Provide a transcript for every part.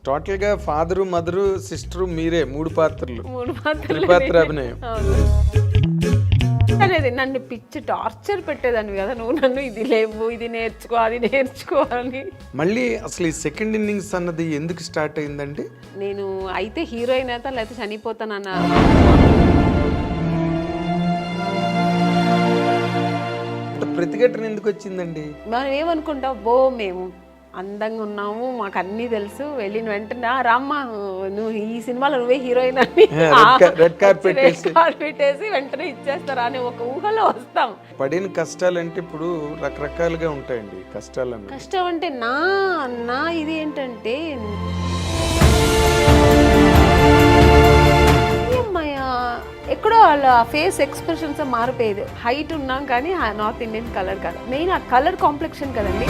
Total గా father mother sister మీరే మూడు పాత్రలు త్రిపాత్ర అభినయం. అనేది నన్ను పిచ్చి టార్చర్ పెట్టేదాన్ని కదా, నువ్వు నన్ను ఇది లేవు ఇది నేర్చుకో అది నేర్చుకో అని. మళ్ళీ అసలు ఈ సెకండ్ ఇన్నింగ్స్ అన్నది ఎందుకు స్టార్ట్ అయిందండి? నేను అయితే హీరోయిన్ అయితే లేకపోతే చనిపోతానన్న ప్రతిఘటన ఎందుకు వచ్చిందండి? మనం ఏమనుకుంటాం, మేము అందంగా ఉన్నాము, మాకు అన్నీ తెలుసు, వెళ్ళిన వెంటనే రామ్మ నువ్వు ఈ సినిమాలో నువ్వే హీరోయిన్ అని రెడ్ కార్పెట్ పెట్టేసి వెంటనే ఇచ్చేస్తారా అని ఒక ఊహలో వస్తాం. పడిన కష్టాలు అంటే ఇప్పుడు రకరకాలుగా ఉంటాయండి కష్టాలు. కష్టం అంటే నా ఇది ఏంటంటే ఎక్కడో వాళ్ళ ఫేస్ ఎక్స్ప్రెషన్స్ మారిపోయేది. హైట్ ఉన్నాం కానీ నార్త్ ఇండియన్ కలర్ కాదు, మెయిన్ ఆ కలర్ కాంప్లెక్షన్ కదండి.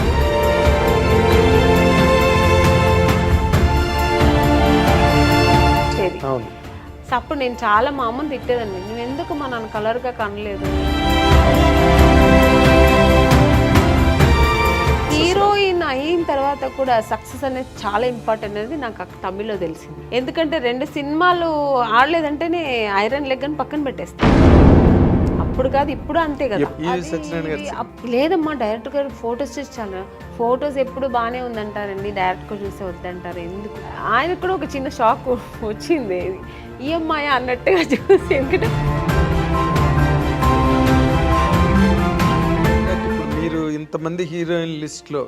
సో అప్పుడు నేను చాలా మా అమ్మని తిట్టేదాన్ని, నువ్వు ఎందుకు మా నన్ను కలర్గా కనలేదు. హీరోయిన్ అయిన తర్వాత కూడా సక్సెస్ అనేది చాలా ఇంపార్టెంట్ అనేది నాకు తమిళ్లో తెలిసింది. ఎందుకంటే 2 సినిమాలు ఆడలేదంటేనే ఐరన్ లెగ్ అని పక్కన పెట్టేస్తాను. అప్పుడు కాదు ఇప్పుడు అంతే కదా. లేదమ్మా డైరెక్టర్ గారు ఫొటోస్ చూసాను, ఫొటోస్ ఎప్పుడు బాగానే ఉందంటారండి, డైరెక్ట్ గా చూస్తే వద్దంటారు ఎందుకు. ఆయన కూడా ఒక చిన్న షాక్ వచ్చింది, ఈ అమ్మాయి అన్నట్టుగా చూసి. ఎందుకంటే మీరు ఇంతమంది హీరోయిన్ లిస్ట్ లో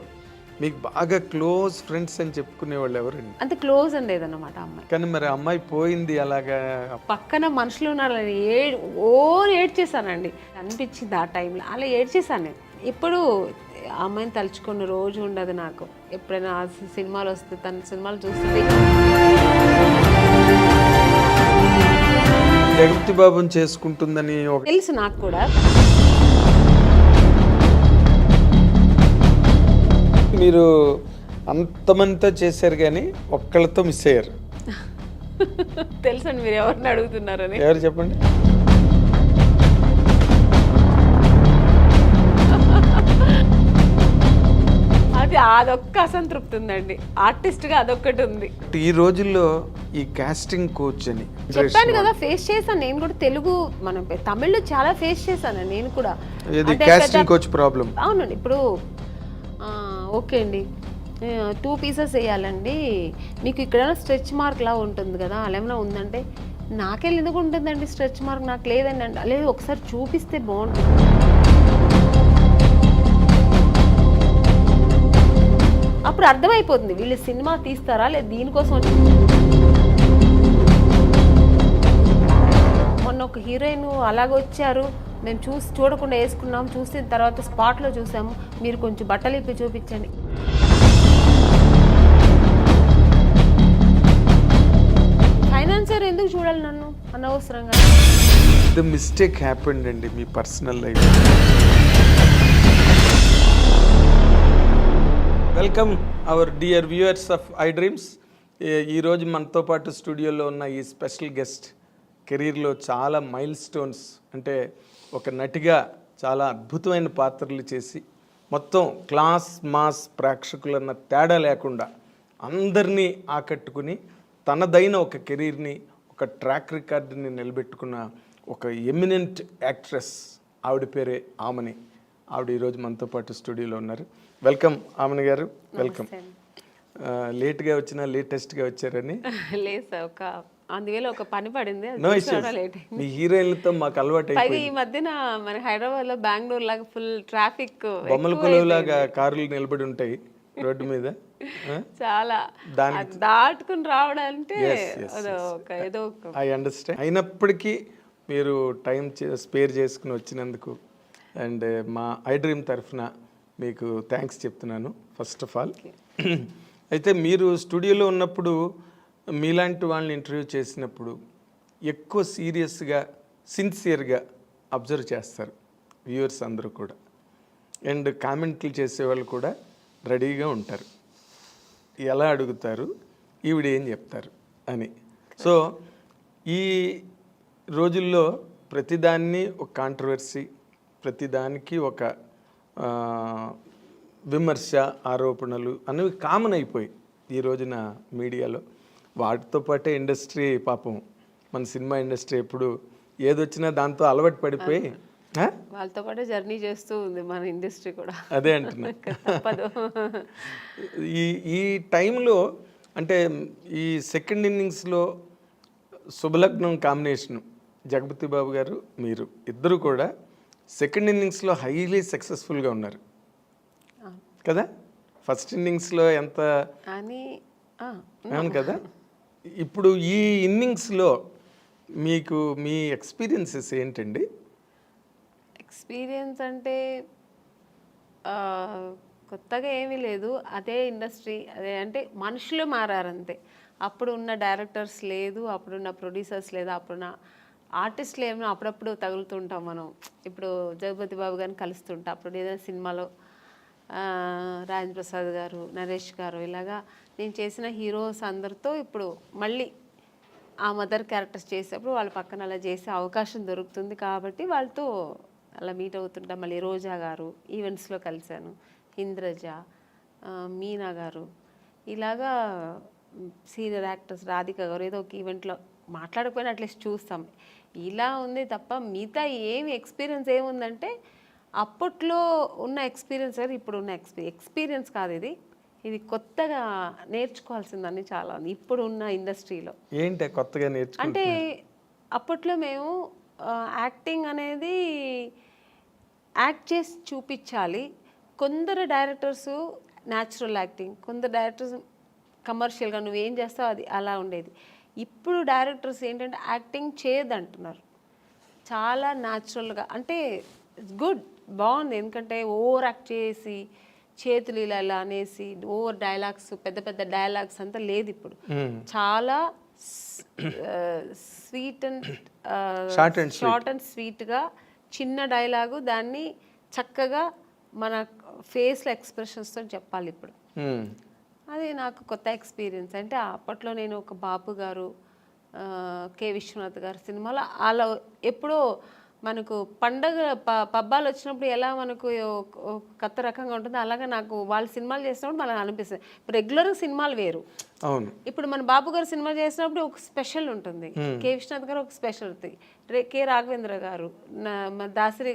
మీకు బాగా క్లోజ్ ఫ్రెండ్స్ అని చెప్పుకునే వాళ్ళు ఎవరండి? అంత క్లోజ్ అని లేదన్నమాట అమ్మాయి. కానీ మరి అమ్మాయి పోయింది అలాగా, పక్కన మనుషులు ఉన్నారని ఏడ్చేసానండి. అనిపించింది ఆ టైంలో, అలా ఏడ్చేసాను నేను. ఇప్పుడు అమ్మాయిని తలుచుకున్న రోజు ఉండదు నాకు. ఎప్పుడైనా సినిమాలు వస్తే తన సినిమాలు చూస్తే జగపతి బాబుని చేసుకుంటుందని తెలుసు నాకు కూడా. మీరు అంతమందితో చేశారు కానీ ఒక్కళ్ళతో మిస్ అయ్యారు. తెలుసండి మీరు ఎవరిని అడుగుతున్నారని. ఎవరు చెప్పండి? అదొక్క అసంతృప్తి ఉందండి, ఆర్టిస్ట్ గా అదొక్కటి ఉంది. ఈ రోజుల్లో ఈ కాస్టింగ్ కోచ్ అని చెప్పాను కదా, ఫేస్ చేశాను నేను కూడా. తెలుగు మనం తమిళ్లో చాలా ఫేస్ చేశాను నేను కూడా. Casting couch problem. అవునండి. ఇప్పుడు ఓకే అండి 2 పీసెస్ వేయాలండి, మీకు ఇక్కడ స్ట్రెచ్ మార్క్ లా ఉంటుంది కదా, అలా ఏమైనా ఉందంటే నాకే ఎందుకు ఉంటుందండి స్ట్రెచ్ మార్క్, నాకు లేదండి అంటే, లేదు ఒకసారి చూపిస్తే బాగుంటుంది. అప్పుడు అర్థమైపోతుంది వీళ్ళు సినిమా తీస్తారా లేదు దీనికోసం. మొన్న ఒక హీరోయిన్ అలాగొచ్చారు, మేము చూడకుండా వేసుకున్నాం, చూసిన తర్వాత స్పాట్లో చూసాము, మీరు కొంచెం బట్టలు ఇప్పి చూపించండి. ఫైనాన్సర్ ఎందుకు చూడాలి నన్ను అనవసరంగా. ది మిస్టేక్ హ్యాపెండ్ అండి మీ personal life. Welcome our dear viewers of I Dreams. ఈరోజు మనతో పాటు స్టూడియోలో ఉన్న ఈ స్పెషల్ గెస్ట్ కెరీర్లో చాలా మైల్ స్టోన్స్, అంటే ఒక నటిగా చాలా అద్భుతమైన పాత్రలు చేసి మొత్తం క్లాస్ మాస్ ప్రేక్షకులన్న తేడా లేకుండా అందరినీ ఆకట్టుకుని తనదైన ఒక కెరీర్ని, ఒక ట్రాక్ రికార్డుని నిలబెట్టుకున్న ఒక ఎమినెంట్ యాక్ట్రెస్. ఆవిడ పేరే ఆమని. ఆవిడ ఈరోజు మనతో పాటు స్టూడియోలో ఉన్నారు. వెల్కమ్ ఆమని గారు. వెల్కమ్. లేట్గా వచ్చినా లేటెస్ట్గా వచ్చారని లేదు సార్, అందువేళ ఒక పని పడింది. మీ హీరోయిన్లతో మాకు అలవాటు అయిపోయింది. ఈ మధ్యన మన హైదరాబాద్ లో బెంగళూరు లాగా ఫుల్ ట్రాఫిక్, బొమ్మల కొలువులాగా కార్లు నిలబడి ఉంటాయి రోడ్డు మీద. చాలా దాటుకుని రావడాలంటే ఏదో ఐ అండర్స్టాండ్. అయినప్పటికీ మీరు టైం స్పేర్ చేసుకుని వచ్చినందుకు అండ్ మా ఐ డ్రీమ్ తరఫున మీకు థ్యాంక్స్ చెప్తున్నాను ఫస్ట్ ఆఫ్ ఆల్. అయితే మీరు స్టూడియోలో ఉన్నప్పుడు మీలాంటి వాళ్ళని ఇంటర్వ్యూ చేసినప్పుడు ఎక్కువ సీరియస్గా సిన్సియర్గా అబ్జర్వ్ చేస్తారు వ్యూవర్స్ అందరూ కూడా, అండ్ కామెంట్లు చేసేవాళ్ళు కూడా రెడీగా ఉంటారు. ఎలా అడుగుతారు, ఈవిడ ఏం చెప్తారు అని. సో ఈ రోజుల్లో ప్రతిదాన్ని ఒక కాంట్రవర్సీ, ప్రతిదానికి ఒక విమర్శ, ఆరోపణలు అనేవి కామన్ అయిపోయి ఈ రోజున మీడియాలో. వాటితో పాటే ఇండస్ట్రీ పాపం, మన సినిమా ఇండస్ట్రీ ఎప్పుడు ఏదొచ్చినా దాంతో అలవాటు పడిపోయి వాళ్ళతో పాటు జర్నీ చేస్తూ ఉంది మన ఇండస్ట్రీ కూడా. అదే అంటున్నా. తప్పదు. ఈ టైంలో అంటే ఈ సెకండ్ ఇన్నింగ్స్లో శుభలగ్నం కాంబినేషను జగపతి బాబు గారు మీరు ఇద్దరు కూడా సెకండ్ ఇన్నింగ్స్లో హైలీ సక్సెస్ఫుల్గా ఉన్నారు కదా. ఫస్ట్ ఇన్నింగ్స్లో ఎంత అని అవును కదా. ఇప్పుడు ఈ ఇన్నింగ్స్లో మీకు మీ ఎక్స్పీరియన్సెస్ ఏంటండి? ఎక్స్పీరియన్స్ అంటే కొత్తగా ఏమీ లేదు, అదే ఇండస్ట్రీ, అదే అంటే మనుషులు మారారంతే. అప్పుడు ఉన్న డైరెక్టర్స్ లేదు, అప్పుడున్న ప్రొడ్యూసర్స్ లేదు, అప్పుడున్న ఆర్టిస్టులు ఏమో అప్పుడప్పుడు తగులుతుంటాం మనం. ఇప్పుడు జగపతి బాబు గారిని కలుస్తుంటాం, అప్పుడు ఏదైనా సినిమాలో రాజేంద్ర ప్రసాద్ గారు, నరేష్ గారు, ఇలాగా నేను చేసిన హీరోస్ అందరితో ఇప్పుడు మళ్ళీ ఆ మదర్ క్యారెక్టర్స్ చేసేటప్పుడు వాళ్ళ పక్కన అలా చేసే అవకాశం దొరుకుతుంది కాబట్టి వాళ్ళతో అలా మీట్ అవుతుంటాం. మళ్ళీ రోజా గారు ఈవెంట్స్లో కలిశాను, ఇంద్రజ, మీనా గారు, ఇలాగా సీనియర్ యాక్టర్స్ రాధిక గారు ఏదో ఒక ఈవెంట్లో మాట్లాడకపోయినా అట్లీస్ట్ చూస్తాం. ఇలా ఉంది తప్ప మిగతా ఏమి ఎక్స్పీరియన్స్ ఏముందంటే అప్పట్లో ఉన్న ఎక్స్పీరియన్స్ వేరు, ఇప్పుడు ఉన్న ఎక్స్పీరియన్స్ కాదు ఇది. ఇది కొత్తగా నేర్చుకోవాల్సిందని చాలా ఉంది ఇప్పుడు ఉన్న ఇండస్ట్రీలో. ఏంటి కొత్తగా అంటే అప్పట్లో మేము యాక్టింగ్ అనేది యాక్ట్ చేసి చూపించాలి. కొందరు డైరెక్టర్స్ న్యాచురల్ యాక్టింగ్, కొందరు డైరెక్టర్స్ కమర్షియల్గా నువ్వేం చేస్తావు అది అలా ఉండేది. ఇప్పుడు డైరెక్టర్స్ ఏంటంటే యాక్టింగ్ చేయదంటున్నారు, చాలా న్యాచురల్గా. అంటే ఇట్స్ గుడ్, బాగుంది. ఎందుకంటే ఓవర్ యాక్ట్ చేసి చేతులు ఇలా ఇలా అనేసి ఓవర్ డైలాగ్స్, పెద్ద పెద్ద డైలాగ్స్ అంతా లేదు ఇప్పుడు. చాలా స్వీట్ అండ్ షార్ట్ అండ్ స్వీట్గా చిన్న డైలాగు దాన్ని చక్కగా మన ఫేస్లో ఎక్స్ప్రెషన్స్తో చెప్పాలి ఇప్పుడు. అది నాకు కొత్త ఎక్స్పీరియన్స్. అంటే అప్పట్లో నేను ఒక బాపు గారు, కె విశ్వనాథ్ గారు సినిమాలో అలా ఎప్పుడో మనకు పండగ పబ్బాలు వచ్చినప్పుడు ఎలా మనకు కొత్త రకంగా ఉంటుందో అలాగే నాకు వాళ్ళ సినిమాలు చేసినప్పుడు మనకు అనిపిస్తుంది. రెగ్యులర్గా సినిమాలు వేరు. అవును, ఇప్పుడు మన బాబు గారు సినిమా చేసినప్పుడు ఒక స్పెషల్ ఉంటుంది, కె విశ్వనాథ్ గారు ఒక స్పెషల్ ఉంటుంది, కె రాఘవేంద్ర గారు, దాసరి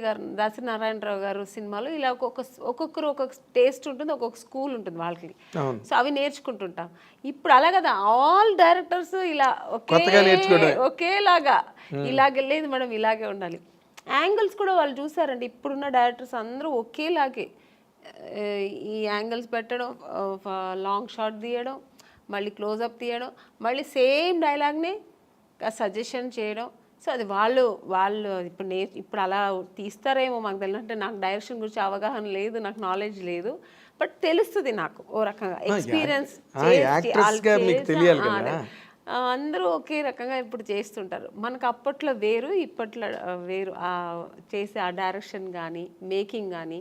నారాయణరావు గారు సినిమాలు ఇలా ఒక్కొక్కరు ఒక్కొక్క టేస్ట్ ఉంటుంది, ఒక్కొక్క స్కూల్ ఉంటుంది వాళ్ళకి. సో అవి నేర్చుకుంటుంటాం. ఇప్పుడు అలా కదా, ఆల్ డైరెక్టర్స్ ఇలా ఒకేలాగా ఇలాగే లేదు మేడం, ఇలాగే ఉండాలి. యాంగిల్స్ కూడా వాళ్ళు చూసారండి, ఇప్పుడున్న డైరెక్టర్స్ అందరూ ఒకేలాగే ఈ యాంగిల్స్ పెట్టడం, లాంగ్ షాట్ తీయడం, మళ్ళీ క్లోజప్ తీయడం, మళ్ళీ సేమ్ డైలాగ్ని సజెషన్ చేయడం. సో అది వాళ్ళు ఇప్పుడు అలా తీస్తారేమో మాకు తెలియదు. అంటే నాకు డైరెక్షన్ గురించి అవగాహన లేదు, నాకు నాలెడ్జ్ లేదు, బట్ తెలుస్తుంది నాకు ఓ రకంగా ఎక్స్పీరియన్స్. అందరూ ఒకే రకంగా ఇప్పుడు చేస్తుంటారు. మనకు అప్పట్లో వేరు, ఇప్పట్లో వేరు. చేసే ఆ డైరెక్షన్ కానీ, మేకింగ్ కానీ,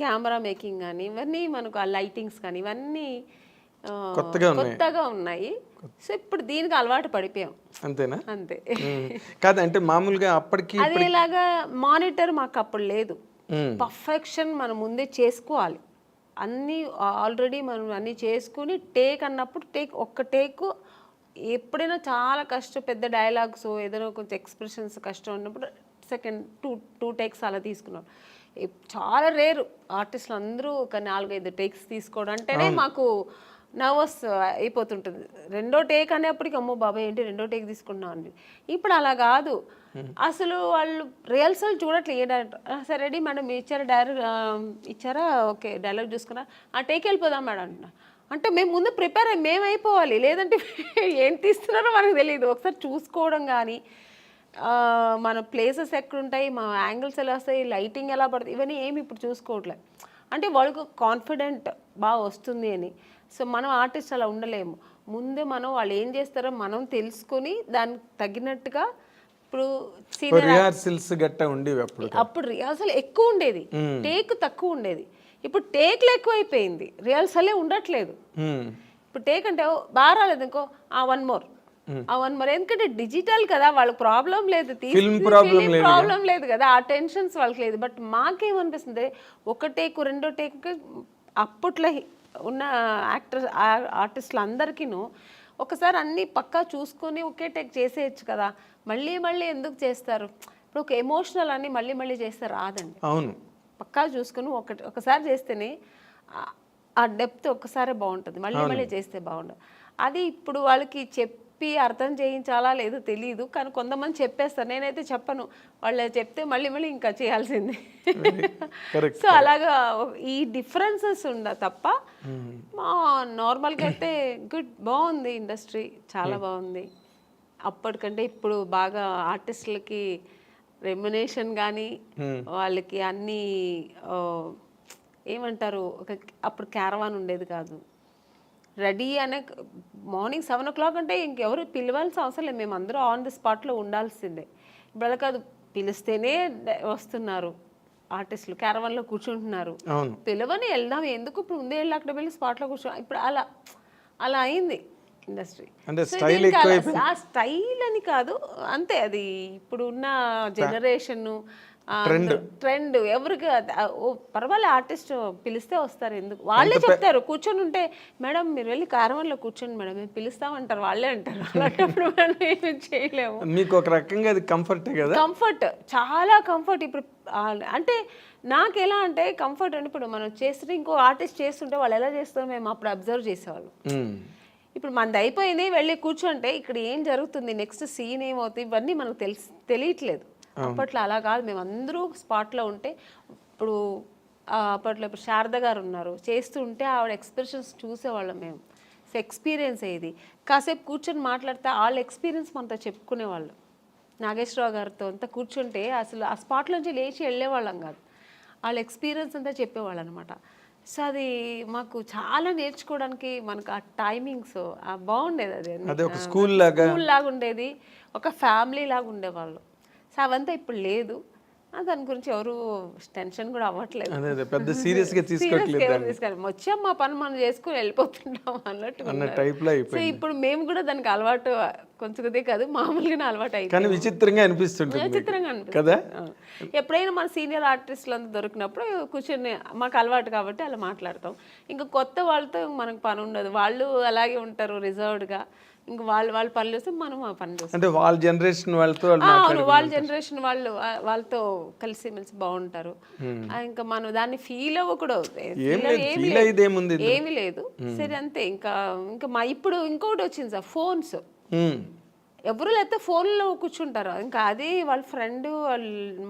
కెమెరా మేకింగ్ కానీ, ఇవన్నీ మనకు ఆ లైటింగ్స్ కానీ ఇవన్నీ కొత్తగా ఉన్నాయి. సో ఇప్పుడు దీనికి అలవాటు పడిపోయాం. అంతేనా? అంతే. కాదంటే మామూలుగా అప్పటికి అదేలాగా మానిటర్ మాకు అప్పుడు లేదు. పర్ఫెక్షన్ మనం ముందే చేసుకోవాలి, అన్నీ ఆల్రెడీ మనం అన్నీ చేసుకుని టేక్ అన్నప్పుడు ఒక్క టేక్ ఎప్పుడైనా చాలా కష్టం, పెద్ద డైలాగ్స్ ఏదైనా కొంచెం ఎక్స్ప్రెషన్స్ కష్టం ఉన్నప్పుడు సెకండ్ టూ టేక్స్ అలా తీసుకున్నాం. చాలా రేరు ఆర్టిస్టులు అందరూ ఒక 4-5 టేక్స్ తీసుకోవడం అంటేనే మాకు నర్వస్ అయిపోతుంటుంది. రెండో టేక్ అనేప్పటికి అమ్మో బాబాయ్ ఏంటి రెండో టేక్ తీసుకున్నాం అండి. ఇప్పుడు అలా కాదు, అసలు వాళ్ళు రిహర్సల్ చూడట్లేదు. ఏ డైరెక్టర్ సరే రెడీ మేడం ఇచ్చారా ఓకే డైలాగ్ చూసుకున్నా ఆ టేక్ వెళ్ళిపోదాం మేడం అంటున్నా. అంటే మేము ముందు ప్రిపేర్ మేము అయిపోవాలి, లేదంటే ఏం తీస్తున్నారో మనకు తెలియదు. ఒకసారి చూసుకోవడం కానీ, మన ప్లేసెస్ ఎక్కడుంటాయి, మా యాంగిల్స్ ఎలా వస్తాయి, లైటింగ్ ఎలా పడుతుంది, ఇవన్నీ ఏమి ఇప్పుడు చూసుకోవట్లేదు. అంటే వాళ్ళకు కాన్ఫిడెంట్ బాగా వస్తుంది అని. సో మనం ఆర్టిస్ట్ అలా ఉండలేము. ముందే మనం వాళ్ళు ఏం చేస్తారో మనం తెలుసుకొని దానికి తగినట్టుగా. ఇప్పుడు అప్పుడు రిహార్సల్ ఎక్కువ ఉండేది, టేక్ తక్కువ ఉండేది. ఇప్పుడు టేక్లు ఎక్కువైపోయింది, రిహార్సలే ఉండట్లేదు. ఇప్పుడు టేక్ అంటే బాగా రాలేదు ఇంకో వన్ మోర్. ఎందుకంటే డిజిటల్ కదా, వాళ్ళకి ప్రాబ్లం లేదు, ప్రాబ్లం లేదు కదా, ఆ టెన్షన్స్ వాళ్ళకి లేదు. బట్ మాకేమనిపిస్తుంది ఒక టేక్ రెండో టేక్ అప్పట్లో ఉన్న ఆర్టిస్టులు అందరికీను ఒకసారి అన్నీ పక్కా చూసుకొని ఒకే టేక్ చేసేయచ్చు కదా, మళ్ళీ మళ్ళీ ఎందుకు చేస్తారు? ఇప్పుడు ఒక ఎమోషనల్ అని మళ్ళీ మళ్ళీ చేస్తే రాదండి. అవును, పక్కా చూసుకొని ఒకసారి చేస్తేనే ఆ డెప్త్ ఒక్కసారే బాగుంటుంది, మళ్ళీ మళ్ళీ చేస్తే బాగుండదు. అది ఇప్పుడు వాళ్ళకి చెప్పి అర్థం చేయించాలా లేదో తెలియదు, కానీ కొంతమంది చెప్పేస్తారు. నేనైతే చెప్పను, వాళ్ళు చెప్తే మళ్ళీ మళ్ళీ ఇంకా చేయాల్సిందే. సో అలాగా ఈ డిఫరెన్సెస్ ఉండ తప్ప నార్మల్గా అయితే బాగుంది ఇండస్ట్రీ, చాలా బాగుంది. అప్పటికంటే ఇప్పుడు బాగా ఆర్టిస్టులకి రెమ్యునేషన్ కానీ వాళ్ళకి అన్నీ ఏమంటారు, అప్పుడు క్యారవాన్ ఉండేది కాదు, రెడీ అనే మార్నింగ్ 7 o'clock అంటే ఇంకెవరు పిలవాల్సిన అవసరం లేదు, మేము అందరూ ఆన్ ది స్పాట్లో ఉండాల్సిందే. ఇప్పుడు అలా కాదు, పిలిస్తేనే వస్తున్నారు ఆర్టిస్టులు, క్యారవాన్లో కూర్చుంటున్నారు, పిలవని వెళ్దాం ఎందుకు, ఇప్పుడు ముందే వెళ్ళి అక్కడ వెళ్ళి స్పాట్లో కూర్చో, ఇప్పుడు అలా అలా అయింది ఇండస్ట్రీ. ఆ స్టైల్ అని కాదు, అంతే, అది ఇప్పుడు ఉన్న జనరేషన్ ట్రెండ్. ఎవరికి పర్వాలే, ఆర్టిస్ట్ పిలిస్తే వస్తారు, ఎందుకు వాళ్ళే చెప్తారు. కూర్చొని ఉంటే మేడం మీరు వెళ్ళి క్యారవాన్లో కూర్చోండి మేడం మేము పిలుస్తామంటారు, వాళ్ళే అంటారు. అలాంటప్పుడు మనం ఏమి చేయలేము. మీకు ఒక రకంగా అది కంఫర్ట్ కదా, కంఫర్ట్, చాలా కంఫర్ట్. ఇప్పుడు అంటే నాకు ఎలా అంటే కంఫర్ట్ అంటే, ఇప్పుడు మనం చేస్తుంటే ఇంకో ఆర్టిస్ట్ చేస్తుంటే వాళ్ళు ఎలా చేస్తారో మేము అప్పుడు అబ్జర్వ్ చేసేవాళ్ళం. ఇప్పుడు మనది అయిపోయింది వెళ్ళి కూర్చుంటే ఇక్కడ ఏం జరుగుతుంది, నెక్స్ట్ సీన్ ఏమవుతుంది, ఇవన్నీ మనకు తెలియట్లేదు. అప్పట్లో అలా కాదు, మేము అందరూ స్పాట్లో ఉంటే, ఇప్పుడు అప్పట్లో ఇప్పుడు శారద గారు ఉన్నారు, చేస్తుంటే ఆవిడ ఎక్స్ప్రెషన్స్ చూసేవాళ్ళం మేము. సో ఎక్స్పీరియన్స్ అయ్యేది, కాసేపు కూర్చొని మాట్లాడితే వాళ్ళ ఎక్స్పీరియన్స్ మనతో చెప్పుకునేవాళ్ళు. నాగేశ్వరరావు గారితో అంతా కూర్చుంటే అసలు ఆ స్పాట్లోంచి లేచి వెళ్ళేవాళ్ళం కాదు, వాళ్ళ ఎక్స్పీరియన్స్ అంతా చెప్పేవాళ్ళు అనమాట. సో అది మాకు చాలా నేర్చుకోవడానికి, మనకు ఆ టైమింగ్స్ బాగుండేది. అది ఒక స్కూల్ లాగా ఉండేది, ఒక ఫ్యామిలీ లాగా ఉండేవాళ్ళు. సో అవంతా ఇప్పుడు లేదు, దాని గురించి ఎవరు టెన్షన్ కూడా అవ్వట్లేదు, పెద్ద సీరియస్గా తీసుకోవట్లేదు. వచ్చాం మా పని మనం చేసుకుని వెళ్ళిపోతుంటాం అన్నట్టు. సో ఇప్పుడు మేము కూడా దానికి అలవాటు, కొంచెం కాదు మామూలుగానే అలవాటు అయింది. కానీ విచిత్రంగా అనిపిస్తుంది, కదా. ఎప్పుడైనా మన సీనియర్ ఆర్టిస్టులు అంతా దొరికినప్పుడు కూర్చొని మాకు అలవాటు కాబట్టి అలా మాట్లాడతాం. ఇంకా కొత్త వాళ్ళతో మనకు పని ఉండదు, వాళ్ళు అలాగే ఉంటారు రిజర్వ్డ్గా. ఇంకా వాళ్ళ పనులు వస్తే మనం ఆ పనులు వస్తాం. అంటే వాళ్ళ జనరేషన్ వాళ్ళతో, వాళ్ళ జనరేషన్ వాళ్ళతో కలిసి మెలిసి బాగుంటారు. ఇంకా మనం దాన్ని ఫీల్ అవ్వకూడదు, ఏమీ లేదు. సరే అంతే. ఇంకా ఇప్పుడు ఇంకోటి వచ్చింది సార్, ఫోన్స్. ఎవరు లేకపోతే ఫోన్లో కూర్చుంటారు, ఇంకా అదే వాళ్ళ ఫ్రెండ్ వాళ్ళ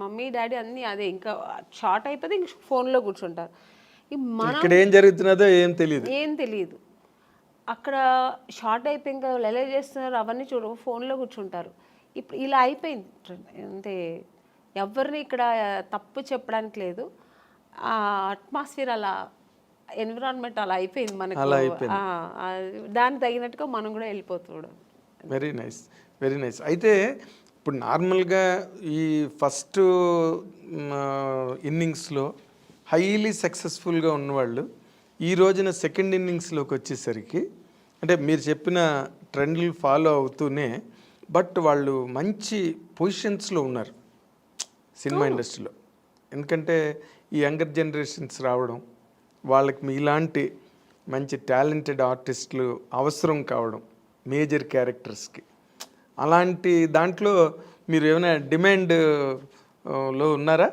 మమ్మీ డాడీ అన్నీ అదే, ఇంకా షార్ట్ అయిపోతే ఇంక ఫోన్లో కూర్చుంటారు. ఇక్కడ ఏం జరుగుతున్నదో ఏం తెలియదు. అక్కడ షార్ట్ అయిపోయి ఇంకా వాళ్ళు ఎలా చేస్తున్నారు అవన్నీ ఫోన్లో కూర్చుంటారు. ఇప్పుడు ఇలా అయిపోయింది అంతే. ఎవరిని ఇక్కడ తప్పు చెప్పడానికి లేదు, ఆ అట్మాస్ఫియర్ అలా, ఎన్విరాన్మెంట్ అలా అయిపోయింది మనకు, దానికి తగినట్టుగా మనం కూడా వెళ్ళిపోతాం. Very nice, very nice. అయితే ఇప్పుడు నార్మల్గా ఈ ఫస్ట్ ఇన్నింగ్స్లో హైలీ సక్సెస్ఫుల్గా ఉన్నవాళ్ళు ఈ రోజున సెకండ్ ఇన్నింగ్స్లోకి వచ్చేసరికి, అంటే మీరు చెప్పిన ట్రెండ్లు ఫాలో అవుతూనే, బట్ వాళ్ళు మంచి పొజిషన్స్లో ఉన్నారు సినిమా ఇండస్ట్రీలో. ఎందుకంటే ఈ యంగర్ జనరేషన్స్ రావడం, వాళ్ళకి మీలాంటి మంచి టాలెంటెడ్ ఆర్టిస్టులు అవసరం కావడం మేజర్ క్యారెక్టర్స్కి, అలాంటి దాంట్లో మీరు ఏమైనా డిమాండ్లో ఉన్నారా?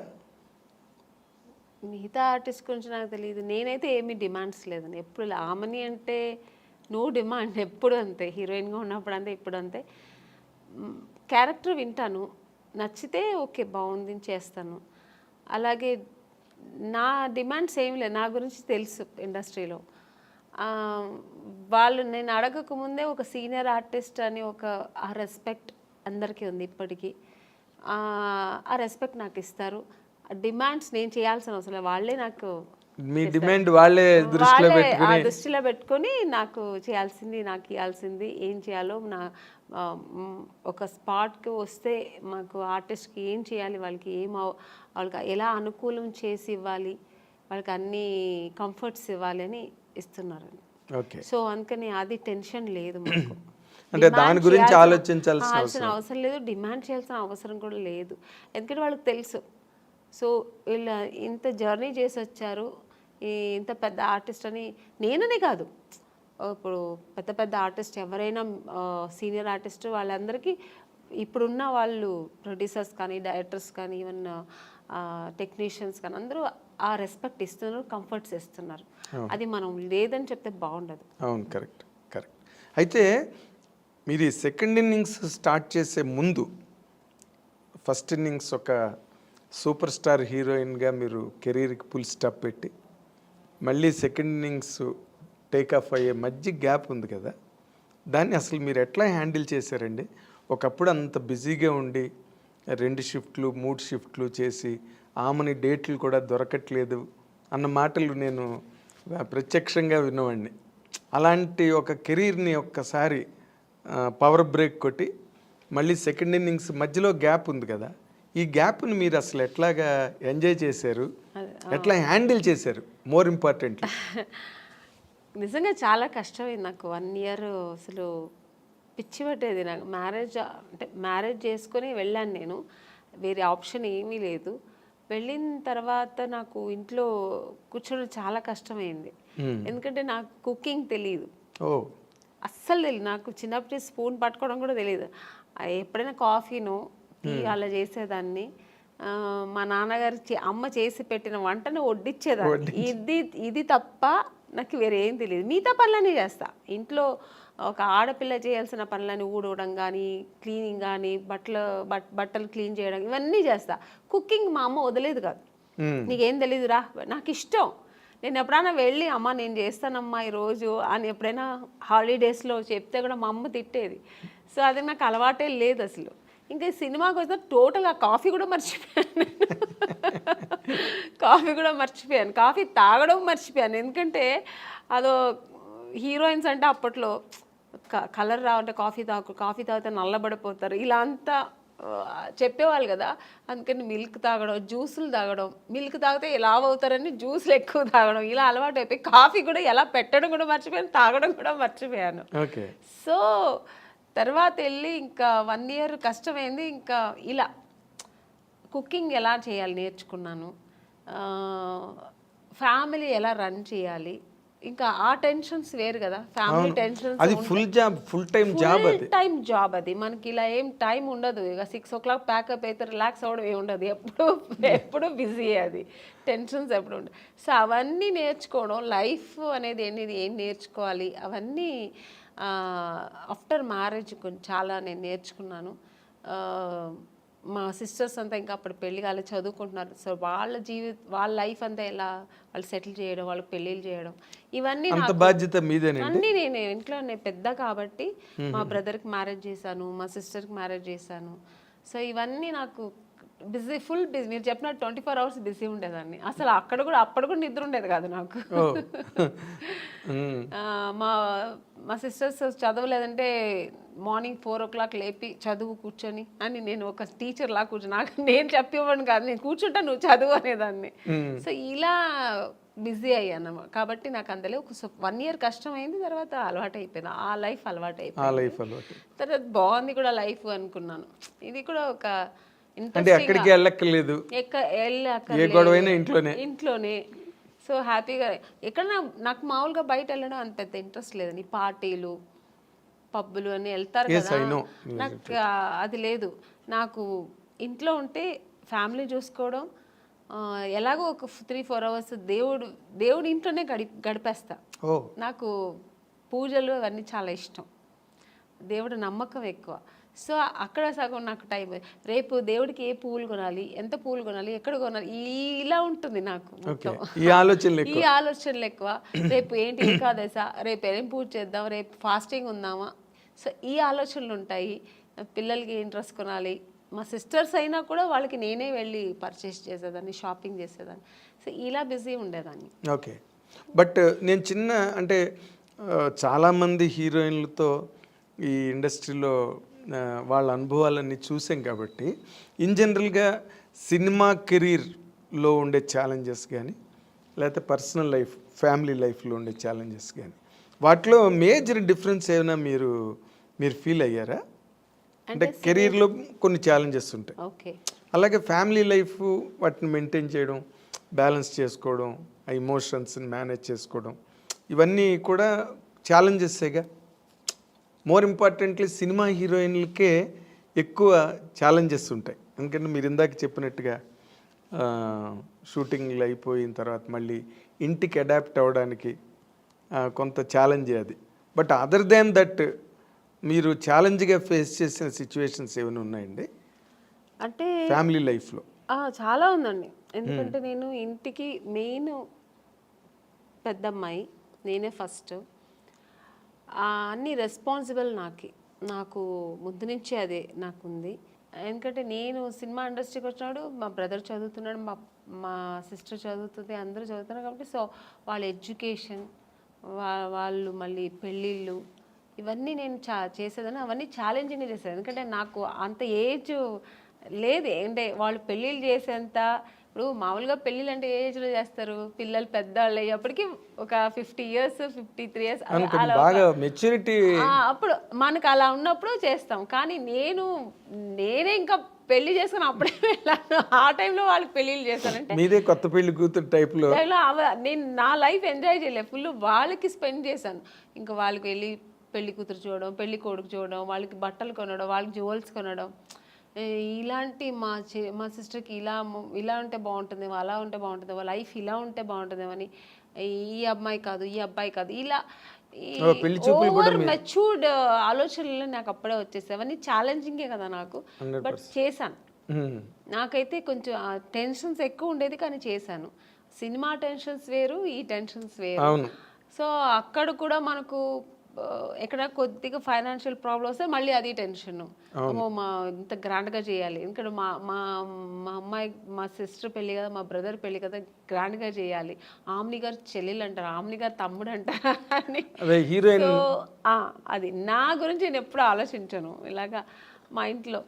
మిగతా ఆర్టిస్ట్ గురించి నాకు తెలియదు, నేనైతే ఏమీ డిమాండ్స్ లేదండి. ఎప్పుడు ఆమెని అంటే నో డిమాండ్, ఎప్పుడు అంతే. హీరోయిన్గా ఉన్నప్పుడు అంతే, ఇప్పుడు అంతే. క్యారెక్టర్ వింటాను, నచ్చితే ఓకే బాగుంది చేస్తాను. అలాగే నా డిమాండ్స్ ఏమి లేదు, నా గురించి తెలుసు ఇండస్ట్రీలో. వాళ్ళు నేను అడగకముందే ఒక సీనియర్ ఆర్టిస్ట్ అని ఒక ఆ రెస్పెక్ట్ అందరికీ ఉంది ఇప్పటికీ. ఆ రెస్పెక్ట్ నాకు ఇస్తారు. డిమాండ్స్ నేను చేయాల్సిన అవసరం లేదు, వాళ్ళే నాకు మీ డిమాండ్ వాళ్ళే దృష్టిలో పెట్టుకొని నాకు చేయాల్సింది, నాకు ఇవ్వాల్సింది ఏం చేయాలో, నా ఒక స్పాట్కి వస్తే మాకు ఆర్టిస్ట్కి ఏం చేయాలి, వాళ్ళకి వాళ్ళకి ఎలా అనుకూలం చేసి ఇవ్వాలి, వాళ్ళకి అన్ని కంఫర్ట్స్ ఇవ్వాలి అని ఇస్తున్నారండి. సో అందుకని అది టెన్షన్ లేదు మాకు. అంటే దాని గురించి ఆలోచించాల్సిన అవసరం లేదు, డిమాండ్ చేయాల్సిన అవసరం కూడా లేదు. ఎందుకంటే వాళ్ళకి తెలుసు, సో వీళ్ళు ఇంత జర్నీ చేసి వచ్చారు, ఇంత పెద్ద ఆర్టిస్ట్ అని నేననే కాదు, ఇప్పుడు పెద్ద పెద్ద ఆర్టిస్ట్ ఎవరైనా సీనియర్ ఆర్టిస్ట్ వాళ్ళందరికీ ఇప్పుడున్న వాళ్ళు ప్రొడ్యూసర్స్ కానీ డైరెక్టర్స్ కానీ ఈవెన్ టెక్నీషియన్స్ కానీ అందరూ ఆ రెస్పెక్ట్ ఇస్తున్నారు, కంఫర్ట్స్ ఇస్తున్నారు. అది మనం లేదని చెప్తే బాగుండదు. అవును, కరెక్ట్ కరెక్ట్. అయితే మీరు ఈ సెకండ్ ఇన్నింగ్స్ స్టార్ట్ చేసే ముందు ఫస్ట్ ఇన్నింగ్స్ ఒక సూపర్ స్టార్ హీరోయిన్గా మీరు కెరీర్కి ఫుల్ స్టాప్ పెట్టి మళ్ళీ సెకండ్ ఇన్నింగ్స్ టేక్ ఆఫ్ అయ్యే మధ్య గ్యాప్ ఉంది కదా, దాన్ని అసలు మీరు ఎట్లా హ్యాండిల్ చేశారండి? ఒకప్పుడు అంత బిజీగా ఉండి 2 షిఫ్ట్లు 3 షిఫ్ట్లు చేసి ఆమెని డేట్లు కూడా దొరకట్లేదు అన్న మాటలు నేను ప్రత్యక్షంగా విన్నవాడిని. అలాంటి ఒక కెరీర్ని ఒక్కసారి పవర్ బ్రేక్ కొట్టి మళ్ళీ సెకండ్ ఇన్నింగ్స్ మధ్యలో గ్యాప్ ఉంది కదా, ఈ గ్యాప్ని మీరు అసలు ఎట్లాగా ఎంజాయ్ చేశారు, ఎట్లా హ్యాండిల్ చేశారు? మోర్ ఇంపార్టెంట్లీ నిజంగా చాలా కష్టమైంది నాకు 1 ఇయర్. అసలు పిచ్చి పట్టేది నాకు. మ్యారేజ్ చేసుకొని వెళ్ళాను నేను, వేరే ఆప్షన్ ఏమీ లేదు. వెళ్ళిన తర్వాత నాకు ఇంట్లో కూర్చోడం చాలా కష్టమైంది. ఎందుకంటే నాకు కుకింగ్ తెలియదు, అస్సలు తెలియదు. నాకు చిన్నప్పటి స్పూన్ పట్టుకోవడం కూడా తెలియదు. ఎప్పుడైనా కాఫీను టీ అలా చేసేదాన్ని. మా నాన్నగారు అమ్మ చేసి పెట్టిన వంటను వడ్డిచ్చేదాన్ని. ఇది తప్ప నాకు వేరే ఏం తెలియదు. మిగతా పనులన్నీ చేస్తా ఇంట్లో. ఒక ఆడపిల్ల చేయాల్సిన పనులని ఊడవడం కానీ, క్లీనింగ్ కానీ, బట్టలు క్లీన్ చేయడం, ఇవన్నీ చేస్తా. కుకింగ్ మా అమ్మ వదిలేదు కాదు. నీకేం తెలీదురా, నాకు ఇష్టం. నేను ఎప్పుడైనా వెళ్ళి అమ్మ నేను చేస్తానమ్మా ఈరోజు అని ఎప్పుడైనా హాలిడేస్లో చెప్తే కూడా మా అమ్మ తిట్టేది. సో అది నాకు అలవాటే లేదు అసలు. ఇంకా సినిమాకి వస్తే టోటల్ ఆ కాఫీ కూడా మర్చిపోయాను. కాఫీ తాగడం మర్చిపోయాను. ఎందుకంటే అదో హీరోయిన్స్ అంటే అప్పట్లో కలర్ రావంటే కాఫీ తాగితే నల్లబడిపోతారు ఇలా అంతా చెప్పేవాళ్ళు కదా. అందుకని మిల్క్ తాగడం, జ్యూసులు తాగడం, మిల్క్ తాగితే లావ్ అవుతారని జ్యూసులు ఎక్కువ తాగడం, ఇలా అలవాటు అయిపోయి కాఫీ కూడా ఎలా పెట్టడం కూడా మర్చిపోయాను, తాగడం కూడా మర్చిపోయాను. సో తర్వాత వెళ్ళి ఇంకా 1 ఇయర్ కష్టమైంది. ఇంకా ఇలా కుకింగ్ ఎలా చేయాలి నేర్చుకున్నాను, ఫ్యామిలీ ఎలా రన్ చేయాలి. ఇంకా ఆ టెన్షన్స్ వేరు కదా, ఫ్యామిలీ టెన్షన్స్. అది ఫుల్ టైం జాబ్ అది. మనకి ఇలా ఏం టైం ఉండదు. ఇక 6 o'clock ప్యాకప్ అయితే రిలాక్స్ అవ్వడం ఏమి ఉండదు. ఎప్పుడు బిజీ, అది టెన్షన్స్ ఎప్పుడు ఉండదు. సో అవన్నీ నేర్చుకోవడం, లైఫ్ అనేది ఏం నేర్చుకోవాలి అవన్నీ ఆఫ్టర్ మ్యారేజ్ చాలా నేను నేర్చుకున్నాను. మా సిస్టర్స్ అంతా ఇంకా అప్పుడు పెళ్లి కాలేదు, చదువుకుంటున్నారు. సో వాళ్ళ లైఫ్ అంతా ఎలా వాళ్ళు సెటిల్ చేయడం, వాళ్ళకి పెళ్ళిళ్ళు చేయడం, ఇవన్నీ బాధ్యత మీదేనండి. అన్నీ నేను ఇంట్లో పెద్ద కాబట్టి మా బ్రదర్కి మ్యారేజ్ చేశాను, మా సిస్టర్కి మ్యారేజ్ చేశాను. సో ఇవన్నీ నాకు ఫుల్ బిజీ. మీరు చెప్పినట్టు 24 hours బిజీ ఉండేదాన్ని. అసలు అప్పుడు కూడా నిద్ర ఉండేది కాదు నాకు. మా సిస్టర్స్ చదవలేదంటే మార్నింగ్ 4 o'clock లేపి చదువు కూర్చొని అని, నేను ఒక టీచర్ లా నాకు నేను చెప్పివ్వను కాదు, నేను కూర్చుంటా నువ్వు చదువు అనేదాన్ని. సో ఇలా బిజీ అయ్యాను కాబట్టి నాకు అందులో ఒక 1 year కష్టమైంది. తర్వాత అలవాటు అయిపోయింది, ఆ లైఫ్ అలవాటు అయిపోయింది. తర్వాత బాగుంది కూడా లైఫ్ అనుకున్నాను. ఇది కూడా ఒక ఎక్కడికి వెళ్ళక్కర్లేదు, ఇంట్లోనే. సో హ్యాపీగా ఎక్కడ నాకు మామూలుగా బయట వెళ్ళడం అంత పెద్ద ఇంట్రెస్ట్ లేదండి. పార్టీలు పబ్బులు అని వెళ్తారు కదా, నాకు అది లేదు. నాకు ఇంట్లో ఉంటే ఫ్యామిలీ చూసుకోవడం, ఎలాగో ఒక 3-4 hours దేవుడు ఇంట్లోనే గడిపేస్తా. నాకు పూజలు అవన్నీ చాలా ఇష్టం, దేవుడు నమ్మకం ఎక్కువ. సో అక్కడ సగం నాకు టైం. రేపు దేవుడికి ఏ పువ్వులు కొనాలి, ఎంత పువ్వులు కొనాలి, ఎక్కడ కొనాలి, ఇలా ఉంటుంది నాకు మొత్తం. ఈ ఆలోచనలు ఎక్కువ. రేపు ఏంటి ఏకాదశ, రేపు ఏం పూజ చేద్దాం, రేపు ఫాస్టింగ్ ఉందామా, సో ఈ ఆలోచనలు ఉంటాయి. పిల్లలకి ఏం డ్రెస్ కొనాలి, మా సిస్టర్స్ అయినా కూడా వాళ్ళకి నేనే వెళ్ళి పర్చేస్ చేసేదాన్ని, షాపింగ్ చేసేదాన్ని. సో ఇలా బిజీ ఉండేదాన్ని. ఓకే. బట్ నేను అంటే చాలామంది హీరోయిన్లతో ఈ ఇండస్ట్రీలో వాళ్ళ అనుభవాలన్నీ చూసాం కాబట్టి ఇన్ జనరల్గా సినిమా కెరీర్లో ఉండే ఛాలెంజెస్ కానీ, లేకపోతే పర్సనల్ లైఫ్ ఫ్యామిలీ లైఫ్లో ఉండే ఛాలెంజెస్ కానీ, వాటిలో మేజర్ డిఫరెన్స్ ఏమైనా మీరు ఫీల్ అయ్యారా? అంటే కెరీర్లో కొన్ని ఛాలెంజెస్ ఉంటాయి, అలాగే ఫ్యామిలీ లైఫ్ వాటిని మెయింటైన్ చేయడం, బ్యాలెన్స్ చేసుకోవడం ఆ ఎమోషన్స్ని మేనేజ్ చేసుకోవడం, ఇవన్నీ కూడా ఛాలెంజెస్సేగా. మోర్ ఇంపార్టెంట్లీ సినిమా హీరోయిన్లకే ఎక్కువ ఛాలెంజెస్ ఉంటాయి. ఎందుకంటే మీరు ఇందాక చెప్పినట్టుగా షూటింగ్లు అయిపోయిన తర్వాత మళ్ళీ ఇంటికి అడాప్ట్ అవ్వడానికి కొంత ఛాలెంజే అది. బట్ అదర్ దాన్ దట్ మీరు ఛాలెంజ్గా ఫేస్ చేసిన సిచ్యువేషన్స్ ఏమైనా ఉన్నాయండి అంటే ఫ్యామిలీ లైఫ్లో? చాలా ఉందండి. ఎందుకంటే నేను ఇంటికి మెయిన్ పెద్దమ్మాయి, నేనే ఫస్ట్. అన్ని రెస్పాన్సిబుల్ నాకు ముందు నుంచే అదే నాకుంది. ఎందుకంటే నేను సినిమా ఇండస్ట్రీకి వచ్చినాడు, మా బ్రదర్ చదువుతున్నాడు, మా సిస్టర్ చదువుతుంది, అందరూ చదువుతున్నారు. కాబట్టి సో వాళ్ళ ఎడ్యుకేషన్, వాళ్ళు మళ్ళీ పెళ్ళిళ్ళు, ఇవన్నీ నేను చేసేదాన్ని. అవన్నీ ఛాలెంజింగ్గా చేసేది. ఎందుకంటే నాకు అంత ఏజ్ లేదు. అంటే వాళ్ళు పెళ్ళిళ్ళు చేసేంత, ఇప్పుడు మామూలుగా పెళ్ళిళ్ళు అంటే ఏ ఏజ్లో చేస్తారు, పిల్లలు పెద్దవాళ్ళు అయ్యేప్పటికి ఒక 50 years 53 years బాగా మెచ్యూరిటీ, అప్పుడు మనకు అలా ఉన్నప్పుడు చేస్తాం. కానీ నేనే ఇంకా పెళ్లి చేసుకుని అప్పుడే వెళ్ళాను. ఆ టైంలో వాళ్ళకి పెళ్ళిళ్ళు చేశానంటే మీదే కొత్త పెళ్లి కూతురు టైప్లో నేను నా లైఫ్ ఎంజాయ్ చేయలేదు, ఫుల్ వాళ్ళకి స్పెండ్ చేశాను. ఇంకా వాళ్ళకి వెళ్ళి పెళ్లి కూతురు చూడడం, పెళ్లి కొడుకు చూడడం, వాళ్ళకి బట్టలు కొనడం, వాళ్ళకి జ్యువెల్స్ కొనడం, ఇలాంటి మా సిస్టర్కి ఇలా ఉంటే బాగుంటుంది, అలా ఉంటే బాగుంటుంది, వాళ్ళ లైఫ్ ఇలా ఉంటే బాగుంటుంది అని, ఈ అమ్మాయి కాదు ఈ అబ్బాయి కాదు, ఇలా ఓవర్ మెచ్యూర్డ్ ఆలోచనలు నాకు అప్పుడే వచ్చేసాయి. అవన్నీ ఛాలెంజింగే కదా నాకు, బట్ చేశాను. నాకైతే కొంచెం టెన్షన్స్ ఎక్కువ ఉండేది, కానీ చేశాను. సినిమా టెన్షన్స్ వేరు, ఈ టెన్షన్స్ వేరు. సో అక్కడ కూడా మనకు ఎక్కడ కొద్దిగా ఫైనాన్షియల్ ప్రాబ్లమ్ వస్తే మళ్ళీ అది టెన్షన్. మా ఇంత గ్రాండ్గా చేయాలి, ఎందుకంటే మా అమ్మాయి, మా సిస్టర్ పెళ్ళి కదా, మా బ్రదర్ పెళ్ళి కదా, గ్రాండ్గా చేయాలి. ఆమ్ని గారు చెల్లెలు అంటారు, ఆమ్ని గారు తమ్ముడు అంటారు అని. సో అది నా గురించి నేను ఎప్పుడు ఆలోచించాను. ఇలాగా మా ఇంట్లో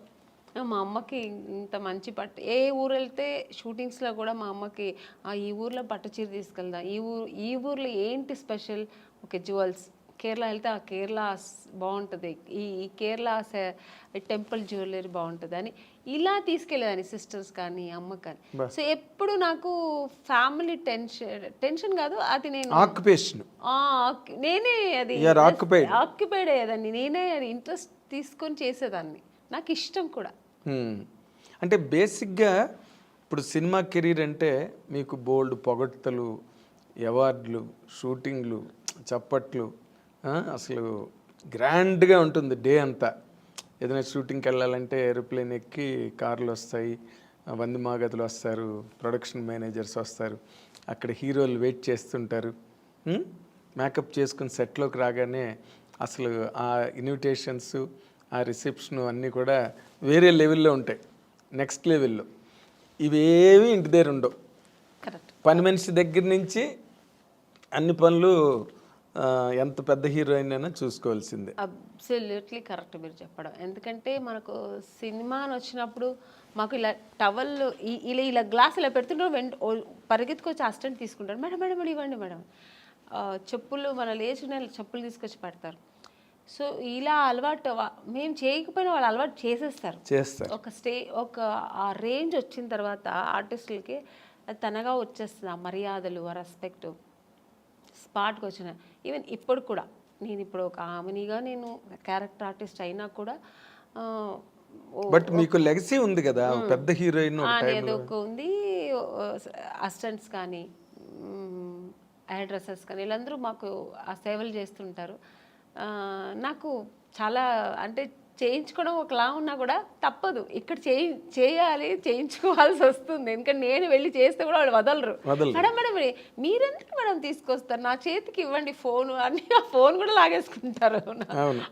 మా అమ్మకి ఇంత మంచి పట్టు, ఏ ఊరు వెళ్తే షూటింగ్స్లో కూడా మా అమ్మకి ఈ ఊర్లో పట్టు చీర తీసుకెళ్దాం, ఈ ఊర్లో ఏంటి స్పెషల్, ఓకే జ్యువెల్స్, కేరళ వెళ్తే ఆ కేరళ బాగుంటుంది, ఈ కేరళ టెంపుల్ జ్యువెలరీ బాగుంటుంది అని ఇలా తీసుకెళ్ళేదాన్ని, సిస్టర్స్ కానీ అమ్మ కానీ. సో ఎప్పుడు నాకు ఫ్యామిలీ టెన్షన్ కాదు, అది నేను నేనే అది ఆక్యుపైడ్ అయ్యేదాన్ని, నేనే అది ఇంట్రెస్ట్ తీసుకొని చేసేదాన్ని, నాకు ఇష్టం కూడా. అంటే బేసిక్గా ఇప్పుడు సినిమా కెరీర్ అంటే మీకు బోల్డ్ పొగడ్తలు, అవార్డులు, షూటింగ్లు, చప్పట్లు, అసలు గ్రాండ్గా ఉంటుంది డే అంతా. ఏదైనా షూటింగ్కి వెళ్ళాలంటే ఏరోప్లేన్ ఎక్కి కార్లు వస్తాయి, వంది మాగదులు వస్తారు, ప్రొడక్షన్ మేనేజర్స్ వస్తారు, అక్కడ హీరోలు వెయిట్ చేస్తుంటారు. మేకప్ చేసుకుని సెట్లోకి రాగానే అసలు ఆ ఇన్విటేషన్స్, ఆ రిసెప్షను అన్నీ కూడా వేరే లెవెల్లో ఉంటాయి, నెక్స్ట్ లెవెల్లో. ఇవేవి ఇంటి దగ్గర ఉండవు. పని మనిషి దగ్గర నుంచి అన్ని పనులు ఎంత పెద్ద హీరోయిన్ అయినా చూసుకోవాల్సిందే. అబ్సల్యూట్లీ కరెక్ట్ మీరు చెప్పడం. ఎందుకంటే మనకు సినిమా అని వచ్చినప్పుడు మాకు ఇలా టవల్ ఇలా గ్లాస్ ఇలా పెడుతుంటే పరిగెత్తుకొచ్చి అసిస్టెంట్ తీసుకుంటారు, మేడం మేడం మేడం ఇవ్వండి మేడం. చెప్పులు మన లేచిన చెప్పులు తీసుకొచ్చి పెడతారు. సో ఇలా అలవాటు మేము చేయకపోయినా వాళ్ళు అలవాటు చేసేస్తారు. ఒక ఆ రేంజ్ వచ్చిన తర్వాత ఆర్టిస్టులకి అది తనగా వచ్చేస్తుంది, ఆ మర్యాదలు, ఆ రెస్పెక్ట్ స్పాట్కి వచ్చిన. ఈవెన్ ఇప్పుడు కూడా నేను ఇప్పుడు ఒక ఆమెనిగా నేను క్యారెక్టర్ ఆర్టిస్ట్ అయినా కూడా బట్ మీకు లెగసీ ఉంది కదా, పెద్ద హీరోయిన్ ఏదో ఒక ఉంది. అసిస్టెంట్స్ కానీ హెయిర్ డ్రెస్సర్స్ కానీ వీళ్ళందరూ మాకు ఆ సేవలు చేస్తుంటారు. నాకు చాలా అంటే చేయించుకోవడం ఒకలా ఉన్నా కూడా తప్పదు, ఇక్కడ చేయించుకోవాల్సి వస్తుంది. ఎందుకంటే నేను వెళ్ళి చేస్తే కూడా వాళ్ళు వదలరు. మేడం మేడం మీరెందుకు మేడం తీసుకొస్తారు, నా చేతికి ఇవ్వండి ఫోన్ అని, ఆ ఫోన్ కూడా లాగేసుకుంటారు.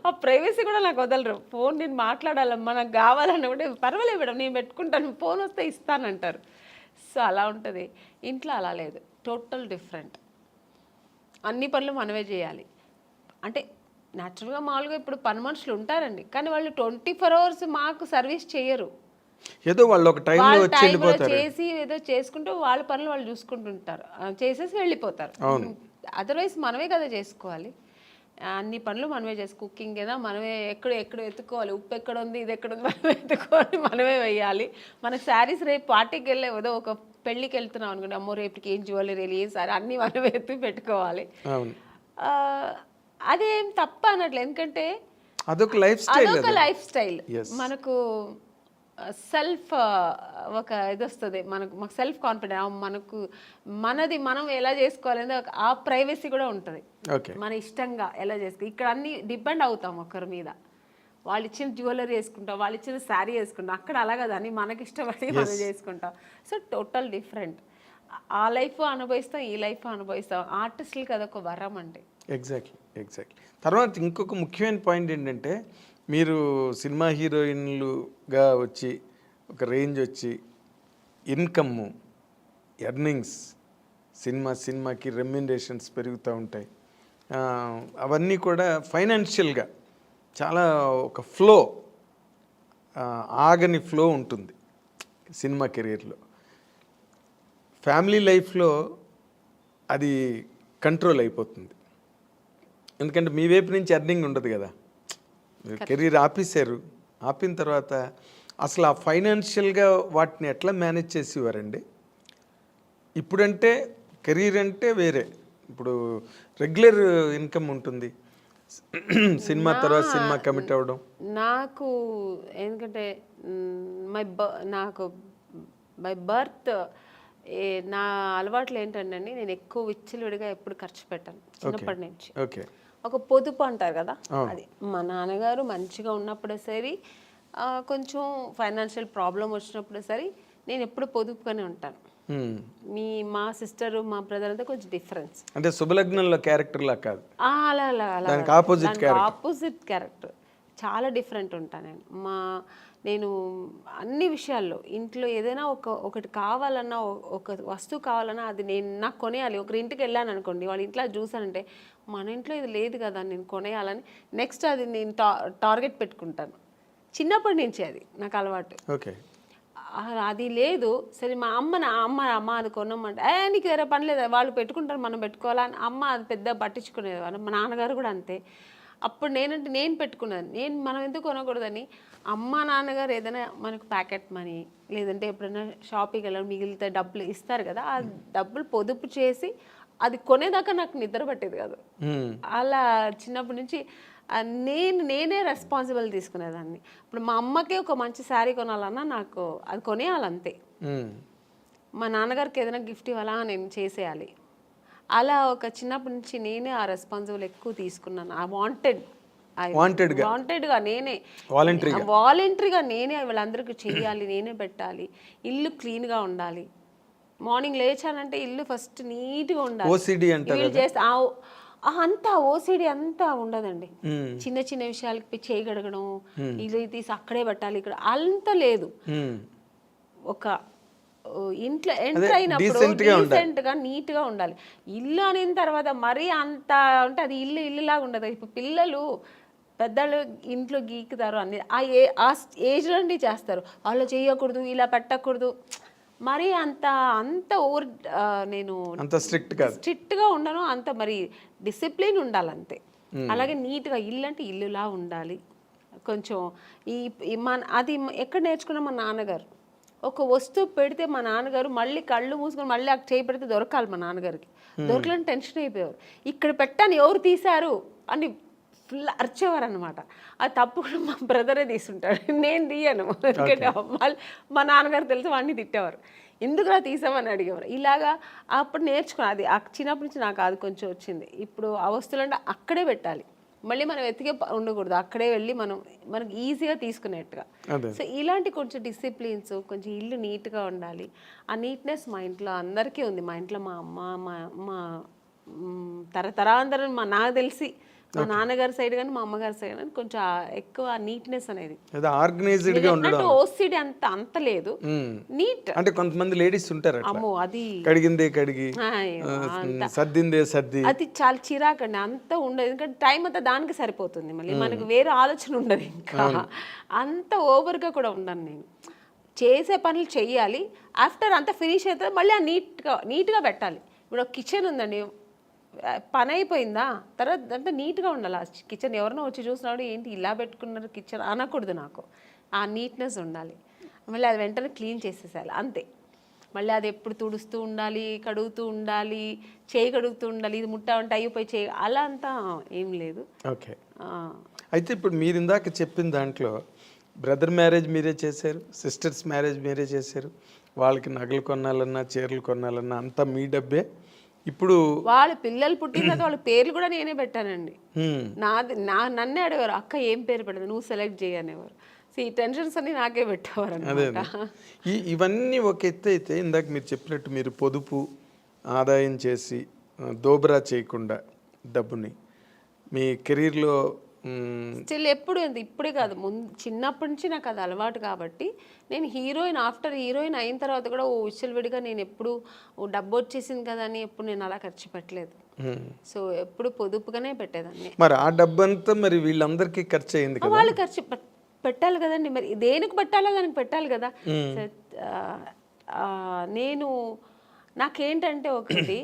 ఆ ప్రైవసీ కూడా నాకు వదలరు. ఫోన్ నేను మాట్లాడాలమ్మా, నాకు కావాలన్నా కూడా పర్వాలేదు మేడం నేను పెట్టుకుంటాను, ఫోన్ వస్తే ఇస్తానంటారు. సో అలా ఉంటుంది. ఇంట్లో అలా లేదు, టోటల్ డిఫరెంట్. అన్ని పనులు మనమే చేయాలి. అంటే న్యాచురల్గా మామూలుగా ఇప్పుడు పని మనుషులు ఉంటారండి, కానీ వాళ్ళు 24 hours మాకు సర్వీస్ చేయరు. ఏదో వాళ్ళు ఒక టైంలో చేసి ఏదో చేసుకుంటూ వాళ్ళ పనులు వాళ్ళు చూసుకుంటుంటారు, చేసేసి వెళ్ళిపోతారు. అదర్వైజ్ మనమే కదా చేసుకోవాలి. అన్ని పనులు మనమే కుకింగ్ ఏదో మనమే ఎక్కడ ఎత్తుకోవాలి, ఉప్పు ఎక్కడ ఉంది, ఇది ఎక్కడ ఉంది మనమే ఎత్తుకోవాలి, మనమే వేయాలి. మనకు శారీస్ రేపు పార్టీకి వెళ్ళే ఏదో ఒక పెళ్ళికి వెళ్తున్నాం అనుకోండి, అమ్మో రేపటికి ఏం జ్యువెలరీ ఏం సార్ అన్నీ మనం ఎత్తి పెట్టుకోవాలి. అవును, అదేం తప్ప అనట్లేదు, ఎందుకంటే అదొక లైఫ్ స్టైల్. అదొక లైఫ్ స్టైల్. మనకు సెల్ఫ్ ఒక ఇది వస్తుంది, మాకు సెల్ఫ్ కాన్ఫిడెన్స్, మనది మనం ఎలా చేసుకోవాలనేది ఆ ప్రైవసీ కూడా ఉంటుంది. మన ఇష్టంగా ఎలా చేసుకో, ఇక్కడ అన్ని డిపెండ్ అవుతాం ఒకరి మీద. వాళ్ళు ఇచ్చిన జ్యువెలరీ వేసుకుంటాం, వాళ్ళు ఇచ్చిన శారీ వేసుకుంటాం, అక్కడ అలా కదా అని మనకి ఇష్టపడి మనం చేసుకుంటాం. So total different. ఆ లైఫ్ అనుభవిస్తాం, ఈ లైఫ్ అనుభవిస్తాం. ఆర్టిస్టులకి అదొక వరం అండి. ఎగ్జాక్ట్లీ. తర్వాత ఇంకొక ముఖ్యమైన పాయింట్ ఏంటంటే, మీరు సినిమా హీరోయిన్లుగా వచ్చి ఒక రేంజ్ వచ్చి ఇన్కమ్, ఎర్నింగ్స్, సినిమాకి రెమ్యునరేషన్స్ పెరుగుతూ ఉంటాయి. అవన్నీ కూడా ఫైనాన్షియల్గా చాలా ఒక ఫ్లో, ఆగని ఫ్లో ఉంటుంది సినిమా కెరీర్లో. ఫ్యామిలీ లైఫ్లో అది కంట్రోల్ అయిపోతుంది, ఎందుకంటే మీ వైపు నుంచి ఎర్నింగ్ ఉండదు కదా. కెరీర్ ఆపిన తర్వాత అసలు ఆ ఫైనాన్షియల్గా వాటిని ఎట్లా మేనేజ్ చేసేవారండి? ఇప్పుడంటే కెరీర్ అంటే వేరే, ఇప్పుడు రెగ్యులర్ ఇన్కమ్ ఉంటుంది, సినిమా తర్వాత సినిమా కమిట్ అవ్వడం. నాకు ఎందుకంటే నాకు బై బర్త్ నా అలవాట్లు ఏంటంటే అండి, నేను ఎక్కువ విచ్చలవిడిగా ఎప్పుడు ఖర్చు పెట్టాను చిన్నప్పటి నుంచి. ఒక పొదుపు అంటారు కదా, అది మా నాన్నగారు మంచిగా ఉన్నప్పుడే సరే, కొంచెం ఫైనాన్షియల్ ప్రాబ్లం వచ్చినప్పుడు సరే, నేను ఎప్పుడు పొదుపుగానే ఉంటాను. మా సిస్టర్ మా బ్రదర్ అంతా కొంచెం డిఫరెన్స్, అంటే శుభలగ్నంలో క్యారెక్టర్ లా కాదు, అలా ఆపోజిట్ క్యారెక్టర్, చాలా డిఫరెంట్ ఉంటాను నేను అన్ని విషయాల్లో. ఇంట్లో ఏదైనా ఒకటి కావాలన్నా, ఒక వస్తువు కావాలన్నా అది నాకు కొనేయాలి. ఒకరి ఇంటికి వెళ్ళాను అనుకోండి, వాళ్ళ ఇంట్లో చూసానంటే మన ఇంట్లో ఇది లేదు కదా, నేను కొనేయాలని నెక్స్ట్ అది నేను టార్గెట్ పెట్టుకుంటాను. చిన్నప్పటి నుంచి అది నాకు అలవాటు. అది లేదు సరే, మా అమ్మ అది కొనమంటే నీకు వేరే పని లేదు, వాళ్ళు పెట్టుకుంటారు మనం పెట్టుకోవాలని అమ్మ అది పెద్ద పట్టించుకునేది. మా నాన్నగారు కూడా అంతే. అప్పుడు నేను పెట్టుకున్నాను, మనం ఎందుకు కొనకూడదని. అమ్మ నాన్నగారు ఏదైనా మనకు ప్యాకెట్ మనీ లేదంటే ఎప్పుడైనా షాపింగ్కి వెళ్ళడం మిగిలితే డబ్బులు ఇస్తారు కదా, ఆ డబ్బులు పొదుపు చేసి అది కొనేదాకా నాకు నిద్ర పట్టేది కాదు. అలా చిన్నప్పటి నుంచి నేనే రెస్పాన్సిబుల్ తీసుకునేదాన్ని. ఇప్పుడు మా అమ్మకే ఒక మంచి శారీ కొనాలన్నా నాకు అది కొనేయాలంతే. మా నాన్నగారికి ఏదైనా గిఫ్ట్ ఇవ్వాలా నేను చేసేయాలి. అలా ఒక చిన్నప్పటి నుంచి నేనే ఆ రెస్పాన్సిబుల్ ఎక్కువ తీసుకున్నాను. ఆ వాంటెడ్గా నేనే వాలంటరీగా నేనే వీళ్ళందరికీ చెయ్యాలి, నేనే పెట్టాలి. ఇల్లు క్లీన్గా ఉండాలి. మార్నింగ్ లేచానంటే ఇల్లు ఫస్ట్ నీట్గా ఉండాలి. చేస్తే అంతా ఓసిడి అంతా ఉండదండి. చిన్న చిన్న విషయాలకి చేయగడగడం, ఇది తీసి అక్కడే పెట్టాలి, ఇక్కడ అంత లేదు. ఒక ఇంట్లో ఎంటర్ అయినప్పుడు డీసెంట్ గా నీట్ గా ఉండాలి. ఇల్లు అనిన తర్వాత మరీ అంత అంటే అది ఇల్లులాగా ఉండదు. ఇప్పుడు పిల్లలు పెద్దలు ఇంట్లో గీకుతారు అన్ని ఆ ఏజ్ నుండి చేస్తారు. వాళ్ళు చేయకూడదు, ఇలా పెట్టకూడదు, మరి అంత ఓవర్ నేను అంత స్ట్రిక్ట్గా ఉండను, అంత మరి డిసిప్లిన్ ఉండాలి అంతే. అలాగే నీట్గా ఇల్లు అంటే ఇల్లులా ఉండాలి. కొంచెం అది ఎక్కడ నేర్చుకున్నా, మా నాన్నగారు ఒక వస్తువు పెడితే మా నాన్నగారు మళ్ళీ కళ్ళు మూసుకొని మళ్ళీ అక్కడ చేయి పెడితే దొరకాలి. మా నాన్నగారికి దొరకలని టెన్షన్ అయిపోయారు. ఇక్కడ పెట్టాను ఎవరు తీశారు అని ఫుల్ అరిచేవారు అనమాట. అది తప్పు కూడా మా బ్రదరే తీసుంటాడు, నేను తీయను. ఎందుకంటే వాళ్ళు మా నాన్నగారు తెలిసి వాడిని తిట్టేవారు, ఎందుకులా తీసామని అడిగేవారు. ఇలాగా అప్పుడు నేర్చుకున్నా. అది చిన్నప్పటి నుంచి నాకు అది కొంచెం వచ్చింది. ఇప్పుడు ఆ వస్తువులు అంటే అక్కడే పెట్టాలి, మళ్ళీ మనం ఎత్తికే ఉండకూడదు, అక్కడే వెళ్ళి మనకు ఈజీగా తీసుకునేట్టుగా. సో ఇలాంటి కొంచెం డిసిప్లిన్స్, కొంచెం ఇల్లు నీట్గా ఉండాలి. ఆ నీట్నెస్ మా ఇంట్లో అందరికీ ఉంది. మా ఇంట్లో మా అమ్మ, మా తరతరాంతరం నాకు తెలిసి మా నాన్నగారి సైడ్ కానీ మా అమ్మగారి సైడ్ కానీ కొంచెం ఎక్కువ నీట్నెస్ అనేది, ఆర్గనైజ్డ్ గా ఉండడం. ఓసిడి అంత లేదు, నీట్. అంటే కొంతమంది లేడీస్ ఉంటారు, అమ్మో అది కడిగిందే కడిగి సర్దిందే సర్ది, అది చాలా చిరాకండి. అంత ఉండదు, ఎందుకంటే టైం అంతా దానికి సరిపోతుంది. మళ్ళీ మనకు వేరే ఆలోచన ఉండదు. ఇంకా అంత ఓవర్గా కూడా ఉండను నేను. చేసే పనులు చెయ్యాలి, ఆఫ్టర్ అంతా ఫినిష్ అవుతుంది మళ్ళీ నీట్గా పెట్టాలి. ఇప్పుడు కిచెన్ ఉందండి, పని అయిపోయిందా తర్వాత అంతా నీట్గా ఉండాలి. ఆ కిచెన్ ఎవరైనా వచ్చి చూసినాడు ఏంటి ఇలా పెట్టుకున్నారు కిచెన్ అనకూడదు. నాకు ఆ నీట్నెస్ ఉండాలి. మళ్ళీ అది వెంటనే క్లీన్ చేసేసాలి అంతే. మళ్ళీ అది ఎప్పుడు తుడుస్తూ ఉండాలి, కడుగుతూ ఉండాలి, చేయి కడుగుతూ ఉండాలి, ఇది ముట్టామంటే అయిపోయి చేయి, అలా అంతా ఏం లేదు. ఓకే. అయితే ఇప్పుడు మీరు ఇందాక చెప్పిన దాంట్లో బ్రదర్ మ్యారేజ్ మీరే చేశారు, సిస్టర్స్ మ్యారేజ్ మీరే చేశారు, వాళ్ళకి నగలు కొనాలన్నా చీరలు కొనాలన్నా అంతా మీ డబ్బే. ఇప్పుడు వాళ్ళ పిల్లలు పుట్టిన తర్వాత వాళ్ళ పేర్లు కూడా నేనే పెట్టానండి. నన్నే అడిగారు, అక్క ఏం పేరు పెట్టదు, నువ్వు సెలెక్ట్ చేయనేవారు. ఈ టెన్షన్స్ అన్ని నాకే పెట్టేవారు అన్నమాట. ఇవన్నీ ఒక ఎత్తు అయితే, ఇందాక మీరు చెప్పినట్టు మీరు పొదుపు ఆదాయం చేసి దోబరా చేయకుండా డబ్బుని మీ కెరీర్లో స్టిల్ ఎప్పుడు ఇప్పుడే కాదు, ముందు చిన్నప్పటి నుంచి నాకు అది అలవాటు కాబట్టి నేను హీరోయిన్ ఆఫ్టర్ హీరోయిన్ అయిన తర్వాత కూడా విచ్చలవిడిగా నేను ఎప్పుడు డబ్బు వచ్చేసింది కదా అని ఎప్పుడు నేను అలా ఖర్చు పెట్టలేదు. సో ఎప్పుడు పొదుపుగానే పెట్టేదాన్ని. మరి ఆ డబ్బంతా మరి వీళ్ళందరికీ ఖర్చు అయింది కదా, వాళ్ళు ఖర్చు పెట్టాలి కదండి, మరి దేనికి పెట్టాలో దానికి పెట్టాలి కదా. నేను నాకేంటంటే ఒకటి,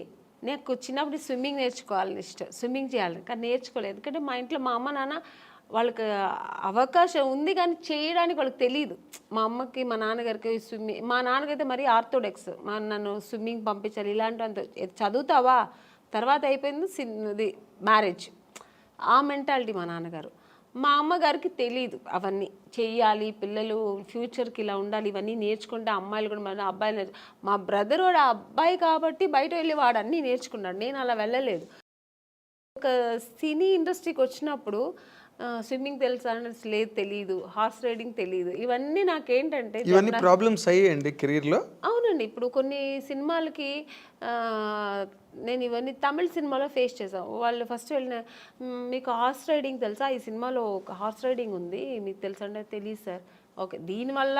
నాకు చిన్నప్పుడు స్విమ్మింగ్ నేర్చుకోవాలని ఇష్టం, స్విమ్మింగ్ చేయాలని, కానీ నేర్చుకోలేదు. ఎందుకంటే మా ఇంట్లో మా అమ్మ నాన్న వాళ్ళకి అవకాశం ఉంది కానీ చేయడానికి వాళ్ళకి తెలియదు. మా అమ్మకి మా నాన్నగారికి స్విమ్మింగ్, మా నాన్నగైతే మరీ ఆర్థోడాక్స్, నన్ను స్విమ్మింగ్ పంపించాలి ఇలాంటి చదువుతావా తర్వాత అయిపోయింది ఇది మ్యారేజ్, ఆ మెంటాలిటీ మా నాన్నగారు. మా అమ్మగారికి తెలియదు అవన్నీ చెయ్యాలి, పిల్లలు ఫ్యూచర్కి ఇలా ఉండాలి, ఇవన్నీ నేర్చుకుంటే అమ్మాయిలు కూడా మన అబ్బాయిలు మా బ్రదర్ వాడు అబ్బాయి కాబట్టి బయట వెళ్ళి వాడు అన్నీ నేర్చుకున్నాడు, నేను అలా వెళ్ళలేదు. ఒక సినీ ఇండస్ట్రీకి వచ్చినప్పుడు స్విమ్మింగ్ తెలుసా లేదు, తెలియదు, హార్స్ రైడింగ్ తెలియదు, ఇవన్నీ నాకేంటంటే ఇవన్నీ ప్రాబ్లమ్స్ అయ్యాయండి కెరీర్లో. అవునండి, ఇప్పుడు కొన్ని సినిమాలకి నేను ఇవన్నీ తమిళ సినిమాలో ఫేస్ చేసాం. వాళ్ళు ఫస్ట్ వెళ్ళిన, మీకు హార్స్ రైడింగ్ తెలుసా, ఈ సినిమాలో ఒక హార్స్ రైడింగ్ ఉంది మీకు తెలుసా అంటే తెలియదు సార్. ఓకే, దీనివల్ల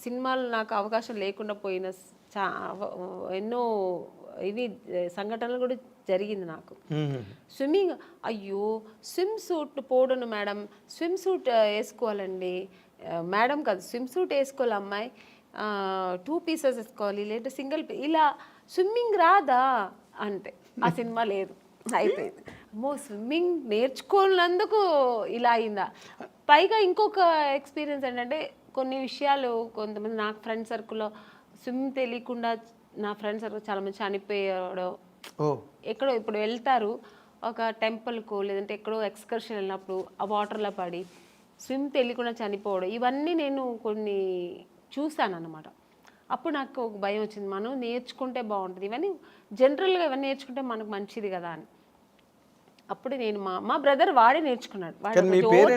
సినిమాలు నాకు అవకాశం లేకుండా పోయిన ఎన్నో ఇవి సంఘటనలు కూడా జరిగింది నాకు. స్విమ్మింగ్, అయ్యో స్విమ్ సూట్ పోడను మేడం, స్విమ్ సూట్ వేసుకోవాలండి మేడం, కాదు స్విమ్ సూట్ వేసుకోవాలి అమ్మాయి, 2 పీసెస్ వేసుకోవాలి లేదా సింగిల్ ఇలా, స్విమ్మింగ్ రాదా అంటే ఆ సినిమా లేదు, అయిపోయింది. స్విమ్మింగ్ నేర్చుకోనందుకు ఇలా అయిందా. పైగా ఇంకొక ఎక్స్పీరియన్స్ ఏంటంటే, కొన్ని విషయాలు కొంతమంది నాకు ఫ్రెండ్ సర్కిల్లో స్విమ్ తెలియకుండా నా ఫ్రెండ్ సర్కిల్ చాలామంది చనిపోయాడు. ఎక్కడో ఇప్పుడు వెళ్తారు ఒక టెంపుల్కు లేదంటే ఎక్కడో ఎక్స్కర్షన్ వెళ్ళినప్పుడు ఆ వాటర్లో పడి స్విమ్ తెలియకుండా చనిపోవడం, ఇవన్నీ నేను కొన్ని చూశాను అన్నమాట. అప్పుడు నాకు ఒక భయం వచ్చింది, మనం నేర్చుకుంటే బాగుంటుంది, ఇవన్నీ జనరల్గా ఇవన్నీ నేర్చుకుంటే మనకు మంచిది కదా అని. అప్పుడు నేను మా బ్రదర్ వాడే నేర్చుకున్నాడు,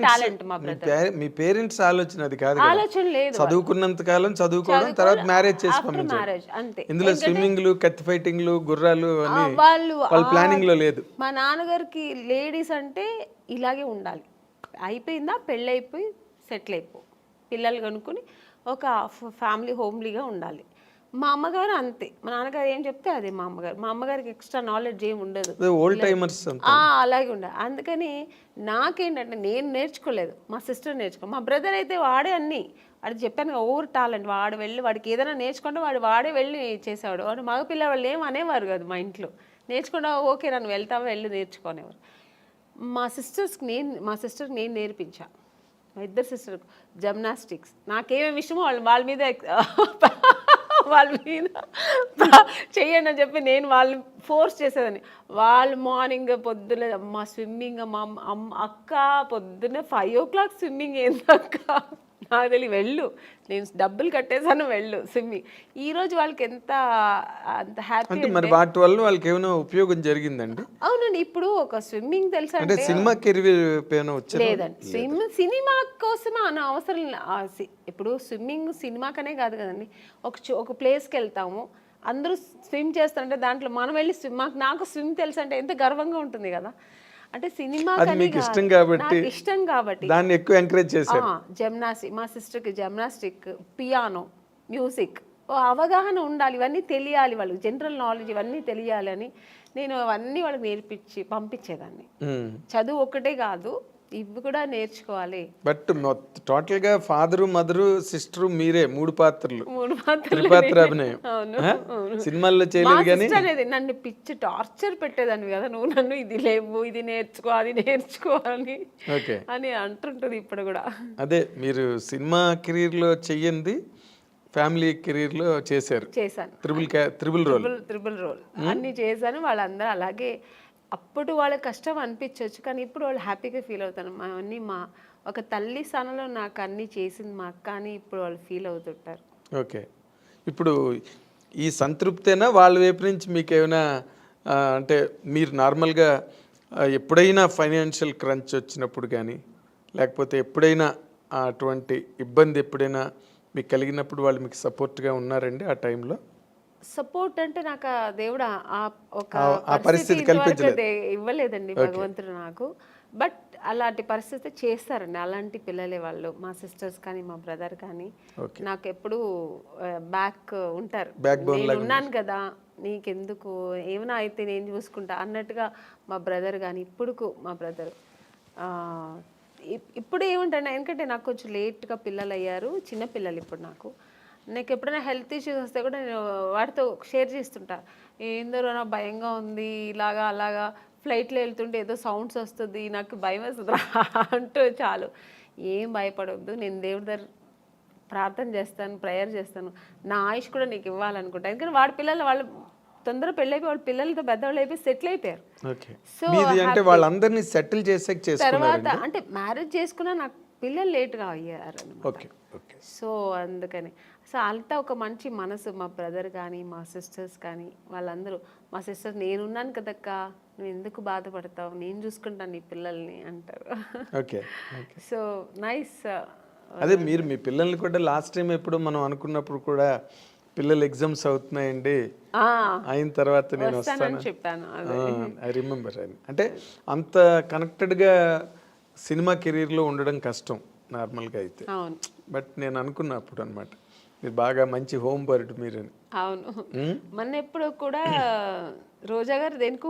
టాలెంట్ మా బ్రదర్. మీ పేరెంట్స్ ఆలోచన అది కాదు, ఆలోచన లేదు, చదువుకున్నంత కాలం చదువుకోవడం, తర్వాత మ్యారేజ్ చేసి మ్యారేజ్ అంతే. ఇందులో స్విమ్మింగ్లు, కత్తి ఫైటింగ్లు, గుర్రాలు వాళ్ళ ప్లానింగ్ లో లేదు. మా నాన్నగారికి లేడీస్ అంటే ఇలాగే ఉండాలి, అయిపోయిందా పెళ్ళి అయిపోయి సెటిల్ అయిపో, పిల్లలు కనుక్కొని ఒక ఫ్యామిలీ హోమ్లీగా ఉండాలి. మా అమ్మగారు అంతే, మా నాన్నగారు ఏం చెప్తే అదే మా అమ్మగారు. మా అమ్మగారికి ఎక్స్ట్రా నాలెడ్జ్ ఏమి ఉండదు, ఓల్డ్ టైమర్స్ అలాగే ఉండదు. అందుకని నాకేంటంటే నేను నేర్చుకోలేదు, మా సిస్టర్ నేర్చుకో. మా బ్రదర్ అయితే వాడే అన్నీ, వాడికి చెప్పాను ఓవర్ టాలెంట్, వాడు వెళ్ళి వాడికి ఏదైనా నేర్చుకుంటే వాడే వెళ్ళి చేసేవాడు. వాడు మగపిల్ల వాళ్ళు ఏం అనేవారు కాదు మా ఇంట్లో, నేర్చుకుంటా ఓకే నన్ను వెళ్తావా వెళ్ళి నేర్చుకునేవారు. మా సిస్టర్కి నేను నేర్పించా, మా ఇద్దరు సిస్టర్కి జిమ్నాస్టిక్స్, నాకేమేమి ఇష్టమో వాళ్ళ మీద చెయ్యండి అని చెప్పి నేను వాళ్ళని ఫోర్స్ చేసేదాన్ని. వాళ్ళు మార్నింగ్ పొద్దున మా స్విమ్మింగ్, మా అక్క పొద్దున్న 5 o'clock స్విమ్మింగ్ ఏందక్క నాకు తెలియ, వెళ్ళు నేను డబ్బులు కట్టేసాను వెళ్ళు స్విమ్మింగ్. ఈ రోజు వాళ్ళకి అంత హ్యాపీ. మరి వాటి వల్ల వాళ్ళకి ఏమైనా ఉపయోగం జరిగిందండి? అవునండి, ఇప్పుడు ఒక స్విమ్మింగ్ తెలుసా అంటే సినిమా కెరీర్ లేదండి, సినిమా కోసమే అన్న అవసరం. ఇప్పుడు స్విమ్మింగ్ సినిమాకనే కాదు కదండి, ఒక ప్లేస్కి వెళ్తాము అందరూ స్విమ్ చేస్తారంటే దాంట్లో మనం వెళ్ళి నాకు స్విమ్ తెలుసు అంటే ఎంత గర్వంగా ఉంటుంది కదా. అంటే సినిమా ఇష్టం కాబట్టి దాన్ని ఎక్కువ ఎంకరేజ్ చేశారు. జిమ్నాస్టిక్, మా సిస్టర్కి జిమ్నాస్టిక్, పియానో, మ్యూజిక్ అవగాహన ఉండాలి, ఇవన్నీ తెలియాలి వాళ్ళకి, జనరల్ నాలెడ్జ్ ఇవన్నీ తెలియాలి అని నేను అవన్నీ వాళ్ళకి నేర్పించి పంపించేదాన్ని. చదువు ఒక్కటే కాదు, ఇవి కూడా నేర్చుకోవాలి. బట్ టోటల్ గా ఫాదరు, మదరు, సిస్టర్ మీరే 3 పాత్రలు, అభినయం సినిమాల్లో చేయలేదు. కానీ నన్ను పిచ్చి టార్చర్ పెట్టేదాన్ని కదా, నువ్వు నన్ను ఇది లేవు, ఇది నేర్చుకో, అది నేర్చుకోవాలి అని అంటుంటది ఇప్పుడు కూడా. అదే మీరు సినిమా కెరీర్ లో చెయ్యండి, ఫ్యామిలీ కెరీర్లో చేశారు, చేశాను. Triple role. త్రిబుల్ రోల్ అన్ని చేశాను. వాళ్ళందరూ అలాగే అప్పుడు వాళ్ళ కష్టం అనిపించవచ్చు, కానీ ఇప్పుడు వాళ్ళు హ్యాపీగా ఫీల్ అవుతారు. అన్నీ మా ఒక తల్లి స్థానంలో నాకు అన్నీ చేసింది మా అక్క అని ఇప్పుడు వాళ్ళు ఫీల్ అవుతుంటారు. ఓకే, ఇప్పుడు ఈ సంతృప్తేనా వాళ్ళ వైపు నుంచి మీకు ఏమైనా అంటే మీరు నార్మల్గా ఎప్పుడైనా ఫైనాన్షియల్ క్రంచ్ వచ్చినప్పుడు కానీ, లేకపోతే ఎప్పుడైనా అటువంటి ఇబ్బంది ఎప్పుడైనా మీకు కలిగినప్పుడు వాళ్ళు మీకు సపోర్ట్గా ఉన్నారండి ఆ టైంలో? సపోర్ట్ అంటే నాకు ఆ దేవుడు ఒక పరిస్థితి ఇంతవరకు ఇవ్వలేదండి భగవంతుడు నాకు. బట్ అలాంటి పరిస్థితి చేస్తారండి, అలాంటి పిల్లలే వాళ్ళు. మా సిస్టర్స్ కానీ మా బ్రదర్ కానీ నాకు ఎప్పుడు బ్యాక్ ఉంటారు. నేను ఉన్నాను కదా, నీకెందుకు, ఏమైనా అయితే నేను చూసుకుంటా అన్నట్టుగా మా బ్రదర్ కానీ ఇప్పుడు మా బ్రదర్ ఇప్పుడు ఏముంటాను, ఎందుకంటే నాకు కొంచెం లేట్గా పిల్లలు అయ్యారు, చిన్న పిల్లలు ఇప్పుడు నాకు ఎప్పుడైనా హెల్త్ ఇష్యూస్ వస్తే కూడా నేను వాటితో షేర్ చేస్తుంటా. ఏందరో నాకు భయంగా ఉంది, ఇలాగా అలాగా ఫ్లైట్లో వెళ్తుంటే ఏదో సౌండ్స్ వస్తుంది, నాకు భయం వస్తుంది అంటూ చాలు. ఏం భయపడవద్దు, నేను దేవుడి దగ్గర ప్రార్థన చేస్తాను, ప్రేయర్ చేస్తాను, నా ఆయుష్ కూడా నీకు ఇవ్వాలనుకుంటా. ఎందుకంటే వాడి పిల్లలు వాళ్ళు తొందర పెళ్ళైపోయి వాళ్ళ పిల్లలతో పెద్దవాళ్ళు అయిపోయి సెటిల్ అయిపోయారు. సో అంటే వాళ్ళందరినీ సెటిల్ చేసే తర్వాత అంటే మ్యారేజ్ చేసుకున్నా నాకు పిల్లలు లేట్గా అయ్యారు అనమాట. సో అందుకని సో అంతా ఒక మంచి మనసు. మా బ్రదర్ కానీ మా సిస్టర్స్ కానీ వాళ్ళందరూ, మా సిస్టర్స్ నేనున్నాను కదక్క, నువ్వు ఎందుకు బాధపడతావు, నేను చూసుకుంటాను నీ పిల్లల్ని అంటారు. Okay, so nice. అదే మీరు మీ పిల్లల్ని కూడా లాస్ట్ టైం ఎప్పుడు మనం అనుకున్నప్పుడు కూడా పిల్లలు ఎగ్జామ్స్ అవుతున్నాయండి అయిన తర్వాత నేను వస్తాను చెప్పాను. I remember. అంటే అంత కనెక్టెడ్గా సినిమా కెరీర్లో ఉండడం కష్టం నార్మల్గా అయితే. అవును, బట్ నేను అనుకున్నప్పుడు అనమాట మీరు బాగా మంచి హోమ్ బర్డ్ మీరు. అవును, మొన్న ఎప్పుడు కూడా రోజా గారు దేనికి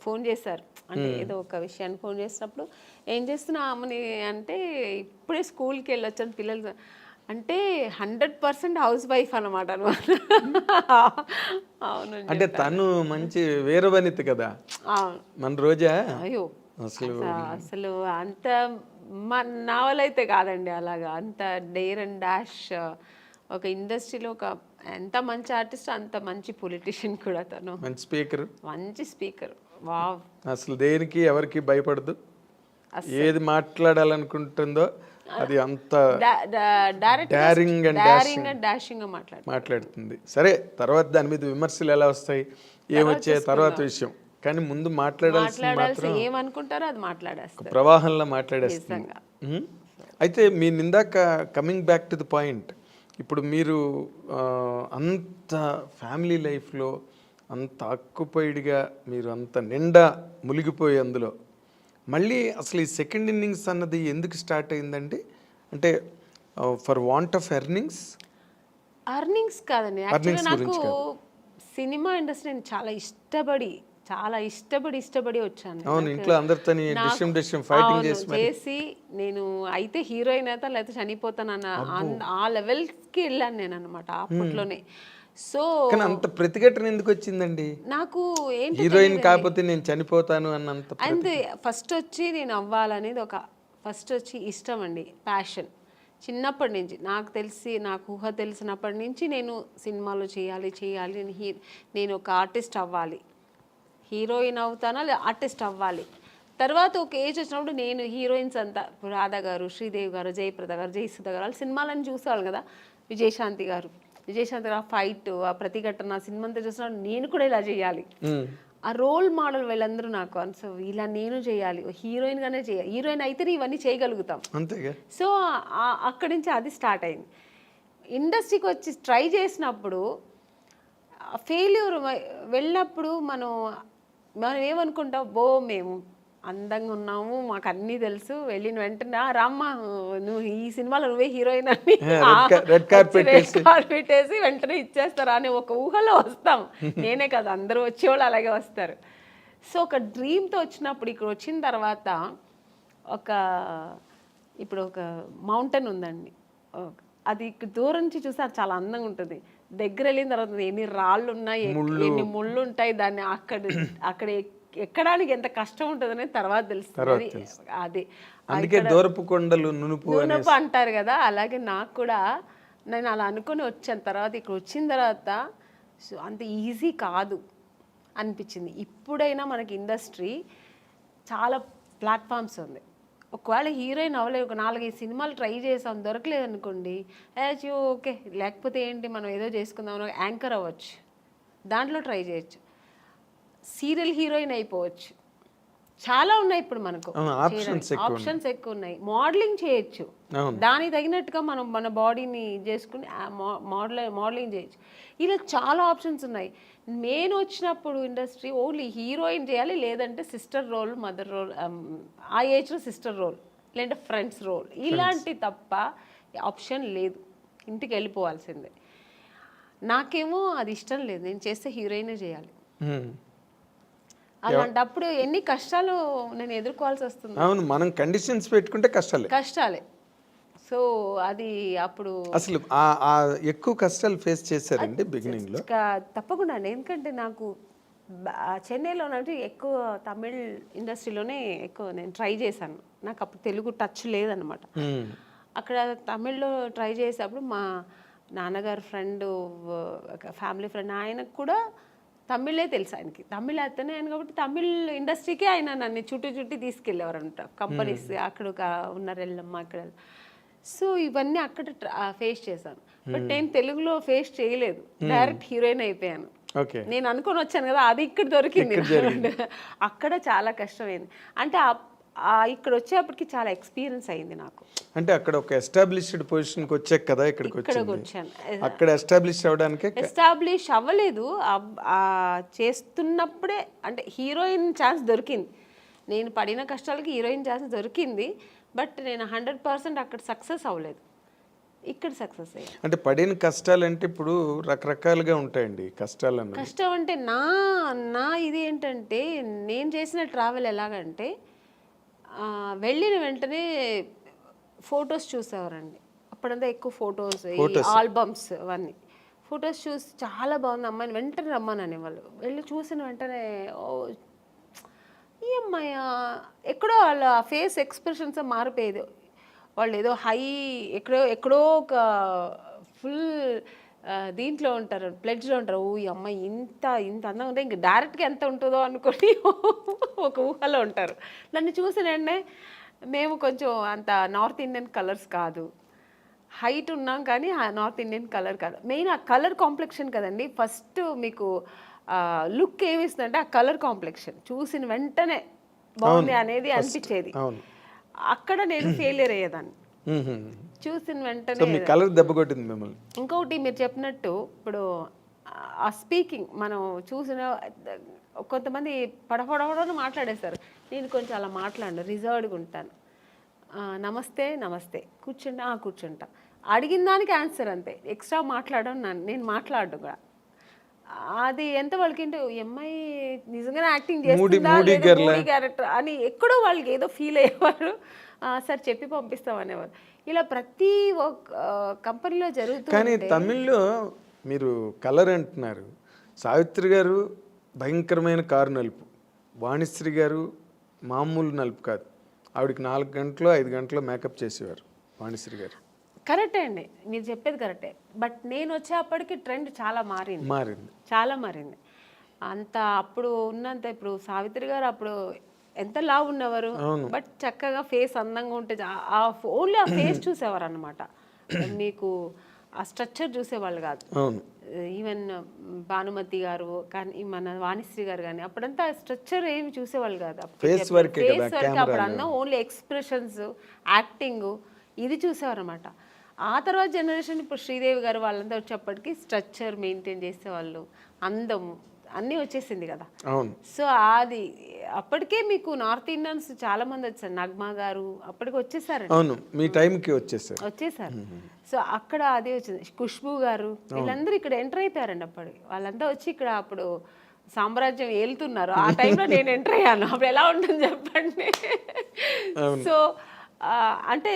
ఫోన్ చేశారు, అంటే ఏదో ఒక విషయాన్ని ఫోన్ చేసినప్పుడు ఏం చేస్తున్నా అమ్మని అంటే ఇప్పుడే స్కూల్కి వెళ్ళొచ్చాను పిల్లలు అంటే 100% హౌస్ వైఫ్ అనమాట. అవును, అంటే తను మంచి వీరవనిత కదా మన రోజా. అయ్యో అసలు అంత నా వల్ల అయితే కాదండి అలాగా, అంత డేర్ అండ్ డాష్. ఒక ఇండస్ట్రీలో ఒక ఎంత మంచి ఆర్టిస్ట్ అంత మంచి పొలిటీషియన్ కూడా తను. మంచి స్పీకర్ వావ్. అసలు దేనికి ఎవరికి భయపడదు, ఏది మాట్లాడాలనుకుంటుందో అది అంత డారింగ్ అండ్ డాషింగ్ మాట్లాడుతుంది. సరే తర్వాత దాని మీద విమర్శలు ఎలా వస్తాయి ఏమొచ్చే తర్వాత విషయం, కానీ ముందు మాట్లాడాల్సి ఏమనుకుంటారో అది మాట్లాడేస్తారు, ప్రవాహంలో మాట్లాడేస్తుంది. అయితే మీ ఇందాక coming back to the point, ఇప్పుడు మీరు అంత ఫ్యామిలీ లైఫ్లో అంత ఆక్యుపైడ్గా మీరు అంత నిండా మునిగిపోయి అందులో మళ్ళీ అసలు ఈ సెకండ్ ఇన్నింగ్స్ అన్నది ఎందుకు స్టార్ట్ అయిందండి? అంటే ఫర్ వాంట్ ఆఫ్ ఎర్నింగ్స్ కాదండి, యాక్చువల్గా నాకు సినిమా ఇండస్ట్రీ నేను చాలా ఇష్టపడి వచ్చాను. అవును, ఇంట్లో అందరితో చేసి నేను అయితే హీరోయిన్ అయితే లేకపోతే చనిపోతానన్న ఆ లెవెల్కి వెళ్ళాను నేను అనమాట అప్పట్లోనే. సో అంత ప్రతిఘటన ఎందుకు వచ్చిందండి నాకు? ఏంటి హీరోయిన్ కాకపోతే నేను చనిపోతాను అన్నంత? అంతే, ఫస్ట్ వచ్చి నేను అవ్వాలనేది ఒక ఇష్టం అండి, ప్యాషన్. చిన్నప్పటి నుంచి నాకు ఊహ తెలిసినప్పటి నుంచి నేను సినిమాలో చేయాలి నేను ఒక ఆర్టిస్ట్ అవ్వాలి, హీరోయిన్ అవుతానా లేదా ఆర్టిస్ట్ అవ్వాలి. తర్వాత ఒక ఏజ్ వచ్చినప్పుడు నేను హీరోయిన్స్ అంతా రాధా గారు, శ్రీదేవి గారు, జయప్రద గారు, జయసుధ గారు వాళ్ళ సినిమాలను చూసేవాళ్ళు కదా, విజయశాంతి గారు ఫైట్, ఆ ప్రతిఘటన సినిమా అంతా చూసినప్పుడు నేను కూడా ఇలా చేయాలి, ఆ రోల్ మోడల్ వీళ్ళందరూ నాకు. సో ఇలా నేను చేయాలి, హీరోయిన్గానే చేయాలి, హీరోయిన్ అయితేనే ఇవన్నీ చేయగలుగుతాం. సో అక్కడి నుంచి అది స్టార్ట్ అయింది. ఇండస్ట్రీకి వచ్చి ట్రై చేసినప్పుడు ఫెయిల్యూర్ వెళ్ళినప్పుడు మనం ఏమనుకుంటాం, మేము అందంగా ఉన్నాము, మాకు అన్నీ తెలుసు, వెళ్ళిన వెంటనే రామ్మా నువ్వు ఈ సినిమాలో నువ్వే హీరోయిన్ అని రెడ్ కార్పెట్ వేసి వెంటనే ఇచ్చేస్తారా అని ఒక ఊహలో వస్తాం. నేనే కదా, అందరూ వచ్చేవాళ్ళు అలాగే వస్తారు. సో ఒక డ్రీమ్తో వచ్చినప్పుడు ఇక్కడ వచ్చిన తర్వాత ఇప్పుడు ఒక మౌంటైన్ ఉందండి, అది దూరం నుంచి చూస్తే అది చాలా అందంగా ఉంటుంది, దగ్గర వెళ్ళిన తర్వాత ఎన్ని రాళ్ళు ఉన్నాయి, ఎన్ని ముళ్ళు ఉంటాయి, దాన్ని అక్కడ ఎక్కడానికి ఎంత కష్టం ఉంటుంది అనేది తర్వాత తెలుస్తుంది. అది అందుకే దూరపు కొండలు నునుపు అంటారు కదా, అలాగే నాకు కూడా నేను అలా అనుకొని వచ్చాను. తర్వాత ఇక్కడ వచ్చిన తర్వాత సో అంత ఈజీ కాదు అనిపించింది. ఇప్పుడైనా మనకి ఇండస్ట్రీ చాలా ప్లాట్ఫామ్స్ ఉంది. ఒకవేళ హీరోయిన్ అవ్వలేదు, ఒక 4-5 సినిమాలు ట్రై చేసాం, దొరకలేదు అనుకోండి, ఓకే లేకపోతే ఏంటి మనం ఏదో చేసుకుందాం, యాంకర్ అవ్వచ్చు, దాంట్లో ట్రై చేయొచ్చు, సీరియల్ హీరోయిన్ అయిపోవచ్చు, చాలా ఉన్నాయి ఇప్పుడు మనకు ఆప్షన్స్ ఎక్కువ ఉన్నాయి. మోడలింగ్ చేయొచ్చు, దానికి తగినట్టుగా మనం మన బాడీని చేసుకుని మోడలింగ్ చేయొచ్చు. ఇలా చాలా ఆప్షన్స్ ఉన్నాయి. మెయిన్ వచ్చినప్పుడు ఇండస్ట్రీ ఓన్లీ హీరోయిన్ చేయాలి, లేదంటే సిస్టర్ రోల్, మదర్ రోల్, ఆ ఏజ్లో సిస్టర్ రోల్, లేదంటే ఫ్రెండ్స్ రోల్, ఇలాంటి తప్ప ఆప్షన్ లేదు. ఇంటికి వెళ్ళిపోవాల్సిందే. నాకేమో అది ఇష్టం లేదు, నేను చేస్తే హీరోయినే చేయాలి. అలాంటప్పుడు ఎన్ని కష్టాలు నేను ఎదుర్కోవాల్సి వస్తుంది. అవును, మనం కండిషన్స్ పెట్టుకుంటే కష్టాలే. సో అది అప్పుడు అసలు ఎక్కువ కష్టాలు ఫేస్ చేశారండి బిగినింగ్ లో? తప్పకుండా అండి. ఎందుకంటే నాకు చెన్నైలో అంటే ఎక్కువ తమిళ్ ఇండస్ట్రీలోనే ఎక్కువ నేను ట్రై చేశాను. నాకు అప్పుడు తెలుగు టచ్ లేదనమాట. అక్కడ తమిళ్లో ట్రై చేసేటప్పుడు మా నాన్నగారు ఫ్రెండ్, ఫ్యామిలీ ఫ్రెండ్, ఆయనకు కూడా తమిళే తెలుసు. ఆయనకి తమిళ్ అతనే ఆయన కాబట్టి తమిళ్ ఇండస్ట్రీకే ఆయన నన్ను చుట్టి తీసుకెళ్ళేవారు అనమాట. కంపెనీస్ అక్కడ ఉన్నారు, వెళ్ళమ్మా అక్కడ. సో ఇవన్నీ అక్కడ ఫేస్ చేశాను. బట్ నేను తెలుగులో ఫేస్ చేయలేదు, డైరెక్ట్ హీరోయిన్ అయిపోయాను. నేను అనుకొని వచ్చాను కదా, అది ఇక్కడ దొరికింది. అక్కడ చాలా కష్టమైంది. అంటే ఇక్కడ వచ్చేప్పటికి చాలా ఎక్స్పీరియన్స్ అయింది నాకు. అంటే అక్కడ ఒక ఎస్టాబ్లిష్డ్ పొజిషన్కి వచ్చాక కదా ఇక్కడికి వచ్చాను. అక్కడ ఎస్టాబ్లిష్ అవ్వడానికి ఎస్టాబ్లిష్ అవ్వలేదు, చేస్తున్నప్పుడే అంటే హీరోయిన్ ఛాన్స్ దొరికింది. నేను పడిన కష్టాలకి హీరోయిన్ ఛాన్స్ దొరికింది. బట్ నేను 100% అక్కడ సక్సెస్ అవ్వలేదు, ఇక్కడ సక్సెస్ అయ్యాను. అంటే పడిన కష్టాలు అంటే ఇప్పుడు రకరకాలుగా ఉంటాయండి కష్టాలు. కష్టం అంటే నా ఇది ఏంటంటే, నేను చేసిన ట్రావెల్ ఎలాగంటే వెళ్ళిన వెంటనే ఫొటోస్ చూసేవారండి. అప్పుడంతా ఎక్కువ ఫొటోస్, ఆల్బమ్స్, అవన్నీ ఫొటోస్ చూసి చాలా బాగుంది అమ్మాయిని వెంటనే రమ్మనని వాళ్ళు. వెళ్ళి చూసిన వెంటనే ఈ అమ్మాయి ఎక్కడో వాళ్ళ ఫేస్ ఎక్స్ప్రెషన్స్ మారిపోయేది. వాళ్ళు ఏదో హై ఎక్కడో ఒక ఫుల్ దీంట్లో ఉంటారు, ప్లెడ్జ్లో ఉంటారు. ఈ అమ్మాయి ఇంత అందంగా ఉంటే ఇంక డైరెక్ట్గా ఎంత ఉంటుందో అనుకొని ఒక ఊహలో ఉంటారు. నన్ను చూసిన వెంటనే మేము కొంచెం అంత నార్త్ ఇండియన్ కలర్స్ కాదు, హైట్ ఉన్నాం కానీ నార్త్ ఇండియన్ కలర్ కాదు. మెయిన్ ఆ కలర్ కాంప్లెక్షన్ కదండి ఫస్ట్ మీకు లుక్ ఏమిస్తుందంటే ఆ కలర్ కాంప్లెక్షన్ చూసిన వెంటనే బాగుంది అనేది అనిపించేది. అక్కడ నేను ఫెయిలియర్ అయ్యేదాన్ని చూసిన వెంటనే. కలర్ దెబ్బ కొట్టింది మిమ్మల్ని. ఇంకొకటి మీరు చెప్పినట్టు ఇప్పుడు ఆ స్పీకింగ్ మనం చూసిన కొంతమంది పడపడని మాట్లాడేస్తారు. నేను కొంచెం అలా మాట్లాడను, రిజర్వ్డ్గా ఉంటాను. నమస్తే కూర్చుంటా, అడిగిన దానికి ఆన్సర్ అంతే, ఎక్స్ట్రా మాట్లాడడం నేను మాట్లాడడం కూడా. అది ఎంత వాళ్ళకింటే అమ్మాయి నిజంగానే యాక్టింగ్ చేస్తుందా క్యారెక్టర్ అని ఎక్కడో వాళ్ళకి ఏదో ఫీల్ అయ్యేవారు. సార్ చెప్పి పంపిస్తాం అనేవారు. ఇలా ప్రతి ఒక్క కంపెనీలో జరుగుతుంది. కానీ తమిళ్లో మీరు కలర్ అంటున్నారు, సావిత్రి గారు భయంకరమైన కారు నలుపు, వాణిశ్రీ గారు మామూలు నలుపు కాదు. ఆవిడకి 4 గంటలు 5 గంటలు మేకప్ చేసేవారు వాణిశ్రీ గారు. కరెక్టే అండి, మీరు చెప్పేది కరెక్టే. బట్ నేను వచ్చేప్పటికి ట్రెండ్ చాలా మారింది. అంత అప్పుడు ఉన్నంత ఇప్పుడు సావిత్రి గారు అప్పుడు ఎంత లావు ఉన్నవారు, బట్ చక్కగా ఫేస్ అందంగా ఉంటే ఓన్లీ ఆ ఫేస్ చూసేవారు అనమాట. మీకు ఆ స్ట్రక్చర్ చూసేవాళ్ళు కాదు. ఈవెన్ భానుమతి గారు కానీ మన వాణిశ్రీ గారు కానీ అప్పుడంతా స్ట్రక్చర్ ఏమి చూసేవాళ్ళు కాదు. ఫేస్ వర్క్ అప్పుడు అన్న ఓన్లీ ఎక్స్ప్రెషన్స్, యాక్టింగ్ ఇది చూసేవారు అనమాట. ఆ తర్వాత జనరేషన్ ఇప్పుడు శ్రీదేవి గారు వాళ్ళంతా వచ్చేప్పటికి స్ట్రక్చర్ మెయింటైన్ చేసేవాళ్ళు, అందము అన్నీ వచ్చేసింది కదా. సో అది అప్పటికే మీకు నార్త్ ఇండియన్స్ చాలా మంది వచ్చారు. నగ్మా గారు అప్పటికి వచ్చేసారు, మీ టైంకి వచ్చేసారు. సో అక్కడ అదే వచ్చింది. ఖుష్బూ గారు వీళ్ళందరూ ఇక్కడ ఎంటర్ అయిపోయారండి. అప్పటికి వాళ్ళంతా వచ్చి ఇక్కడ అప్పుడు సామ్రాజ్యం ఏలుతున్నారు. ఆ టైంలో నేను ఎంటర్ అయ్యాను. అప్పుడు ఎలా ఉంటుంది చెప్పండి. సో అంటే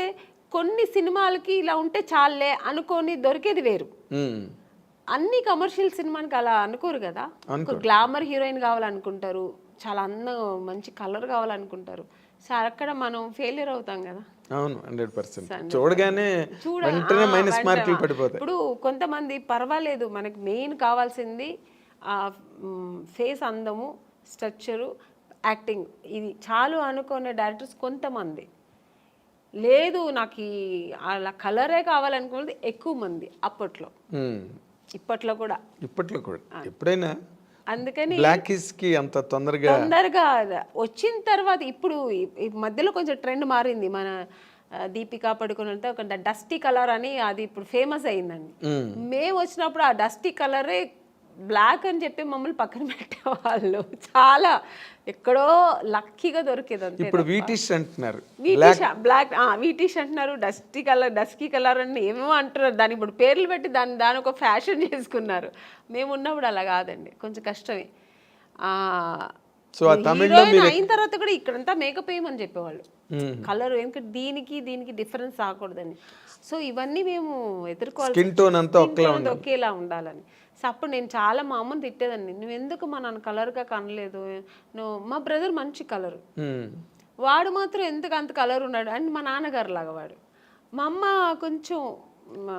కొన్ని సినిమాలకి ఇలా ఉంటే చాలే అనుకొని దొరికేది వేరు. అన్ని కమర్షియల్ సినిమానికి అలా అనుకోరు కదా. గ్లామర్ హీరోయిన్ కావాలనుకుంటారు, చాలా అందం మంచి కలర్ కావాలనుకుంటారు. సో అక్కడ మనం ఫెయిల్యూర్ అవుతాం కదా. అవును 100%. చూడగానే వెంటనే మైనస్ మార్కులు పడిపోతాయి. ఇప్పుడు కొంతమంది పర్వాలేదు, మనకి మెయిన్ కావాల్సింది ఫేస్ అందము, స్ట్రక్చరు, యాక్టింగ్, ఇది చాలు అనుకునే డైరెక్టర్స్ కొంతమంది. లేదు నాకు అలా కలరే కావాలనుకున్నది ఎక్కువ మంది అప్పట్లో. ఇప్పట్లో కూడా ఎప్పుడైనా అందుకని బ్లాక్ కి అంత తొందరగా వచ్చిన తర్వాత ఇప్పుడు ఈ మధ్యలో కొంచెం ట్రెండ్ మారింది. మన దీపికా పడుకుని అంటే ఒక డస్టీ కలర్ అని అది ఇప్పుడు ఫేమస్ అయిందండి. మేము వచ్చినప్పుడు ఆ డస్టీ కలరే బ్లాక్ అని చెప్పి మమ్మల్ని పక్కన పెట్టేవాళ్ళు. చాలా ఎక్కడో లక్కీగా దొరికేది అంతే. ఇప్పుడు వీటిష్ అంటున్నారు, బ్లాక్ వీటిష్ అంటున్నారు, డస్కీ కలర్ అని ఏమేమో అంటున్నారు. దాని ఇప్పుడు పేర్లు పెట్టి దాని ఒక ఫ్యాషన్ చేసుకున్నారు. మేము ఉన్నప్పుడు అలా కాదండి, కొంచెం కష్టమే. సో తమిళ్లో అయిన తర్వాత కూడా ఇక్కడంతా మేకప్ వేయమని చెప్పేవాళ్ళు, కలర్ ఎందుకంటే దీనికి డిఫరెన్స్ రాకూడదని. సో ఇవన్నీ మేము ఎదుర్కోవాలి, స్కిన్ టోన్ అంతా ఒకేలా ఉండాలని. సో అప్పుడు నేను చాలా మా అమ్మని తిట్టేదాన్ని, నువ్వు ఎందుకు మా నాన్న కలర్గా కనలేదు, నువ్వు మా బ్రదర్ మంచి కలరు, వాడు మాత్రం ఎందుకు అంత కలర్ ఉన్నాడు అని మా నాన్నగారు లాగా వాడు, మా అమ్మ కొంచెం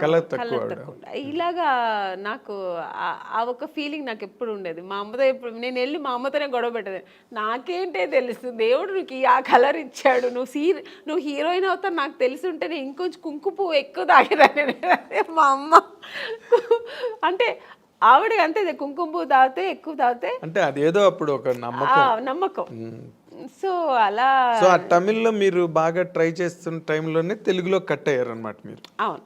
కలర్ తక్కువ. ఇలాగా నాకు ఆ ఒక ఫీలింగ్ నాకు ఎప్పుడు ఉండేది. మా అమ్మతో ఎప్పుడు నేను వెళ్ళి మా అమ్మతోనే గొడవ పెట్టేది, నాకేంటే తెలుసు దేవుడు నీకు ఆ కలర్ ఇచ్చాడు, నువ్వు హీరోయిన్ అవుతావు నాకు తెలిసి ఉంటే నేను ఇంకొంచెం కుంకుమ పువ్వు ఎక్కువ తాగేదాన్ని. మా అమ్మ అంటే ఆవిడకి అంతే, కుంకుమ పువ్వు తాగితే ఎక్కువ తాగితే అంటే అదేదో అప్పుడు ఒక నమ్మకం. సో అలా సో ఆ తమిళ్లో మీరు బాగా ట్రై చేస్తున్న టైంలోనే తెలుగులో కట్ అయ్యారు అనమాట మీరు. అవును,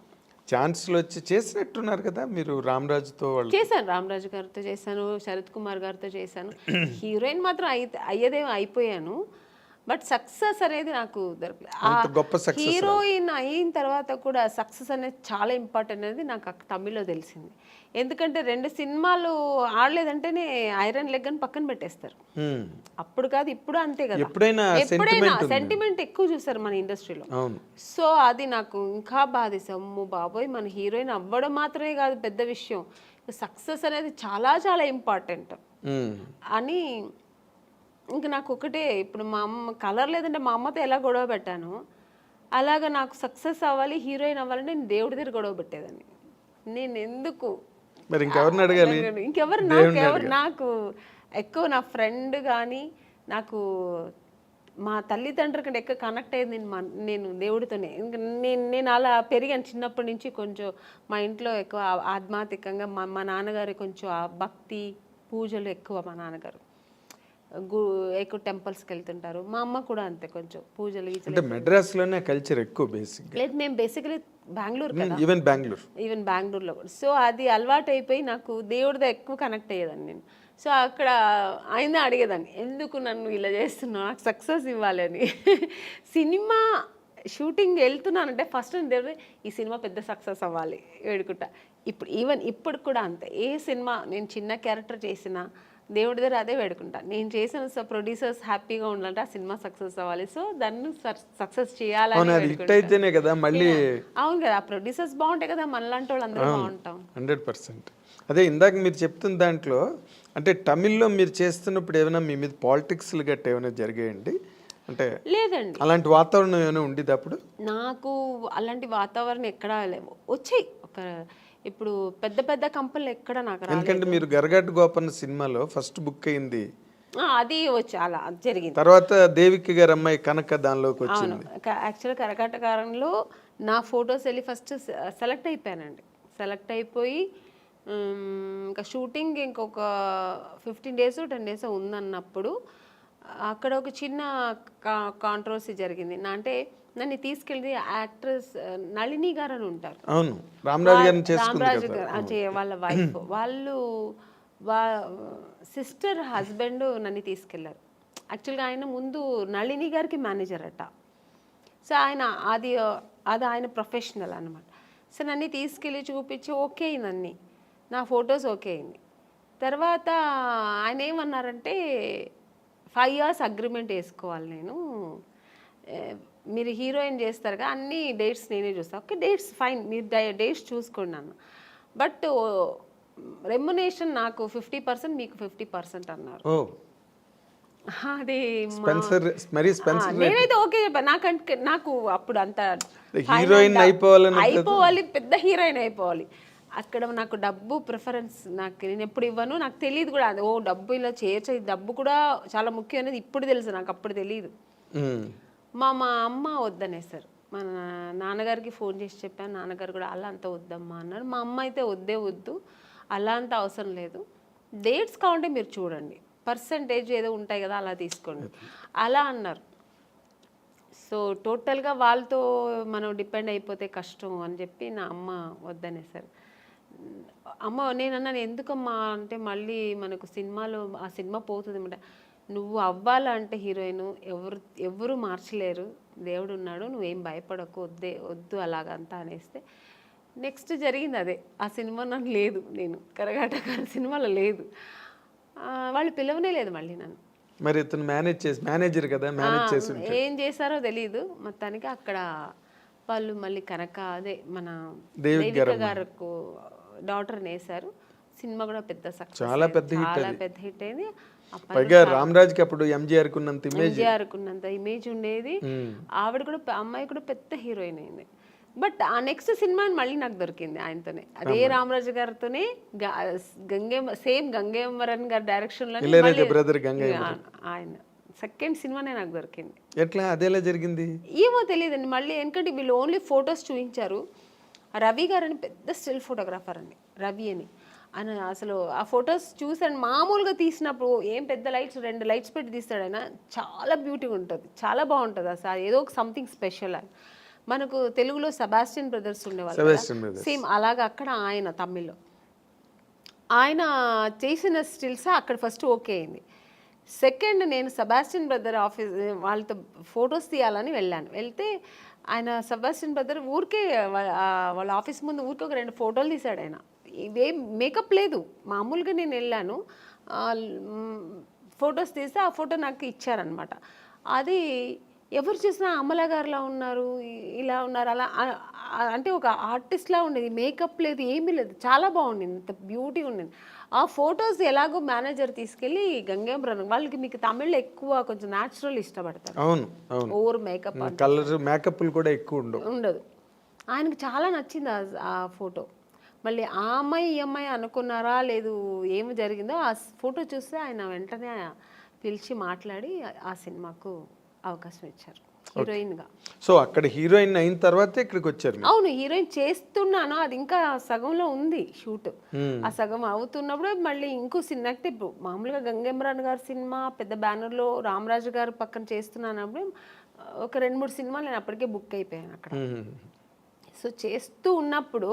ఛాన్స్లు వచ్చి చేసినట్టున్నారు కదా మీరు. రామరాజుతో చేశాను, రామరాజు గారితో చేశాను, శరత్ కుమార్ గారితో చేశాను. హీరోయిన్ మాత్రం అయిపోయాను, బట్ సక్సెస్ అనేది నాకు దొరకలేదు. హీరోయిన్ అయిన తర్వాత కూడా సక్సెస్ అనేది చాలా ఇంపార్టెంట్ అనేది నాకు తమిళ్లో తెలిసింది. ఎందుకంటే 2 సినిమాలు ఆడలేదంటేనే ఐరన్ లెగ్ అని పక్కన పెట్టేస్తారు. అప్పుడు కాదు ఇప్పుడు అంతే కదా, ఎప్పుడైనా సెంటిమెంట్ ఎక్కువ చూస్తారు మన ఇండస్ట్రీలో. సో అది నాకు ఇంకా బాధేసి, అమ్ము బాబోయ్ మన హీరోయిన్ అవ్వడం మాత్రమే కాదు పెద్ద విషయం, సక్సెస్ అనేది చాలా చాలా ఇంపార్టెంట్ అని. ఇంక నాకు ఒకటే, ఇప్పుడు మా అమ్మ కలర్ లేదంటే మా అమ్మతో ఎలా గొడవ పెట్టాను, అలాగా నాకు సక్సెస్ అవ్వాలి, హీరోయిన్ అవ్వాలంటే నేను దేవుడి దగ్గర గొడవ పెట్టేదాన్ని. నేను ఎందుకు మరి ఇంకెవరిని అడగాలి, నాకు ఎక్కువ నా ఫ్రెండ్ కానీ నాకు మా తల్లిదండ్రుల కంటే ఎక్కువ కనెక్ట్ అయ్యింది నేను దేవుడితోనే. నేను అలా పెరిగాను చిన్నప్పటి నుంచి. కొంచెం మా ఇంట్లో ఎక్కువ ఆధ్యాత్మికంగా మా నాన్నగారు కొంచెం భక్తి పూజలు ఎక్కువ. మా నాన్నగారు ఎక్కువ టెంపుల్స్కి వెళ్తుంటారు, మా అమ్మ కూడా అంతే కొంచెం పూజలు. మెడ్రాస్లోనే కల్చర్ ఎక్కువ బేసిక్. లేదు, మేము బేసికలీ బెంగళూరు కదా, ఈవెన్ బెంగళూరులో కూడా. సో అది అలవాటు అయిపోయి నాకు దేవుడితో ఎక్కువ కనెక్ట్ అయ్యేదాన్ని నేను. సో అక్కడ ఆయన అడిగేదాన్ని, ఎందుకు నన్ను ఇలా చేస్తున్నావు, నాకు సక్సెస్ ఇవ్వాలని. సినిమా షూటింగ్ వెళ్తున్నానంటే ఫస్ట్ దేవుడు ఈ సినిమా పెద్ద సక్సెస్ అవ్వాలి వేడుకుంటా. ఇప్పుడు కూడా అంతే, ఏ సినిమా నేను చిన్న క్యారెక్టర్ చేసినా దేవుడి దగ్గర అదే వేడుకుంటా. నేను చేసిన ప్రొడ్యూసర్స్ హ్యాపీగా ఉండాలంటే ఆ సినిమా సక్సెస్ అవ్వాలి, సో దాన్ని సక్సెస్ చేయాలని. అవును కదా, ఆ ప్రొడ్యూసర్స్ బాగుంటాయి కదా, మనలాంటి వాళ్ళు అందరూ బాగుంటాం. 100%. అదే ఇందాక మీరు చెప్తున్న దాంట్లో అంటే తమిళ్లో మీరు చేస్తున్నప్పుడు ఏమైనా మీ మీద పాలిటిక్స్లు గట్ట ఏమైనా జరిగాయండి? అంటే లేదండి, అలాంటి వాతావరణం ఏమైనా ఉండేది అప్పుడు? నాకు అలాంటి వాతావరణం ఎక్కడా లేవు. వచ్చాయి ఇప్పుడు పెద్ద పెద్ద కంపెనీలు ఎక్కడ నాకు రాలేదు. ఎందుకంటే మీరు గరగట్ గోపన్న సినిమాలో ఫస్ట్ బుక్ అయింది, అది వచ్చి అలా జరిగింది. తర్వాత దేవికి గారి అమ్మాయి కనక దానిలోకి వచ్చింది. యాక్చువల్గా కరకటకారంలో నా ఫొటోస్ వెళ్ళి ఫస్ట్ సెలెక్ట్ అయిపోయానండి. సెలెక్ట్ అయిపోయి ఇంకా షూటింగ్ ఇంకొక 15 days 10 days ఉందన్నప్పుడు అక్కడ ఒక చిన్న కాంట్రవర్సీ జరిగింది. అంటే నన్ను తీసుకెళ్ళి యాక్ట్రెస్ నళిని గారు అని ఉంటారు, అవును రామరాజు గారు వాళ్ళ వైఫ్, వాళ్ళు సిస్టర్ హస్బెండ్ నన్ను తీసుకెళ్లారు. యాక్చువల్గా ఆయన ముందు నళిని గారికి మేనేజర్ అట. సో ఆయన అది ఆయన ప్రొఫెషనల్ అనమాట. సో నన్ను తీసుకెళ్ళి చూపించి ఓకే అయింది, నా ఫొటోస్ ఓకే అయింది. తర్వాత ఆయన ఏమన్నారంటే 5 years అగ్రిమెంట్ వేసుకోవాలి, నేను మీరు హీరోయిన్ చేస్తారు కదా అన్ని డేట్స్ నేనే చూస్తాను. ఓకే డేట్స్ ఫైన్, మీరు డేట్స్ చూసుకున్నాను, బట్ రెమ్యునేషన్ నాకు 50% మీకు 50% అన్నారు. అది స్పెన్సర్ మరి స్పెన్సర్ నేనైతే ఓకే చెప్పాను. నాకంటే నాకు అప్పుడు అంత హీరోయిన్ అయిపోవాలని అయిపోవాలి, పెద్ద హీరోయిన్ అయిపోవాలి. అక్కడ నాకు డబ్బు ప్రిఫరెన్స్ నాకు నేను ఎప్పుడు ఇవ్వను, నాకు తెలియదు కూడా అది. ఓ డబ్బు ఇలా చేయొచ్చు, డబ్బు కూడా చాలా ముఖ్యం అనేది ఇప్పుడు తెలుసు, నాకు అప్పుడు తెలియదు. మా అమ్మ వద్దనేసారు. మా నాన్నగారికి ఫోన్ చేసి చెప్పాను, నాన్నగారు కూడా అలా అంత వద్దమ్మా అన్నారు. మా అమ్మ అయితే వద్దు, అలా అంత అవసరం లేదు, డేట్స్ కావాలంటే మీరు చూడండి, పర్సంటేజ్ ఏదో ఉంటాయి కదా అలా తీసుకోండి అలా అన్నారు. సో టోటల్గా వాళ్ళతో మనం డిపెండ్ అయిపోతే కష్టం అని చెప్పి నా అమ్మ వద్దనేసారు. అమ్మ నేనన్నాను, ఎందుకమ్మా అంటే మళ్ళీ మనకు సినిమాలో ఆ సినిమా పోతుంది అనమాట. నువ్వు అవ్వాలంటే హీరోయిన్ ఎవరు మార్చలేరు, దేవుడు ఉన్నాడు, నువ్వేం భయపడకు, వద్దు అలాగంతా అనేస్తే నెక్స్ట్ జరిగింది అదే. ఆ సినిమా నాకు లేదు, నేను కరగాటక సినిమాలో లేదు, వాళ్ళు పిలవనే లేదు మళ్ళీ నన్ను. మరి ఇతను మేనేజర్ కదా, మేనేజ్ చేసి ఏం చేశారో తెలియదు. మొత్తానికి అక్కడ వాళ్ళు మళ్ళీ కనక అదే మన దేవిక గారికి డాటర్ని వేశారు. సినిమా కూడా పెద్ద సక్సెస్, చాలా పెద్ద హిట్ అయింది. పైగా రామరాజ్కి అప్పుడు ఎంజీఆర్ కున్నంత ఇమేజ్ ఉండేది. ఆవిడ కూడా, అమ్మాయి కూడా పెద్ద హీరోయిన్ అయింది. బట్ ఆ నెక్స్ట్ సినిమా మళ్ళీ నాకు దొరికింది ఆయనతోనే, అదే రామరాజు గారితోనే, సేమ్ గంగేమరన్ గారి డైరెక్షన్ లో ఆయన సెకండ్ సినిమానే నాకు దొరికింది. ఎట్లా అదేలా జరిగింది ఏమో తెలియదండి. మళ్ళీ ఎందుకంటే వీళ్ళు ఓన్లీ ఫొటోస్ చూపించారు. రవి గారు అని పెద్ద స్టిల్ ఫోటోగ్రాఫర్ అండి, రవి అని. ఆయన అసలు ఆ ఫొటోస్ చూసాను, మామూలుగా తీసినప్పుడు ఏం పెద్ద లైట్స్ 2 లైట్స్ పెట్టి తీస్తాడు ఆయన, చాలా బ్యూటీగా ఉంటుంది, చాలా బాగుంటుంది అసలు, ఏదో ఒక సంథింగ్ స్పెషల్. ఆయన మనకు తెలుగులో సెబాస్టియన్ బ్రదర్స్ ఉండేవాళ్ళు, సేమ్ అలాగా అక్కడ ఆయన తమిళ్లో ఆయన చేసిన స్టిల్స్ అక్కడ ఫస్ట్ ఓకే అయింది. సెకండ్ నేను సెబాస్టియన్ బ్రదర్ ఆఫీస్ వాళ్ళతో ఫొటోస్ తీయాలని వెళ్ళాను. వెళ్తే ఆయన సెబాస్టియన్ బ్రదర్ ఊరికే వాళ్ళ ఆఫీస్ ముందు ఊరికే ఒక 2 ఫోటోలు తీశాడు ఆయన. ఇవేం మేకప్ లేదు, మామూలుగా నేను వెళ్ళాను, ఫొటోస్ తీస్తే ఆ ఫోటో నాకు ఇచ్చారనమాట. అది ఎవరు చూసినా అమలా గారిలా ఉన్నారు, ఇలా ఉన్నారు, అలా అంటే ఒక ఆర్టిస్ట్లా ఉండేది, మేకప్ లేదు, ఏమీ లేదు, చాలా బాగుండింది, ఇంత బ్యూటీ ఉండింది. ఆ ఫొటోస్ ఎలాగో మేనేజర్ తీసుకెళ్ళి గంగేమరన్ వాళ్ళకి, మీకు తమిళ్లో ఎక్కువ కొంచెం న్యాచురల్ ఇష్టపడతారు, అవును ఓవర్ మేకప్, కలర్ మేకప్లు కూడా ఎక్కువ ఉండదు. ఆయనకు చాలా నచ్చింది ఆ ఫోటో. మళ్ళీ ఆ అమ్మాయి ఈ అమ్మాయి అనుకున్నారా లేదు ఏమి జరిగిందో, ఆ ఫోటో చూస్తే ఆయన వెంటనే పిలిచి మాట్లాడి ఆ సినిమాకు అవకాశం ఇచ్చారు హీరోయిన్గా. సో అక్కడ హీరోయిన్ అయిన తర్వాత ఇక్కడికి వచ్చారు. అవును, హీరోయిన్ చేస్తున్నాను, అది ఇంకా సగంలో ఉంది షూట్. ఆ సగం అవుతున్నప్పుడు మళ్ళీ ఇంకో సినిమా, ఇప్పుడు మామూలుగా గంగేమరన్ గారి సినిమా పెద్ద బ్యానర్లో రామరాజు గారు పక్కన చేస్తున్నానప్పుడు ఒక 2-3 సినిమాలు నేను అప్పటికే బుక్ అయిపోయాను అక్కడ. సో చేస్తూ ఉన్నప్పుడు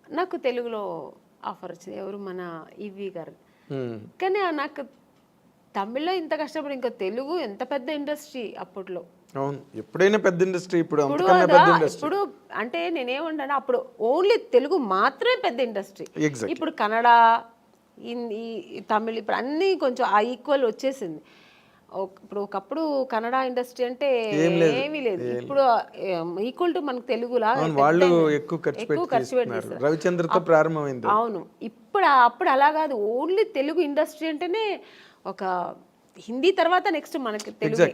నాకు తెలుగులో ఆఫర్ వచ్చింది, ఎవరు మన ఈవి గారు. కానీ నాకు తమిళ్లో ఇంత కష్టపడి ఇంకా తెలుగు ఎంత పెద్ద ఇండస్ట్రీ అప్పట్లో. అవును, ఎప్పుడైనా పెద్ద ఇండస్ట్రీ, ఇప్పుడు అంటే నేనేమంటాను, అప్పుడు ఓన్లీ తెలుగు మాత్రమే పెద్ద ఇండస్ట్రీ. ఇప్పుడు కన్నడ, హిందీ, తమిళ్ ఇప్పుడు అన్నీ కొంచెం ఆ ఈక్వల్ వచ్చేసింది. ఇప్పుడు ఒకప్పుడు కన్నడ ఇండస్ట్రీ అంటే ఏమీ లేదు, ఇప్పుడు ఈక్వల్ టు మనకు తెలుగులా వాళ్ళు ఎక్కువ ఖర్చు పెట్టి రవిచంద్రతో ప్రారంభమైంది. అవును, అప్పుడు అలా కాదు, ఓన్లీ తెలుగు ఇండస్ట్రీ అంటేనే ఒక హిందీ తర్వాత నెక్స్ట్ మనకి తెలుగు.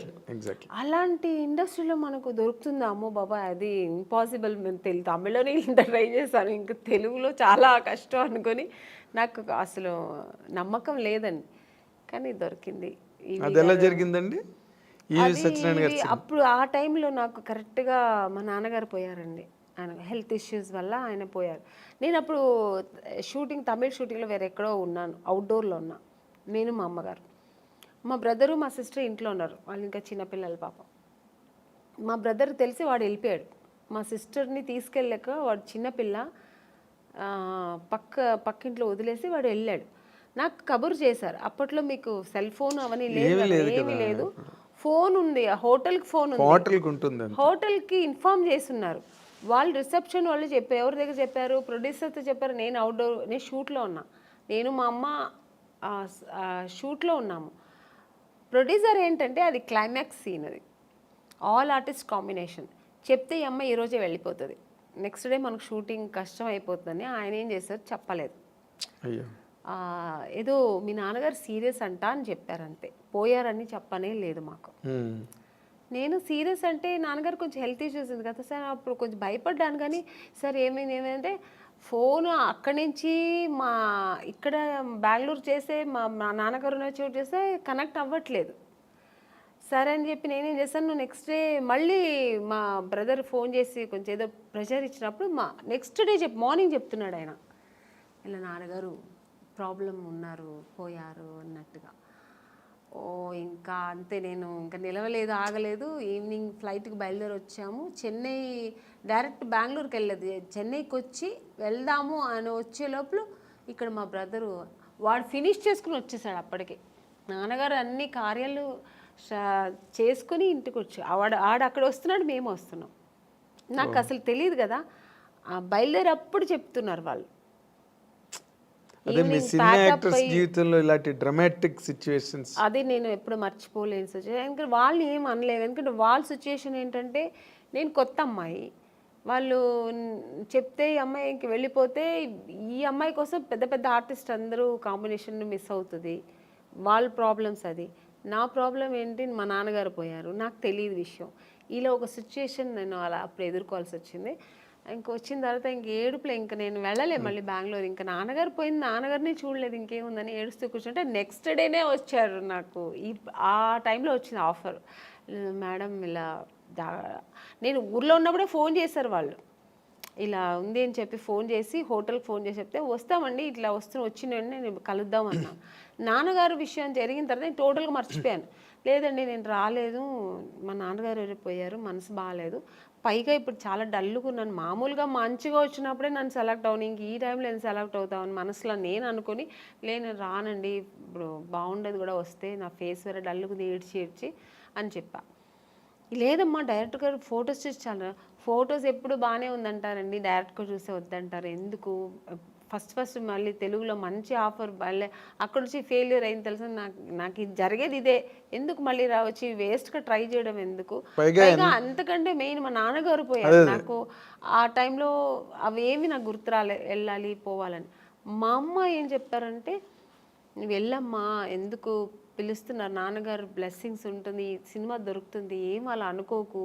అలాంటి ఇండస్ట్రీలో మనకు దొరుకుతుందా, అమ్మో బాబా అది ఇంపాసిబుల్. మేము తమిళలోనే ఇంత ట్రై చేశాను, ఇంకా తెలుగులో చాలా కష్టం అనుకొని నాకు అసలు నమ్మకం లేదండి, కానీ దొరికింది. అది ఎలా జరిగిందండి? అప్పుడు ఆ టైంలో నాకు కరెక్ట్గా మా నాన్నగారు పోయారండి, ఆయన హెల్త్ ఇష్యూస్ వల్ల ఆయన పోయారు. నేను అప్పుడు తమిళ్ షూటింగ్లో వేరే ఎక్కడో ఉన్నాను, అవుట్డోర్లో ఉన్నా, నేను మా అమ్మగారు. మా బ్రదరు మా సిస్టర్ ఇంట్లో ఉన్నారు, వాళ్ళు ఇంకా చిన్నపిల్లలు పాపం. మా బ్రదర్ తెలిసి వాడు వెళ్ళిపోయాడు, మా సిస్టర్ని తీసుకెళ్ళాక వాడు చిన్నపిల్ల పక్కింట్లో వదిలేసి వాడు వెళ్ళాడు. నాకు కబురు చేశారు, అప్పట్లో మీకు సెల్ ఫోన్ అవన్నీ ఏమీ లేదు, ఫోన్ ఉంది, హోటల్కి ఫోన్ ఉంది, హోటల్కి ఇన్ఫార్మ్ చేస్తున్నారు వాళ్ళు. రిసెప్షన్ వాళ్ళు చెప్పారు, ఎవరి దగ్గర చెప్పారు, ప్రొడ్యూసర్తో చెప్పారు. నేను షూట్లో ఉన్నా, నేను మా అమ్మ షూట్లో ఉన్నాము. ప్రొడ్యూసర్ ఏంటంటే అది క్లైమాక్స్ సీన్, అది ఆల్ ఆర్టిస్ట్ కాంబినేషన్. చెప్తే ఈ అమ్మాయి ఈరోజే వెళ్ళిపోతుంది, నెక్స్ట్ డే మనకు షూటింగ్ కష్టం అయిపోతుందని ఆయన ఏం చేశారు చెప్పలేదు. ఏదో మీ నాన్నగారు సీరియస్ అంట అని చెప్పారు, అంతే. పోయారని చెప్పనే లేదు మాకు. నేను సీరియస్ అంటే నాన్నగారు కొంచెం హెల్త్ ఇష్యూస్ ఉంది కదా సార్, అప్పుడు కొంచెం భయపడ్డాను. కానీ సార్ ఏమైందంటే ఫోన్ అక్కడి నుంచి ఇక్కడ బెంగళూరు చేసే మా నాన్నగారు ఉన్న చోటు చేస్తే కనెక్ట్ అవ్వట్లేదు. సరే అని చెప్పి నేనేం చేశాను, నెక్స్ట్ డే మళ్ళీ మా బ్రదర్ ఫోన్ చేసి కొంచెం ఏదో ప్రెషర్ ఇచ్చినప్పుడు నెక్స్ట్ డే మార్నింగ్ చెప్తున్నాడు ఆయన, ఇలా నాన్నగారు ప్రాబ్లం ఉన్నారు, పోయారు అన్నట్టుగా. ఓ ఇంకా అంతే, నేను ఇంకా నిలవలేదు, ఆగలేదు. ఈవినింగ్ ఫ్లైట్కి బయలుదేరి వచ్చాము. చెన్నై డైరెక్ట్ బెంగళూరుకి వెళ్ళలేదు, చెన్నైకి వచ్చి వెళ్దాము అని వచ్చే లోపల ఇక్కడ మా బ్రదరు వాడు ఫినిష్ చేసుకుని వచ్చేసాడు. అప్పటికే నాన్నగారు అన్ని కార్యాలు చేసుకుని ఇంటికి వచ్చి ఆడ అక్కడ వస్తున్నాడు, మేము వస్తున్నాం. నాకు అసలు తెలియదు కదా, బయలుదేరప్పుడు చెప్తున్నారు వాళ్ళు. అదే మీ సినిమా యాక్టర్స్ జీవితంలో ఇలాంటి డ్రామాటిక్ సిచ్యువేషన్స్ అది నేను ఎప్పుడు మర్చిపోలేని సిచ్యువేషన్. ఎందుకంటే వాళ్ళు ఏం అనలేదు, ఎందుకంటే వాళ్ళ సిచ్యువేషన్ ఏంటంటే నేను కొత్త అమ్మాయి, వాళ్ళు చెప్తే ఈ అమ్మాయికి వెళ్ళిపోతే ఈ అమ్మాయి కోసం పెద్ద పెద్ద ఆర్టిస్ట్ అందరూ కాంబినేషన్ మిస్ అవుతుంది, వాళ్ళ ప్రాబ్లమ్స్. అది నా ప్రాబ్లం ఏంటి, మా నాన్నగారు పోయారు, నాకు తెలియదు విషయం. ఇలా ఒక సిచ్యువేషన్ నేను అలా అప్పుడు ఎదుర్కోవాల్సి వచ్చింది. ఇంక వచ్చిన తర్వాత ఇంక ఏడుపులే, ఇంక నేను వెళ్ళలే మళ్ళీ బెంగళూరు. ఇంకా నాన్నగారు పోయింది, నాన్నగారిని చూడలేదు, ఇంకేముందని ఏడుస్తూ కూర్చుంటే నెక్స్ట్ డేనే వచ్చారు నాకు. ఆ టైంలో వచ్చింది ఆఫర్, మేడం ఇలా నేను ఊర్లో ఉన్నప్పుడే ఫోన్ చేశారు వాళ్ళు, ఇలా ఉంది అని చెప్పి ఫోన్ చేసి హోటల్కి ఫోన్ చేసి చెప్తే వస్తామండి, ఇట్లా వచ్చిన నేను కలుద్దామన్నా. నాన్నగారు విషయం జరిగిన తర్వాత నేను టోటల్గా మర్చిపోయాను. లేదండి నేను రాలేదు, మా నాన్నగారు వెళ్ళిపోయారు, మనసు బాగాలేదు, పైగా ఇప్పుడు చాలా డల్గా ఉన్నాను. మామూలుగా మంచిగా వచ్చినప్పుడే నన్ను సెలెక్ట్ అవును, ఇంక ఈ టైంలో నేను సెలెక్ట్ అవుతామని మనసులో నేను అనుకుని, నేను రానండి, ఇప్పుడు బాగుండేది కూడా వస్తే, నా ఫేస్ వేరే డల్గా ఏడ్చి అని చెప్పా. లేదమ్మా డైరెక్ట్గా ఫొటోస్ చూసి చాలా, ఫొటోస్ ఎప్పుడు బాగానే ఉందంటారండి, డైరెక్ట్గా చూసే వద్దంటారు, ఎందుకు ఫస్ట్ మళ్ళీ తెలుగులో మంచి ఆఫర్ మళ్ళీ అక్కడ నుంచి ఫెయిల్యూర్ అయింది తెలుసా, నాకు ఇది జరిగేది ఇదే, ఎందుకు మళ్ళీ వచ్చి వేస్ట్గా ట్రై చేయడం ఎందుకు, పైగా అంతకంటే మెయిన్ మా నాన్నగారు పోయారు. నాకు ఆ టైంలో అవేమి నాకు గుర్తు వెళ్ళాలి పోవాలని. మా అమ్మ ఏం చెప్తారంటే, నువ్వు వెళ్ళమ్మా, ఎందుకు పిలుస్తున్నారు, నాన్నగారు బ్లెస్సింగ్స్ ఉంటుంది, సినిమా దొరుకుతుంది, ఏం అలా అనుకోకు,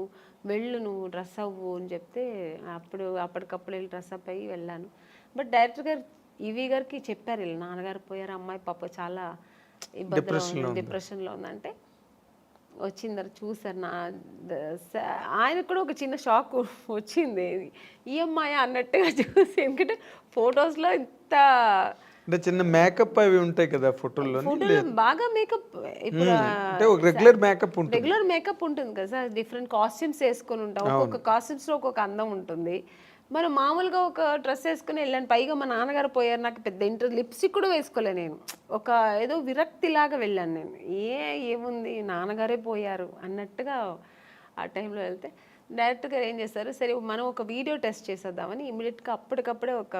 వెళ్ళు, నువ్వు డ్రెస్ అవ్వు అని చెప్తే అప్పటికప్పుడు వెళ్ళి డ్రెస్ అప్ అయ్యి వెళ్ళాను. బట్ డైరెక్టర్ గారు ఈవీ గారికి చెప్పారు, ఇలా నాన్నగారు పోయారు, అమ్మాయి పాప చాలా ఇబ్బందిలో ఉంది, డిప్రెషన్లో ఉందంటే వచ్చిన తర్వాత చూసారు. ఆయన కూడా ఒక చిన్న షాక్ వచ్చింది, ఈ అమ్మాయి అన్నట్టుగా చూసి, ఎందుకంటే ఫొటోస్లో ఇంత అంటే చిన్న మేకప్ అవి ఉంటాయి కదా ఫోటోల్లో, బాగా మేకప్, ఇప్పుడు రెగ్యులర్ మేకప్ ఉంటుంది కదా సార్, డిఫరెంట్ కాస్ట్యూమ్స్ వేసుకొని ఉంటాం, ఒక్కొక్క కాస్ట్యూమ్స్లో ఒక్కొక్క అందం ఉంటుంది. మనం మామూలుగా ఒక డ్రెస్ వేసుకుని వెళ్ళాను, పైగా మా నాన్నగారు పోయారు, నాకు పెద్ద లిప్స్టిక్ కూడా వేసుకోలే, నేను ఒక ఏదో విరక్తిలాగా వెళ్ళాను. నేను ఏముంది నాన్నగారే పోయారు అన్నట్టుగా ఆ టైంలో వెళ్తే డైరెక్టర్ గారు ఏం చేస్తారు, సరే మనం ఒక వీడియో టెస్ట్ చేసేద్దామని ఇమీడియట్గా అప్పటికప్పుడే ఒక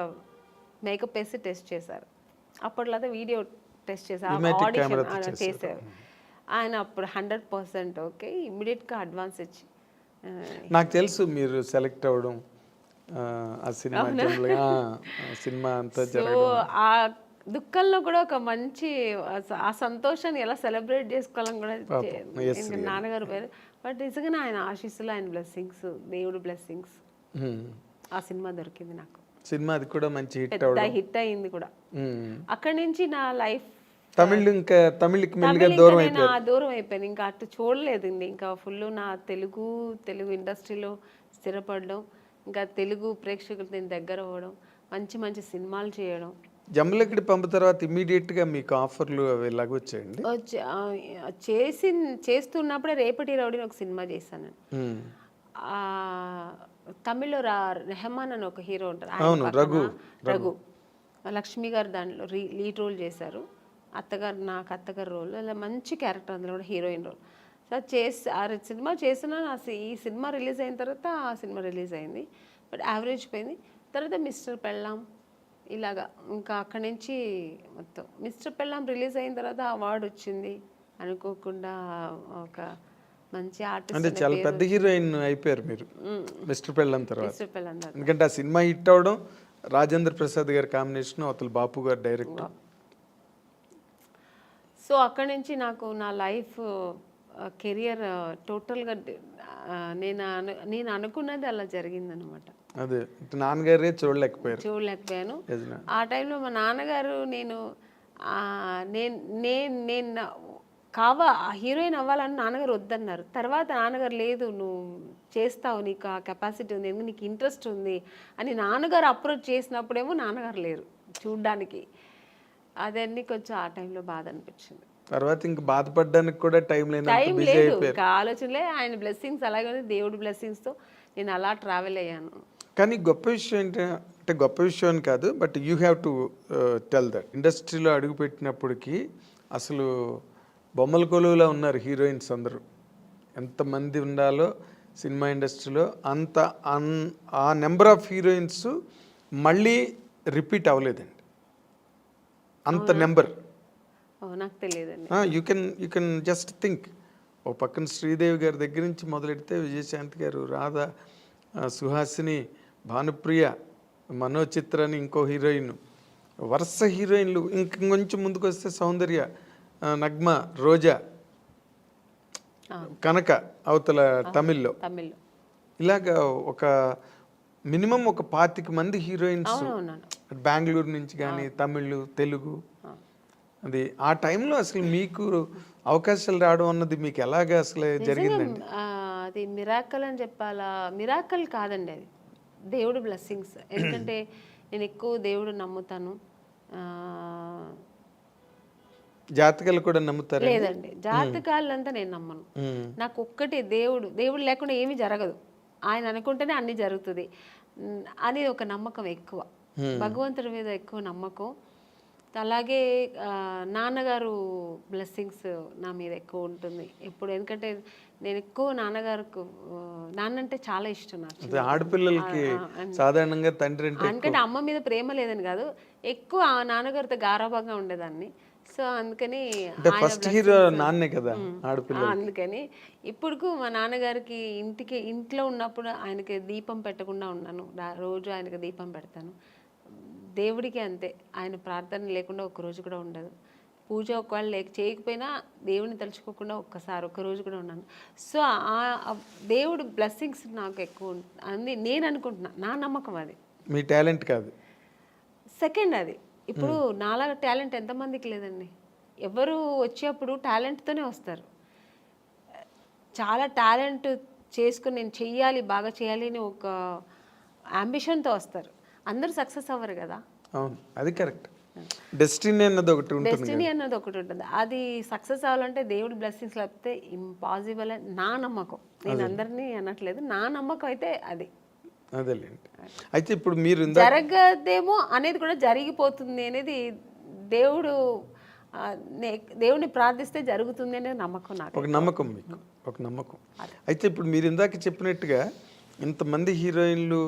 మేకప్ వేసి టెస్ట్ చేశారు. అప్పట్లో వీడియో టెస్ట్ చేశారు, ఆడిషన్ చేశారు ఆయన. అప్పుడు 100% ఓకే, ఇమీడియట్గా అడ్వాన్స్ ఇచ్చి. నాకు తెలుసు మీరు సెలెక్ట్ అవ్వడం, ఆ సినిమా అంతా జరగడం, ఆ దుఃఖంలో కూడా ఒక మంచి ఆ సంతోషాన్ని ఎలా సెలబ్రేట్ చేసుకోవాలని కూడా నాన్నగారు పేరు. బట్ నిజంగా ఆయన ఆశీస్సులు, ఆయన బ్లెస్సింగ్స్, దేవుడు బ్లెస్సింగ్స్, ఆ సినిమా దొరికింది నాకు. సినిమా అది కూడా మంచి హిట్ అయింది కూడా. అక్కడి నుంచి నా లైఫ్ తమిళకి దూరం అయిపోయాను, ఇంకా అటు చూడలేదు. ఇంకా ఫుల్ నా తెలుగు ఇండస్ట్రీలో స్థిరపడడం, ఇంకా తెలుగు ప్రేక్షకులతో నేను దగ్గర అవ్వడం, మంచి సినిమాలు చేయడం. జమ్ములకి పంపిన తర్వాత ఇమీడియట్ గా మీకు ఆఫర్లు అవి ఎలాగ వచ్చాయండి? చేస్తున్నప్పుడే రేపటి రౌడీని ఒక సినిమా చేశాను. తమిళ్లో రెహమాన్ అని ఒక హీరో ఉంటారు, రఘు లక్ష్మి గారు దాంట్లో లీడ్ రోల్ చేశారు. నాకు అత్తగారు రోల్, అలా మంచి క్యారెక్టర్, అందులో కూడా హీరోయిన్ రోల్. ఆ సినిమా చేసిన, ఈ సినిమా రిలీజ్ అయిన తర్వాత ఆ సినిమా రిలీజ్ అయింది, బట్ యావరేజ్ పోయింది. తర్వాత మిస్టర్ పెళ్ళాం, ఇలాగా ఇంకా అక్కడి నుంచి మొత్తం. మిస్టర్ పెళ్ళాం రిలీజ్ అయిన తర్వాత అవార్డు వచ్చింది అనుకోకుండా, ఒక మంచి ఆర్టిస్ట్, అంటే చాలా పెద్ద హీరోయిన్ అయిపోయారు మీరు మిస్టర్ పెళ్ళాం తర్వాత. ఎందుకంటే ఆ సినిమా హిట్ అవడం, రాజేంద్ర ప్రసాద్ గారి కాంబినేషన్, అవతల బాపు గారు డైరెక్టర్, సో అక్కడి నుంచి నాకు నా లైఫ్ కెరియర్ టోటల్గా నేను అనుకున్నది అలా జరిగిందనమాట. అదే నాన్నగారే చూడలేకపోయాను. ఆ టైంలో మా నాన్నగారు నేను నేను హీరోయిన్ అవ్వాలని నాన్నగారు వద్దన్నారు. తర్వాత నాన్నగారు లేదు నువ్వు చేస్తావు, నీకు ఆ కెపాసిటీ ఉంది, నీకు ఇంట్రెస్ట్ ఉంది అని నాన్నగారు అప్రోచ్ చేసినప్పుడేమో నాన్నగారు లేరు చూడ్డానికి. అదన్నీ కొంచెం ఆ టైంలో బాధ అనిపించింది. తర్వాత ఇంక బాధపడడానికి కూడా టైం లేదు, ఇంకా ఆలోచనలే. ఆయన బ్లెస్సింగ్స్ అలాగే ఉంది, దేవుడి బ్లెస్సింగ్స్తో నేను అలా ట్రావెల్ అయ్యాను. కానీ గొప్ప విషయం అంటే గొప్ప విషయం అని కాదు, but you have to tell that ఇండస్ట్రీలో అడుగుపెట్టినప్పటికీ అసలు బొమ్మల కొలువులా ఉన్నారు హీరోయిన్స్ అందరూ. ఎంతమంది ఉండాలో సినిమా ఇండస్ట్రీలో అంత ఆ నెంబర్ ఆఫ్ హీరోయిన్స్ మళ్ళీ రిపీట్ అవ్వలేదండి, అంత నెంబర్. నాకు తెలియదండి. You can just think. ఓ పక్కన శ్రీదేవి గారి దగ్గర నుంచి మొదలెడితే విజయశాంతి గారు, రాధ, సుహాసిని, భానుప్రియ, మనోచిత్ర అని ఇంకో హీరోయిన్, వరుస హీరోయిన్లు. ఇంకొంచెం ముందుకు వస్తే సౌందర్య, నగ్మ, రోజా, కనక అవతల తమిళ్లో. ఇలాగా ఒక మినిమం ఒక 25 మంది హీరోయిన్స్ బెంగళూరు నుంచి కానీ, తమిళ్, తెలుగు. అది ఆ టైంలో అసలు మీకు అవకాశాలు రావడం అన్నది మీకు ఎలాగా అసలు జరిగిందండి? అది మిరాకల్ అని చెప్పాలా? మిరాకల్ కాదండి, అది దేవుడు బ్లెస్సింగ్స్. ఎందుకంటే నేను ఎక్కువ దేవుడు నమ్ముతాను. జాతకాలు కూడా నమ్ముతారు? లేదండి, జాతకాలంతా నేను నమ్మను. నాకు ఒక్కటి దేవుడు లేకుండా ఏమీ జరగదు, ఆయన అనుకుంటేనే అన్ని జరుగుతుంది అని ఒక నమ్మకం ఎక్కువ, భగవంతుడి మీద ఎక్కువ నమ్మకం. అలాగే నాన్నగారు బ్లెస్సింగ్స్ నా మీద ఎక్కువ ఉంటుంది ఎప్పుడు. ఎందుకంటే నేను ఎక్కువ నాన్న అంటే చాలా ఇష్టం నాకు. ఆడపిల్లలకి సాధారణంగా తండ్రి ఎందుకంటే అమ్మ మీద ప్రేమ లేదని కాదు, ఎక్కువ నాన్నగారితో గారాభంగా ఉండేదాన్ని. సో అందుకని అందుకని ఇప్పుడు మా నాన్నగారికి ఇంట్లో ఉన్నప్పుడు ఆయనకి దీపం పెట్టకుండా ఉన్నాను. రోజు ఆయనకి దీపం పెడతాను. దేవుడికి అంతే, ఆయన ప్రార్థన లేకుండా ఒక్కరోజు కూడా ఉండదు. పూజ ఒకవేళ చేయకపోయినా దేవుడిని తలుచుకోకుండా ఒక్క రోజు కూడా ఉన్నాను. సో ఆ దేవుడు బ్లెస్సింగ్స్ నాకు ఎక్కువ అని నేను అనుకుంటున్నా, నా నమ్మకం. అది మీ టాలెంట్ కాదు, సెకండ్ అది. ఇప్పుడు నాలాగా టాలెంట్ ఎంతమందికి లేదండి. ఎవరు వచ్చేప్పుడు టాలెంట్తోనే వస్తారు. చాలా టాలెంట్ చేసుకుని నేను చెయ్యాలి, బాగా చేయాలి అని ఒక అంబిషన్తో వస్తారు. అందరూ సక్సెస్ అవ్వరు కదా. అవును, అది కరెక్ట్. డెస్టినీ అన్నది ఒకటి ఉంటుంది. అది సక్సెస్ అవ్వాలంటే దేవుడి బ్లెస్సింగ్స్ లేకపోతే ఇంపాసిబుల్ అని నా నమ్మకం. నేను అందరినీ అనట్లేదు, నా నమ్మకం అయితే అది. అదేలేండి. అయితే ఇప్పుడు మీరు జరగదేమో అనేది కూడా జరిగిపోతుంది అనేది దేవుడిని ప్రార్థిస్తే జరుగుతుంది అనే నమ్మకం నాకు. ఒక నమ్మకం, మీకు ఒక నమ్మకం. అయితే ఇప్పుడు మీరు ఇందాక చెప్పినట్టుగా ఇంతమంది హీరోయిన్లు,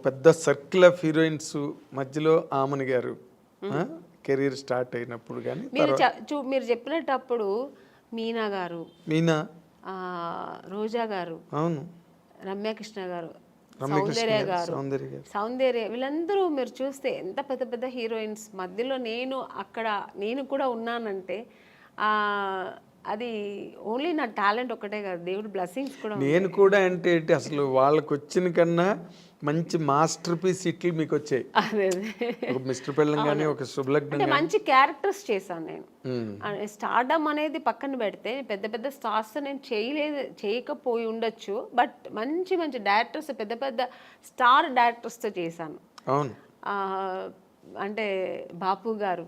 పెద్ద సర్కిల్ ఆఫ్ హీరోయిన్స్ మధ్యలో ఆమని గారు కెరీర్ స్టార్ట్ అయినప్పుడు కానీ మీరు చెప్పినప్పుడు మీనా, రోజా గారు, అవును, రమ్యకృష్ణ గారు, సౌందర్య వీళ్ళందరూ మీరు చూస్తే ఎంత పెద్ద పెద్ద హీరోయిన్స్ మధ్యలో నేను కూడా ఉన్నానంటే అది ఓన్లీ నా టాలెంట్ ఒకటే కాదు, దేవుడి బ్లెస్సింగ్స్ కూడా. నేను కూడా అంటే అసలు వాళ్ళకి వచ్చిన కన్నా మంచి మాస్టర్ పీస్ ఇట్లు మీకు వచ్చాయి. ఒక మిస్టర్ పెళ్ళం కానీ, ఒక శుభలగ్నం, మంచి క్యారెక్టర్స్ చేశాను నేను. స్టార్డమ్ అనేది పక్కన పెడితే పెద్ద పెద్ద స్టార్స్ నేను చేయకపోయి ఉండొచ్చు, బట్ మంచి మంచి డైరెక్టర్స్, పెద్ద పెద్ద స్టార్ డైరెక్టర్స్తో చేశాను. అవును, అంటే బాపు గారు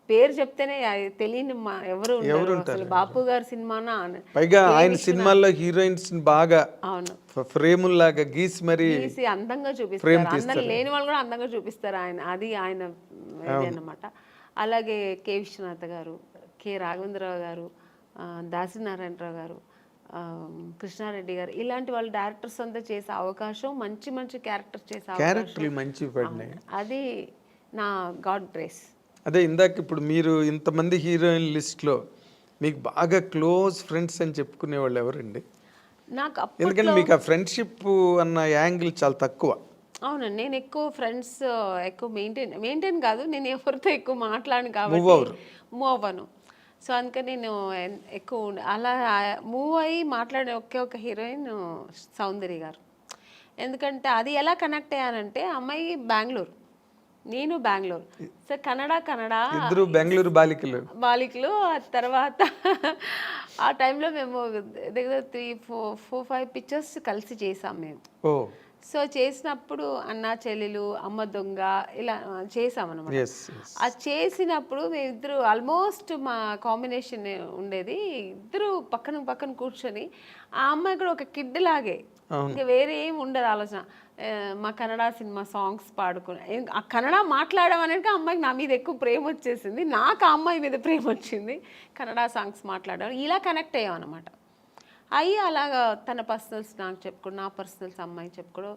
పేరు చెప్తేనే తెలియని ఎవరు ఉంటారు. బాపు గారి సినిమానా, పైగా ఆయన సినిమాల్లో హీరోయిన్స్ బాగా ఫ్రేముల్ లాగా గీసి అందంగా చూపిస్తారు. అందరు లేని వాళ్ళు కూడా అందంగా చూపిస్తారు అది ఆయన అన్నమాట. అలాగే కె విశ్వనాథ్ గారు, కె రాఘవేంద్రరావు గారు, దాసినారాయణరావు గారు, కృష్ణారెడ్డి గారు, ఇలాంటి వాళ్ళు డైరెక్టర్స్ అంతా చేసే అవకాశం, మంచి మంచి క్యారెక్టర్స్ చేసే అవకాశం, అది నా గాడ్ గ్రేస్. అదే ఇందాక ఇప్పుడు మీరు ఇంతమంది హీరోయిన్ లిస్ట్లో మీకు బాగా క్లోజ్ ఫ్రెండ్స్ అని చెప్పుకునే వాళ్ళు ఎవరండి? నాకు ఎందుకంటే మీకు ఆ ఫ్రెండ్షిప్ అన్న యాంగిల్ చాలా తక్కువ. అవునండి, నేను ఎక్కువ ఫ్రెండ్స్ ఎక్కువ మెయింటైన్ కాదు, నేను ఎవరితో ఎక్కువ మాట్లాడను కాబట్టి మూవ్ అవ్వను. సో అందుకని నేను ఎక్కువ అలా మూవ్ అయ్యి మాట్లాడే ఒకే ఒక హీరోయిన్ సౌందర్య గారు. ఎందుకంటే అది ఎలా కనెక్ట్ అయ్యానంటే అమ్మాయి బెంగళూరు, నేను బెంగళూరు. సో కన్నడ ఇద్దరు బెంగళూరు బాలికలు. ఆ తర్వాత ఆ టైంలో మేము దగ్గర 3-4-5 పిక్చర్స్ కలిసి చేసాం మేము. సో చేసినప్పుడు అన్నా చెల్లెలు, అమ్మ దొంగ ఇలా చేసామన్నమాట. అది చేసినప్పుడు మేమిద్దరు ఆల్మోస్ట్ మా కాంబినేషన్ ఉండేది. ఇద్దరు పక్కన పక్కన కూర్చొని ఆ అమ్మాయి కూడా ఒక కిడ్ లాగే, ఇంకా వేరే ఏం ఉండదు ఆలోచన. మా కన్నడ సినిమా సాంగ్స్ పాడుకుని ఆ కన్నడ మాట్లాడడం అనేది ఆ అమ్మాయికి నా మీద ఎక్కువ ప్రేమ వచ్చేసింది, నాకు ఆ అమ్మాయి మీద ప్రేమ వచ్చింది. కన్నడ సాంగ్స్ మాట్లాడడం ఇలా కనెక్ట్ అయ్యాం అనమాట. అయ్యి అలాగా తన పర్సనల్స్ నాకు చెప్పుకోవడం, నా పర్సనల్స్ అమ్మాయి చెప్పుకోవడం.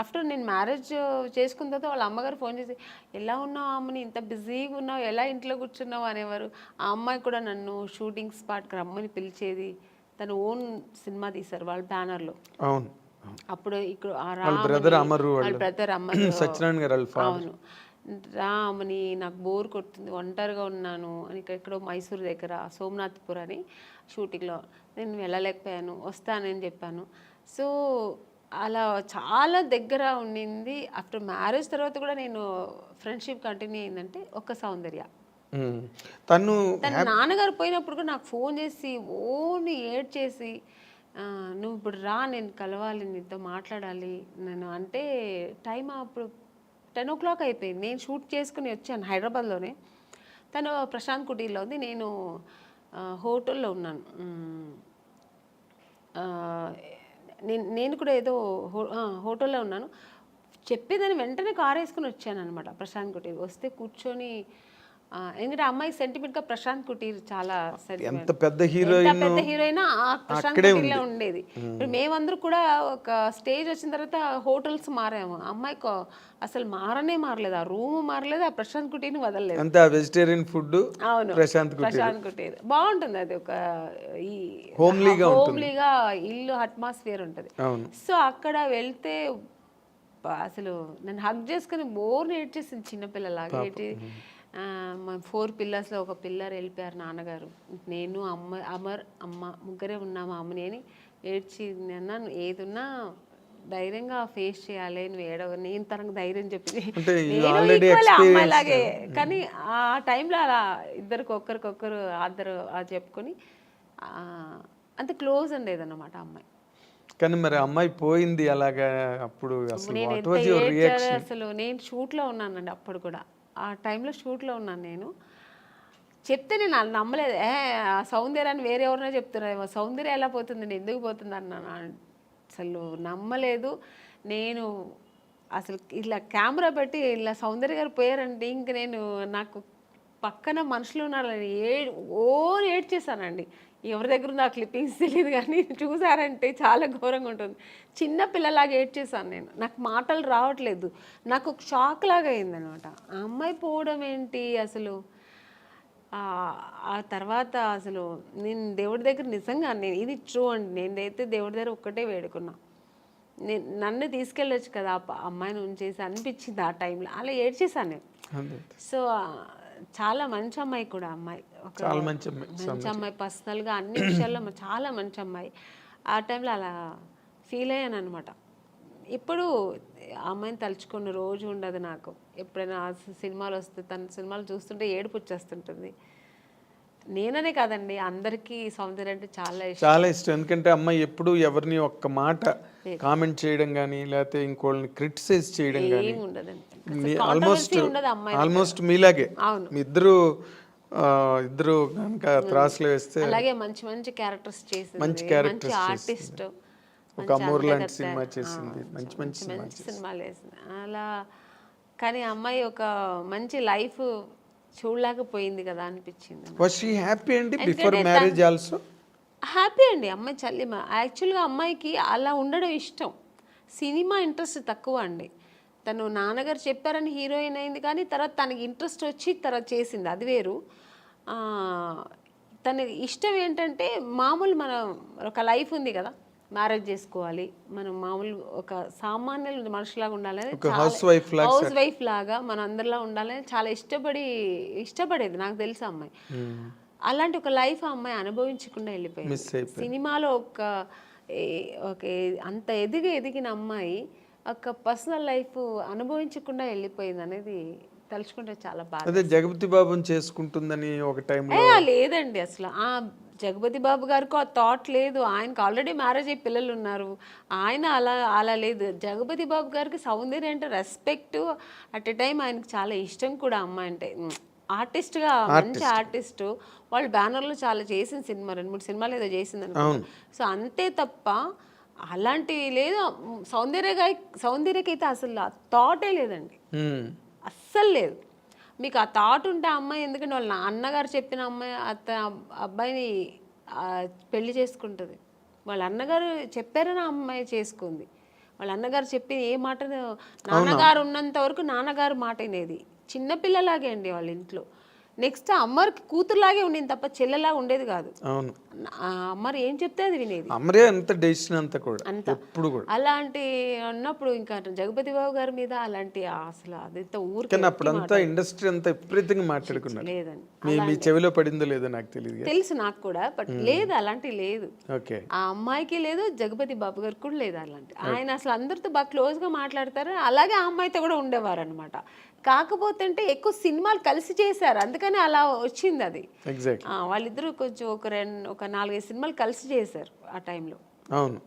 ఆఫ్టర్ నేను మ్యారేజ్ చేసుకున్న తర్వాత వాళ్ళ అమ్మగారు ఫోన్ చేసి, ఎలా ఉన్నావు అమ్మని, ఇంత బిజీగా ఉన్నావు, ఎలా ఇంట్లో కూర్చున్నావు అనేవారు. ఆ అమ్మాయి కూడా నన్ను షూటింగ్ స్పాట్కి రమ్మని పిలిచేది. తను ఓన్ సినిమా తీశారు వాళ్ళ బ్యానర్లో. అప్పుడు ఇక్కడ వాళ్ళ బ్రదర్ అమరు, అవును, రామని నాకు బోర్ కొడుతుంది, ఒంటరిగా ఉన్నాను అని ఎక్కడో మైసూర్ దగ్గర సోమనాథ్పూర్ అని షూటింగ్లో నేను వెళ్ళలేకపోయాను, వస్తానని చెప్పాను. సో అలా చాలా దగ్గర ఉండింది. ఆఫ్టర్ మ్యారేజ్ తర్వాత కూడా నేను ఫ్రెండ్షిప్ కంటిన్యూ అయిందంటే ఒక సౌందర్య. తన నాన్నగారు పోయినప్పుడు కూడా నాకు ఫోన్ చేసి ఓన్లీ ఏడ్ చేసి, నువ్వు ఇప్పుడు రా, నేను కలవాలి, నీతో మాట్లాడాలి నేను అంటే. టైం అప్పుడు 10 o'clock అయిపోయింది. నేను షూట్ చేసుకుని వచ్చాను హైదరాబాద్లోనే. తను ప్రశాంత్ కుటీర్లో ఉంది, నేను హోటల్లో ఉన్నాను. నేను కూడా ఏదో హోటల్లో ఉన్నాను. చెప్పేదాన్ని వెంటనే కారు వేసుకుని వచ్చాను అనమాట ప్రశాంత్ కుటీర్. వస్తే కూర్చొని, ఎందుకంటే అమ్మాయి సెంటిమెంట్గా ప్రశాంత్ కుటీర్ చాలా ఎంత పెద్ద హీరోయిన్ ప్రశాంత్ కుటీర్లో ఉండేది. మేమందరూ కూడా ఒక స్టేజ్ వచ్చిన తర్వాత హోటల్స్ మారాము. అమ్మాయికి అసలు మారలేదు, ఆ రూమ్ మారలేదు, ఆ ప్రశాంత్ కుటీర్ని వదలలేదు. అంతా వెజిటేరియన్ ఫుడ్. అవును, ప్రశాంత్ కుటీర్ బాగుంటుంది. అది ఒక ఈ హోమ్లీగా ఇల్లు అట్మాస్ఫియర్ ఉంటుంది. సో అక్కడ వెళ్తే అసలు నన్ను హగ్ చేసుకుని బోర్ని ఏడ్చేసింది చిన్నపిల్లలాగా. మా 4 పిల్లర్స్లో ఒక పిల్లర్ వెళ్ళిపోయారు నాన్నగారు, నేను అమర్ అమ్మ ముగ్గురే ఉన్నాము అమ్మని అని ఏడ్చి. అన్నాను ఏదున్నా ధైర్యంగా ఫేస్ చేయాలి, నువ్వు ఏడవ, నేను తనకు ధైర్యం చెప్పింది, అమ్మాయిలాగే. కానీ ఆ టైంలో అలా ఒకరికొకరు ఆద్దరు చెప్పుకొని అంత క్లోజ్ ఉండేది అన్నమాట అమ్మాయి. కానీ మరి అమ్మాయి పోయింది అలాగా, అప్పుడు అసలు నేను షూట్లో ఉన్నానండి. అప్పుడు కూడా ఆ టైంలో షూట్లో ఉన్నాను. నేను చెప్తే నేను నమ్మలేదు. సౌందర్యాన్ని వేరే ఎవరైనా చెప్తున్నారు, సౌందర్య ఎలా పోతుంది, నేను ఎందుకు పోతుంది అన్నాను. అసలు నమ్మలేదు నేను. అసలు ఇలా కెమెరా పెట్టి ఇలా సౌందర్య గారు పోయారంటే ఇంక నేను, నాకు పక్కన మనుషులు ఉన్నారని ఏడ్చేసానండి. ఎవరి దగ్గర నా క్లిప్పింగ్స్ తెలియదు కానీ చూసారంటే చాలా ఘోరంగా ఉంటుంది. చిన్న పిల్లలాగా ఏడ్చేసాను నేను. నాకు మాటలు రావట్లేదు, నాకు ఒక షాక్ లాగా అయిందనమాట. ఆ అమ్మాయి పోవడం ఏంటి అసలు. ఆ తర్వాత అసలు నేను దేవుడి దగ్గర నిజంగా ఇది ట్రూ అండి, నేనైతే దేవుడి దగ్గర ఒక్కటే వేడుకున్నా, నన్ను తీసుకెళ్ళొచ్చు కదా అమ్మాయిని ఉంచేసి అనిపించింది ఆ టైంలో. అలా ఏడ్చేసాను నేను. సో చాలా మంచి అమ్మాయి కూడా, అమ్మాయి చాలా మంచి అమ్మాయి, పర్సనల్గా అన్ని విషయాల్లో చాలా మంచి అమ్మాయి. ఆ టైంలో అలా ఫీల్ అయ్యాను అనమాట. ఇప్పుడు అమ్మాయిని తలుచుకున్న రోజు ఉండదు నాకు. ఎప్పుడైనా సినిమాలు వస్తే, తన సినిమాలు చూస్తుంటే ఏడుపు వచ్చేస్తుంటుంది. నేననే కాదండి, అందరికీ సౌందర్య అంటే చాలా ఇష్టం. ఎందుకంటే అమ్మాయి ఎప్పుడు ఎవరిని ఒక్క మాట కామెంట్ చేయడం కానీ, లేకపోతే ఇంకోళ్ళని క్రిటిసైజ్ చేయడం కానీ ఉండదండి. ఆల్మోస్ట్ మీలాగే మీ ఇద్దరు కనుక త్రాసులో వేస్తే అలాగే మంచి మంచి క్యారెక్టర్స్ చేసింది, మంచి ఆర్టిస్ట్, ఒక అమూర్ లాంటి సినిమా చేసింది, మంచి మంచి సినిమాలు వేసింది అలా. కానీ అమ్మాయి ఒక మంచి లైఫ్ చూడలేకపోయింది కదా అనిపించింది. వాస్ షీ హ్యాపీ అండి బిఫోర్ మ్యారేజ్ ఆల్సో? హ్యాపీ అండి. అమ్మాయి చల్లిమ యాక్చువల్గా అమ్మాయికి అలా ఉండడం ఇష్టం. సినిమా ఇంట్రెస్ట్ తక్కువ అండి. తను నాన్నగారు చెప్పారని హీరోయిన్ అయింది, కానీ తర్వాత తనకి ఇంట్రెస్ట్ వచ్చి తర్వాత చేసింది, అది వేరు. తన ఇష్టం ఏంటంటే మామూలు మన ఒక లైఫ్ ఉంది కదా, మ్యారేజ్ చేసుకోవాలి, మనం మామూలు ఒక సామాన్య మనిషిలాగా ఉండాలని, ఒక హౌస్ వైఫ్ లాగా హౌస్ వైఫ్ లాగా మన అందరిలా ఉండాలని చాలా ఇష్టపడేది. నాకు తెలుసు ఆ అమ్మాయి అలాంటి ఒక లైఫ్ ఆ అమ్మాయి అనుభవించకుండా వెళ్ళిపోయింది. మిస్ అయిపోయింది. సినిమాలో ఒక అంత ఎదిగిన అమ్మాయి ఒక పర్సనల్ లైఫ్ అనుభవించకుండా వెళ్ళిపోయింది అనేది తలుచుకుంటే చాలా బాధ. అదే జగపతి బాబుని చేసుకుంటుందని ఒక టైంలో లేదండి, అసలు ఆ జగపతి బాబు గారికి ఆ థాట్ లేదు. ఆయనకు ఆల్రెడీ మ్యారేజ్ అయ్యి పిల్లలు ఉన్నారు. ఆయన అలా లేదు. జగపతి బాబు గారికి సౌందర్య అంటే రెస్పెక్ట్, అట్ ఎ టైం ఆయనకు చాలా ఇష్టం కూడా అమ్మాయి అంటే. ఆర్టిస్ట్గా మంచి ఆర్టిస్టు, వాళ్ళు బ్యానర్లో చాలా చేసిన సినిమా 2-3 సినిమాలు ఏదో చేసింది అనుకుంటా. సో అంతే తప్ప అలాంటివి లేదు. సౌందర్యకైతే అసలు ఆ థాటే లేదండి, అస్సలు లేదు. మీకు ఆ థాట్ ఉంటే ఆ అమ్మాయి, ఎందుకంటే వాళ్ళ అన్నగారు చెప్పిన అమ్మాయి అబ్బాయిని పెళ్లి చేసుకుంటుంది. వాళ్ళ అన్నగారు చెప్పారని ఆ అమ్మాయి చేసుకుంది. వాళ్ళ అన్నగారు చెప్పి ఏ మాట, నాన్నగారు ఉన్నంత వరకు నాన్నగారు మాట వినేది. చిన్నపిల్లలాగే అండి వాళ్ళ ఇంట్లో. నెక్స్ట్ అమ్మకి కూతురులాగే ఉండేది తప్ప చెల్లెలాగా ఉండేది కాదు. అవును, అమ్మరు ఏం చెప్తే అది వినేది. అమ్మరే అంత డెసిషన్ అంతా కూడా ఎప్పుడు కూడా. అలాంటి అన్నప్పుడు ఇంకా జగపతి బాబు గారి మీద అలాంటి అసలు అదంతా ఊరికి అప్పుడంతా ఇండస్ట్రీ అంతా విపరీతంగా మాట్లాడుకున్నారు. లేదండి, మీ చెవిలో పడిందో లేదో నాకు తెలియదు, తెలుసు నాకు కూడా, బట్ లేదు అలాంటి లేదు. ఓకే, ఆ అమ్మాయికి లేదు, జగపతి బాబు గారికి కూడా లేదు అలాంటి. ఆయన అసలు అందరితో బాగా క్లోజ్గా మాట్లాడతారు. అలాగే ఆ అమ్మాయితో కూడా ఉండేవారు అనమాట. కాకపోతే అంటే ఎక్కువ సినిమాలు కలిసి చేశారు, అందుకని అలా వచ్చింది అది. వాళ్ళిద్దరూ కొంచెం ఒక 4-5 సినిమాలు కలిసి చేశారు ఆ టైంలో. అవును.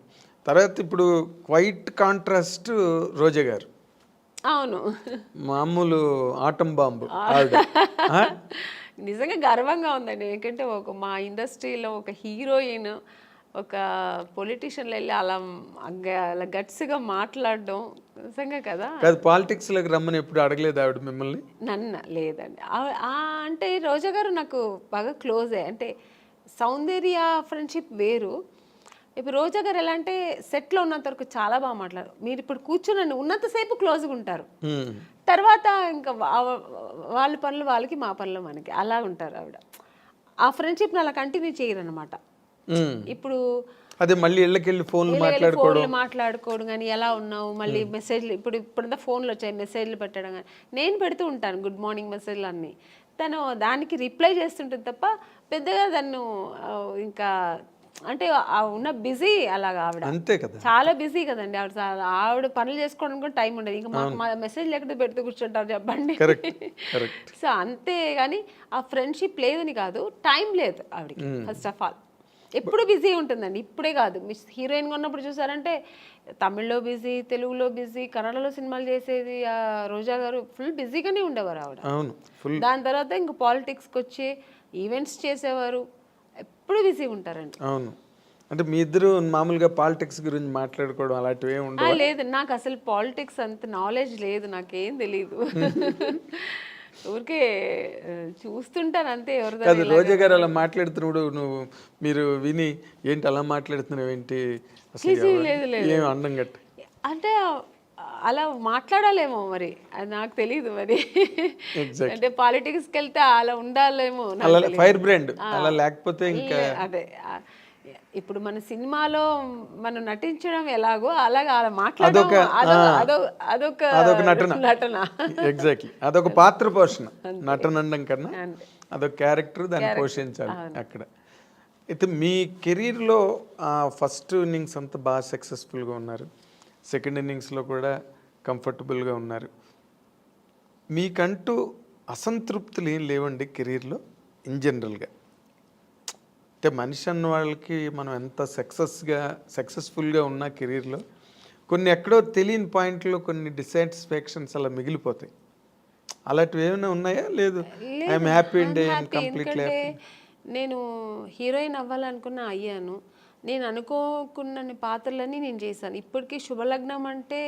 తర్వాత ఇప్పుడు క్వైట్ కాంట్రాస్ట్ రోజా గారు. అవును, మామూలు ఆటం బాంబు. నిజంగా గర్వంగా ఉందండి. ఎందుకంటే మా ఇండస్ట్రీలో ఒక హీరోయిన్ ఒక పొలిటీషియన్లో వెళ్ళి అలా గట్స్గా మాట్లాడడం నిజంగా కదా. పాలిటిక్స్లోకి రమ్మని ఎప్పుడు అడగలేదు ఆవిడ మిమ్మల్ని? నన్ను లేదండి. అంటే రోజా గారు నాకు బాగా క్లోజే. అంటే సౌందర్య ఫ్రెండ్షిప్ వేరు. ఇప్పుడు రోజా గారు ఎలా అంటే సెట్లో ఉన్నంత వరకు చాలా బాగా మాట్లాడారు. మీరు ఇప్పుడు కూర్చుని ఉన్నంతసేపు క్లోజ్గా ఉంటారు, తర్వాత ఇంకా వాళ్ళ పనులు వాళ్ళకి, మా పనులు మనకి, అలా ఉంటారు ఆవిడ. ఆ ఫ్రెండ్షిప్ని అలా కంటిన్యూ చేయరు అనమాట. ఇప్పుడు అదే మళ్ళీ ఇళ్ళకెళ్ళి ఫోన్లు మాట్లాడుకోవడం కానీ, ఎలా ఉన్నావు, మళ్ళీ మెసేజ్లు, ఇప్పుడంతా ఫోన్లు వచ్చాయి, మెసేజ్లు పెట్టడం కానీ నేను పెడుతూ ఉంటాను, గుడ్ మార్నింగ్ మెసేజ్లు అన్నీ. తను దానికి రిప్లై చేస్తుంటుంది తప్ప పెద్దగా తను ఇంకా అంటే ఉన్న బిజీ అలాగా ఆవిడ. అంతే కదా, చాలా బిజీ కదండి ఆవిడ పనులు చేసుకోవడం కూడా టైం ఉండదు. ఇంకా మాకు మెసేజ్ లేకుండా పెడుతూ కూర్చుంటారు చెప్పండి. సో అంతే కానీ ఆ ఫ్రెండ్షిప్ లేదని కాదు, టైం లేదు ఆవిడకి. ఫస్ట్ ఆఫ్ ఆల్ ఎప్పుడు బిజీ ఉంటుందండి. ఇప్పుడే కాదు, హీరోయిన్గా ఉన్నప్పుడు చూసారంటే తమిళ్లో బిజీ, తెలుగులో బిజీ, కన్నడలో సినిమాలు చేసేది రోజా గారు. ఫుల్ బిజీగానే ఉండేవారు ఆవిడ. దాని తర్వాత ఇంక పాలిటిక్స్కి వచ్చి ఈవెంట్స్ చేసేవారు, ఎప్పుడు బిజీగా ఉంటారండి. అవును. అంటే మీ ఇద్దరు మామూలుగా పాలిటిక్స్ గురించి మాట్లాడుకోవడం అలాంటివి ఏమి ఉండవు? లేదు, నాకు అసలు పాలిటిక్స్ అంత నాలెడ్జ్ లేదు, నాకేం తెలీదు. ఊరికే చూస్తుంటాను అంతే. ఎవరు రోజా గారు అలా మాట్లాడుతున్నప్పుడు మీరు విని ఏంటి అలా మాట్లాడుతున్నావు ఏంటి అసలు అండం గట్ట అంటే అలా మాట్లాడాలేమో మరి, అది నాకు తెలీదు మరి. అంటే పాలిటిక్స్కి వెళ్తే అలా ఉండాలేమో, ఫైర్ బ్రాండ్ అలా లేకపోతే ఇంకా అదే. ఇప్పుడు మన సినిమాలో మనం నటించడం ఎలాగో అలాగా అలా మాట్లాడడం అదొక నటన. ఎగ్జాక్ట్లీ, అదొక పాత్ర పోషణ. నటన అనడం కన్నా అదొక క్యారెక్టర్, దాన్ని పోషించాలి అక్కడ. అయితే మీ కెరీర్లో ఫస్ట్ ఇన్నింగ్స్ అంతా బాగా సక్సెస్ఫుల్గా ఉన్నారు, సెకండ్ ఇన్నింగ్స్లో కూడా కంఫర్టబుల్గా ఉన్నారు. మీకంటూ అసంతృప్తులు ఏం లేవండి కెరీర్లో ఇన్ జనరల్గా? అంటే మనిషి అన్న వాళ్ళకి మనం ఎంత సక్సెస్ఫుల్గా ఉన్న కెరీర్లో కొన్ని ఎక్కడో తెలియని పాయింట్లో కొన్ని డిసాటిస్ఫాక్షన్స్ అలా మిగిలిపోతాయి. అలాంటివి ఏమైనా ఉన్నాయా? లేదు, ఐఎమ్ హ్యాపీ అండి, ఐఎమ్ కంప్లీట్లీ హ్యాపీ. నేను హీరోయిన్ అవ్వాలనుకున్నా, అయ్యాను. నేను అనుకోకున్న పాత్రలన్నీ నేను చేశాను. ఇప్పటికీ శుభలగ్నం అంటే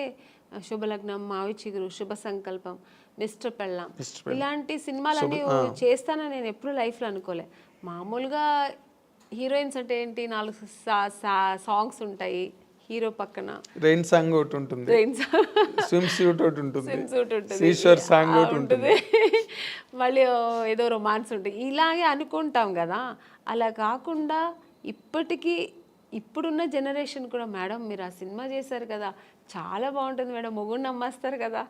శుభలగ్నం, మావి చిగురు, శుభ సంకల్పం, మిస్టర్ పెళ్ళాం, ఇలాంటి సినిమాలన్నీ చేస్తానని నేను ఎప్పుడు లైఫ్లో అనుకోలే. మామూలుగా హీరోయిన్స్ అంటే ఏంటి, 4 సాంగ్స్ ఉంటాయి, హీరో పక్కన రెయిన్ సాంగ్ ఒకటి ఉంటుంది, స్విమ్ సూట్ ఒకటి ఉంటుంది, సీషోర్ సాంగ్ ఒకటి ఉంటుంది, మళ్ళీ ఏదో రొమాన్స్ ఉంటుంది, ఇలాగే అనుకుంటాం కదా. అలా కాకుండా ఇప్పటికీ ఇప్పుడున్న జనరేషన్ కూడా మేడం మీరు ఆ సినిమా చేశారు కదా చాలా బాగుంటుంది మేడం, మొగుడు నమ్మేస్తారు కదా,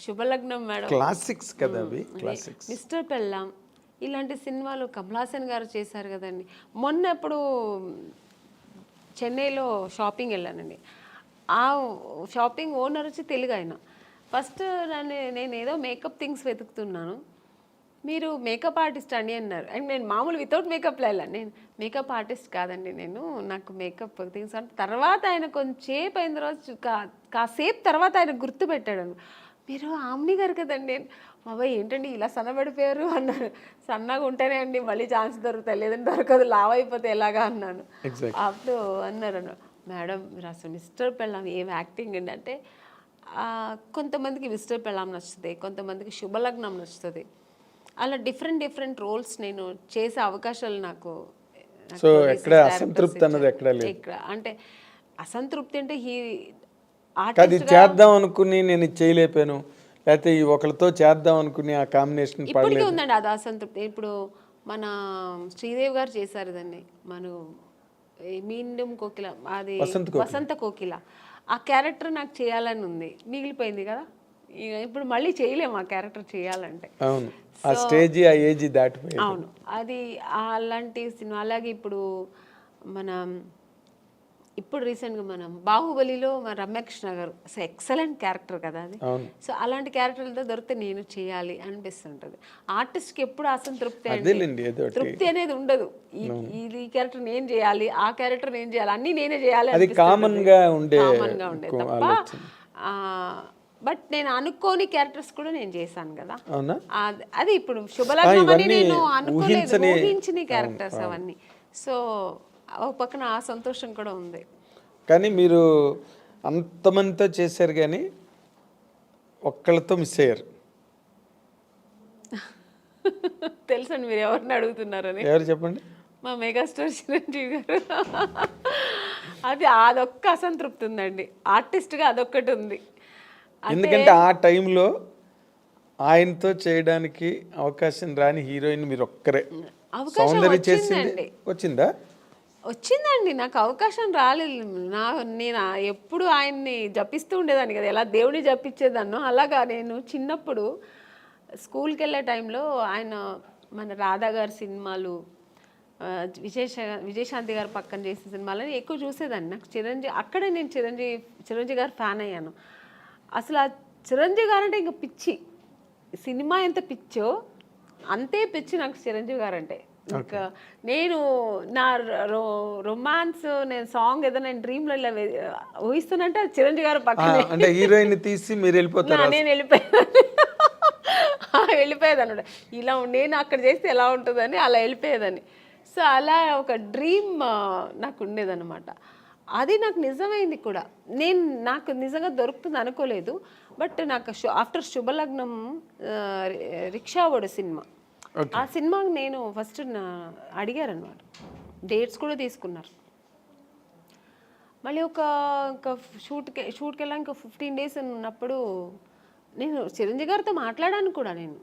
శుభలగ్నం మేడం, క్లాసిక్స్ కదా అవి, క్లాసిక్స్. మిస్టర్ పెళ్ళాం, ఇలాంటి సినిమాలు కమలాసన్ గారు చేశారు కదండి. మొన్న ఎప్పుడు చెన్నైలో షాపింగ్ వెళ్ళానండి. ఆ షాపింగ్ ఓనర్ వచ్చి తెలుగు ఆయన. ఫస్ట్ నేను ఏదో మేకప్ థింగ్స్ వెతుకుతున్నాను, మీరు మేకప్ ఆర్టిస్ట్ అండి అన్నారు. అండ్ నేను మామూలు వితౌట్ మేకప్లో వెళ్ళాను. నేను మేకప్ ఆర్టిస్ట్ కాదండి, నేను నాకు మేకప్ థింగ్స్ అంటే. తర్వాత ఆయన కొంచెంసేపు అయిన తర్వాత కాసేపు తర్వాత ఆయన గుర్తుపెట్టాడు, మీరు ఆమ్ని గారు కదండి. బాబాయ్ ఏంటండి ఇలా సన్నబడిపోయారు అన్నారు. సన్నగా ఉంటేనే అండి మళ్ళీ ఛాన్స్ దొరుకుతాయి, లేదంటే దొరకదు, లావ్ అయిపోతే ఎలాగా అన్నాను. అప్పుడు అన్నారు మేడం మీరు అసలు మిస్టర్ పెళ్ళాం ఏం యాక్టింగ్ అండి అంటే, కొంతమందికి మిస్టర్ పెళ్ళాం నచ్చుతుంది, కొంతమందికి శుభలగ్నం నచ్చుతుంది. అలా డిఫరెంట్ రోల్స్ నేను చేసే అవకాశాలు నాకు. సో ఎక్కడ అసంతృప్తి అన్నది ఎక్కడ లేదు. అంటే అసంతృప్తి అంటే అది చేద్దాం అనుకుని నేను చేయలేపాను, లేకపోతే ఈ ఒకరితో చేద్దాం అనుకుని ఆ కాంబినేషన్ ఇప్పటికీ ఉందండి అది అసంతృప్తి. ఇప్పుడు మన శ్రీదేవి గారు చేశారు దాన్ని, మన మీండం కోకిల, అది వసంత కోకిల, ఆ క్యారెక్టర్ నాకు చేయాలని ఉంది, మిగిలిపోయింది కదా. ఇప్పుడు మళ్ళీ చేయలేము ఆ క్యారెక్టర్ చేయాలంటే. అవును, ఆ స్టేజ్ ఆ ఏజ్ దాటిపోయింది. అవును, అది అలాంటి సినిమా. అలాగే ఇప్పుడు రీసెంట్గా మనం బాహుబలిలో మన రమ్యకృష్ణ గారు అసలు ఎక్సలెంట్ క్యారెక్టర్ కదా అది. సో అలాంటి క్యారెక్టర్లతో దొరికితే నేను చేయాలి అనిపిస్తుంటుంది. ఆర్టిస్ట్కి ఎప్పుడు అసంతృప్తి తృప్తి అనేది ఉండదు. ఈ క్యారెక్టర్ నేను చేయాలి, ఆ క్యారెక్టర్ నేను చేయాలి, అన్నీ నేనే చేయాలి కామన్ గా ఉండే తప్ప. బట్ నేను అనుకోని క్యారెక్టర్స్ కూడా నేను చేశాను కదా. అది ఇప్పుడు శుభలగ్నం అని నేను అనుకోలేదు, ఊహించిన క్యారెక్టర్స్ అవన్నీ. సో ఒక పక్కన ఆ సంతోషం కూడా ఉంది. కానీ మీరు అంతమందితో చేశారు కానీ ఒక్కళ్ళతో మిస్ అయ్యారు. తెలుసండి మీరు ఎవరిని అడుగుతున్నారని. ఎవరు చెప్పండి? మా మెగాస్టార్ చిరంజీవి గారు. అదొక్క అసంతృప్తి ఉందండి, ఆర్టిస్ట్గా అదొక్కటి ఉంది. ఎందుకంటే ఆ టైంలో ఆయనతో చేయడానికి అవకాశం రాని హీరోయిన్ మీరు ఒక్కరే. సౌందర్య చేసింది వచ్చిందండి, నాకు అవకాశం రాలేదు. నేను ఎప్పుడు ఆయన్ని జపిస్తూ ఉండేదాన్ని కదా, ఎలా దేవుడిని జపించేదాన్నో అలాగా. నేను చిన్నప్పుడు స్కూల్కి వెళ్ళే టైంలో ఆయన మన రాధా గారి సినిమాలు, విజయశాంతి గారు పక్కన చేసే సినిమాలని ఎక్కువ చూసేదాన్ని. నాకు అక్కడే నేను చిరంజీవి గారు ఫ్యాన్ అయ్యాను. అసలు ఆ చిరంజీవి గారు అంటే ఇంకా పిచ్చి, సినిమా ఎంత పిచ్చో అంతే పిచ్చి నాకు చిరంజీవి గారు అంటే. ఇంకా నేను నా రొమాన్స్, నేను సాంగ్ ఏదో నేను డ్రీమ్లో ఇలా ఊహిస్తున్నంటే అది చిరంజీవి గారు పక్కన హీరోయిన్ తీసి మీరు వెళ్ళిపోతారు. నేను వెళ్ళిపోయేదాన్ని అనమాట. ఇలా నేను అక్కడ చేస్తే ఎలా ఉంటుందని అలా వెళ్ళిపోయేదాన్ని. సో అలా ఒక డ్రీమ్ నాకు ఉండేదన్నమాట. అది నాకు నిజమైంది కూడా. నాకు నిజంగా దొరుకుతుంది అనుకోలేదు. బట్ నాకు ఆఫ్టర్ శుభలగ్నం రిక్షావాడు సినిమా, ఆ సినిమాకి నేను ఫస్ట్ అడిగారు అనమాట, డేట్స్ కూడా తీసుకున్నారు. మళ్ళీ ఒక షూట్కి వెళ్ళా, ఇంకా 15 days ఉన్నప్పుడు నేను చిరంజీవి గారితో మాట్లాడాను కూడా. నేను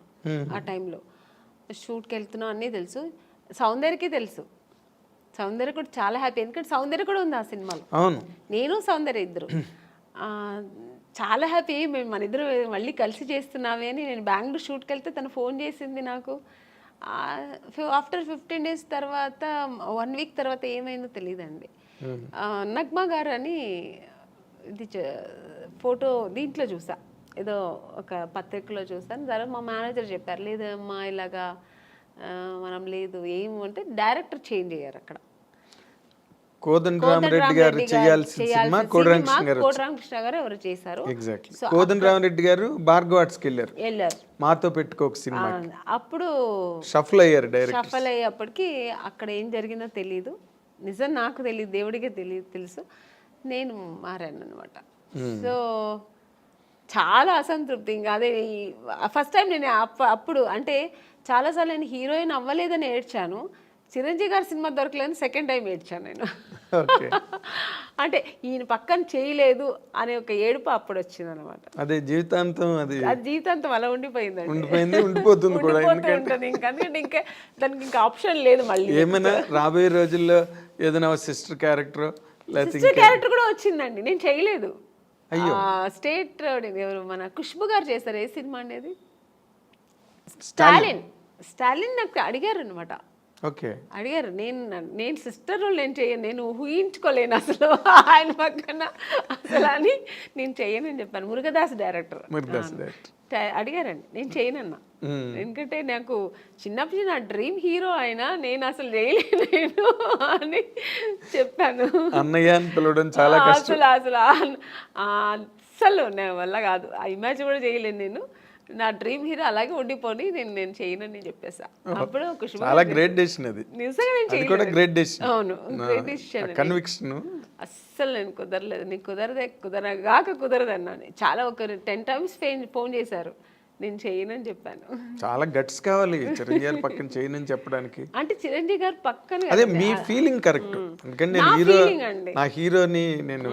ఆ టైంలో షూట్కి వెళ్తున్నా అన్నీ తెలుసు, సౌందర్యకి తెలుసు. సౌందర్య కూడా చాలా హ్యాపీ, ఎందుకంటే సౌందర్య కూడా ఉంది ఆ సినిమాలో. నేను సౌందర్య ఇద్దరు చాలా హ్యాపీ. మేము మన ఇద్దరు మళ్ళీ కలిసి చేస్తున్నామే అని. నేను బెంగళూరు షూట్కి వెళ్తే తను ఫోన్ చేసింది నాకు. ఆఫ్టర్ 15 days తర్వాత 1 week తర్వాత ఏమైందో తెలియదండి. నగ్మా గారు అని ఇది ఫోటో దీంట్లో చూసా, ఏదో ఒక పత్రికలో చూసాను. తర్వాత మా మేనేజర్ చెప్పారు, లేదమ్మా ఇలాగా మనం లేదు ఏమంటే డైరెక్టర్ చేంజ్ అయ్యారు అక్కడ. కోదండరామరెడ్డి గారు చేయాల్సిన సినిమా కోదండరామకృష్ణ గారు ఎవరు చేశారు. కోదండరామరెడ్డి గారు భార్గవ ఆర్ట్స్కి వెళ్ళారు, మాతో పెట్టుకోక సినిమా. అప్పుడు షఫల్ అయ్యారు. షఫల్ అయ్యేప్పటికి అక్కడ ఏం జరిగిందో తెలీదు, నిజం నాకు తెలియదు, దేవుడికే తెలుసు. నేను మారాను అనమాట. సో చాలా అసంతృప్తి. ఇంకా అదే ఫస్ట్ టైం నేను అప్పుడు అంటే చాలాసార్లు నేను హీరోయిన్ అవ్వలేదని ఏడ్చాను. చిరంజీవి గారి సినిమా దొరకలేదని సెకండ్ టైం ఏడ్చాను నేను. అంటే ఈయన పక్కన చేయలేదు అనే ఒక ఏడుపు అప్పుడు వచ్చింది అనమాట. అదే జీవితాంతం అది జీవితాంతం అలా ఉండిపోయిందండి, ఉండిపోతుంది కూడా. ఎందుకంటే ఇంకా దానికి ఇంకా ఆప్షన్ లేదు. మళ్ళీ ఏమైనా రాబోయే రోజుల్లో ఏదైనా సిస్టర్ క్యారెక్టర్ లేకపోతే సిస్టర్ క్యారెక్టర్ కూడా వచ్చిందండి, నేను చేయలేదు. అయ్యో. స్టేట్ ఎవరు మన ఖుష్బు గారు చేశారు, ఏ సినిమా అనేది, స్టాలిన్. స్టాలిన్ నాకు అడిగారు అనమాట, ఓకే. అడిగారు. నేను సిస్టర్ రోల్ నేను చేయను, నేను ఊహించుకోలేను అసలు ఆయన పక్కన అసలు అని, నేను చేయనని చెప్పాను. మురుగదాస్ డైరెక్టర్ అడిగారండి, నేను చేయనన్నా. ఎందుకంటే నాకు చిన్నప్పటి నా డ్రీమ్ హీరో ఆయన, నేను అసలు చేయలేను అని చెప్పాను. అన్నయ్య అని పిలవడం చాలా కష్టం. అసలు అస్సలు నా వల్ల కాదు, ఆ ఇమేజ్ కూడా చేయలేను నేను. నా డ్రీమ్ హీరో అలాగే ఉండిపోని, నేను చేయనని చెప్పేసా. అప్పుడు చాలా గ్రేట్ డెసిషన్ అది. నిజంగా నేను అది కూడా గ్రేట్ డెసిషన్. అవును, గ్రేట్ డెసిషన్. కన్విక్షన్. అస్సలు నేను కుదరలేదు, నీకు కుదరదు అన్నాను. చాలా ఒక 10 times ఫోన్ చేశారు, నేను చేయనని చెప్పాను. చాలా గట్స్ కావాలి చిరంజీవి గారి పక్కన చేయనని చెప్పడానికి. అంటే చిరంజీవి గారు పక్కన అదే మీ ఫీలింగ్ కరెక్ట్. ఎందుకంటే నేను హీరో, నా హీరోని నేను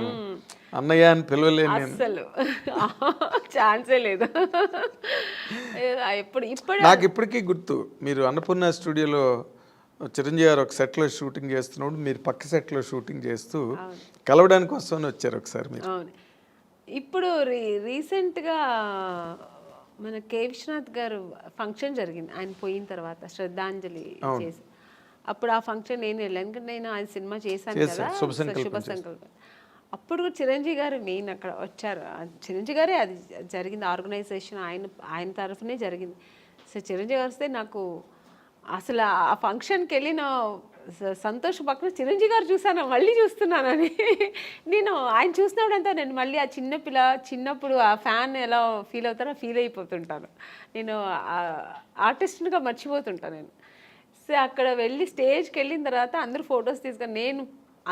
అన్నయ్య అని పిలవలేను. అస్సలు ఛాన్సే లేదు. నాకు ఇప్పటికీ గుర్తు, మీరు అన్నపూర్ణ స్టూడియోలో చిరంజీవి గారు ఒక సెట్లో షూటింగ్ చేస్తున్నప్పుడు మీరు పక్క సెట్లో షూటింగ్ చేస్తూ కలవడానికి వస్తామని వచ్చారు ఒకసారి మీరు. అవును. ఇప్పుడు రీసెంట్గా మన కే విశ్వనాథ్ గారు ఫంక్షన్ జరిగింది, ఆయన పోయిన తర్వాత శ్రద్ధాంజలి చేసి, అప్పుడు ఆ ఫంక్షన్ నేను వెళ్ళాను. ఎందుకంటే నేను ఆయన సినిమా చేశాను కదా, శుభ సంకల్పం. అప్పుడు చిరంజీవి గారు మెయిన్ అక్కడ వచ్చారు. చిరంజీవి గారే అది జరిగింది, ఆర్గనైజేషన్ ఆయన తరఫునే జరిగింది. సో చిరంజీవి గారు వస్తే నాకు అసలు ఆ ఫంక్షన్కి వెళ్ళిన సంతోష్ పక్కన చిరంజీవి గారు చూసాను, మళ్ళీ చూస్తున్నానని. నేను ఆయన చూసినప్పుడంతా నేను మళ్ళీ ఆ చిన్నప్పుడు ఆ ఫ్యాన్ ఎలా ఫీల్ అవుతారో ఫీల్ అయిపోతుంటాను. నేను ఆర్టిస్ట్గా మర్చిపోతుంటాను నేను. సో అక్కడ వెళ్ళి స్టేజ్కి వెళ్ళిన తర్వాత అందరూ ఫొటోస్ తీసుకొని,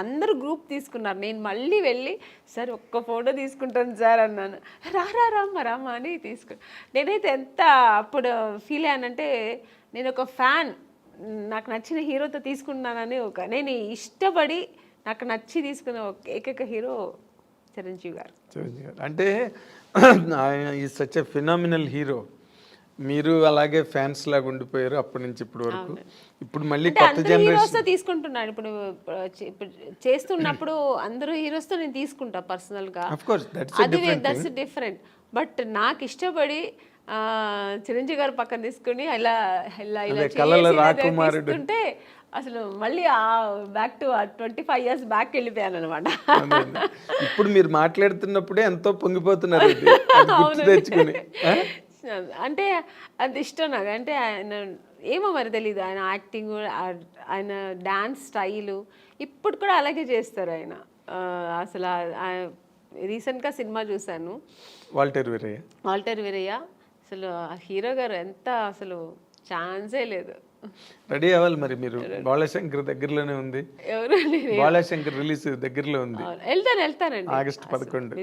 అందరూ గ్రూప్ తీసుకున్నారు, నేను మళ్ళీ వెళ్ళి సార్ ఒక్క ఫోటో తీసుకుంటాను సార్ అన్నాను. రామ్మ అని నేనైతే ఎంత అప్పుడు ఫీల్ అయ్యానంటే, నేను ఒక ఫ్యాన్, నాకు నచ్చిన హీరోతో తీసుకున్నానని నేను ఇష్టపడి నాకు నచ్చి తీసుకున్న ఏకైక హీరో చిరంజీవి గారు. అంటే ఆయన ఈ సచ్ ఎ ఫినామినల్ హీరో. మీరు అలాగే ఫ్యాన్స్ లాగా ఉండిపోయారు అప్పటి నుంచి ఇప్పటి వరకు. ఇప్పుడు మళ్ళీ కొత్త జనరేషన్ తీసుకుంటున్నాను. ఇప్పుడు చేస్తున్నప్పుడు అందరూ హీరోస్తో నేను తీసుకుంటా పర్సనల్గా, దట్స్ డిఫరెంట్. బట్ నాకు ఇష్టపడి చిరంజీవి గారు పక్కన తీసుకుని ఇలా తీసుకుంటే అసలు మళ్ళీ బ్యాక్ టు 25 years బ్యాక్ వెళ్ళిపోయాను అనమాట. ఇప్పుడు మీరు మాట్లాడుతున్నప్పుడే ఎంతో పొంగిపోతున్నారు తెచ్చుకుని. అంటే అది ఇష్టం నాకు. అంటే ఆయన ఏమో మరి తెలీదు, ఆయన యాక్టింగ్, ఆయన డాన్స్ స్టైలు ఇప్పుడు కూడా అలాగే చేస్తారు ఆయన. అసలు రీసెంట్గా సినిమా చూశాను, వాల్టర్ వీరయ్య. అసలు హీరో గారు ఎంత అసలు ఛాన్సే లేదు. రెడీ అవ్వాలి మరి మీరు. బాలశంకర్ దగ్గరలోనే ఉంది, బాలశంకర్ రిలీజ్ దగ్గరలో ఉంది. వెళ్తానండి ఆగస్ట్ 11.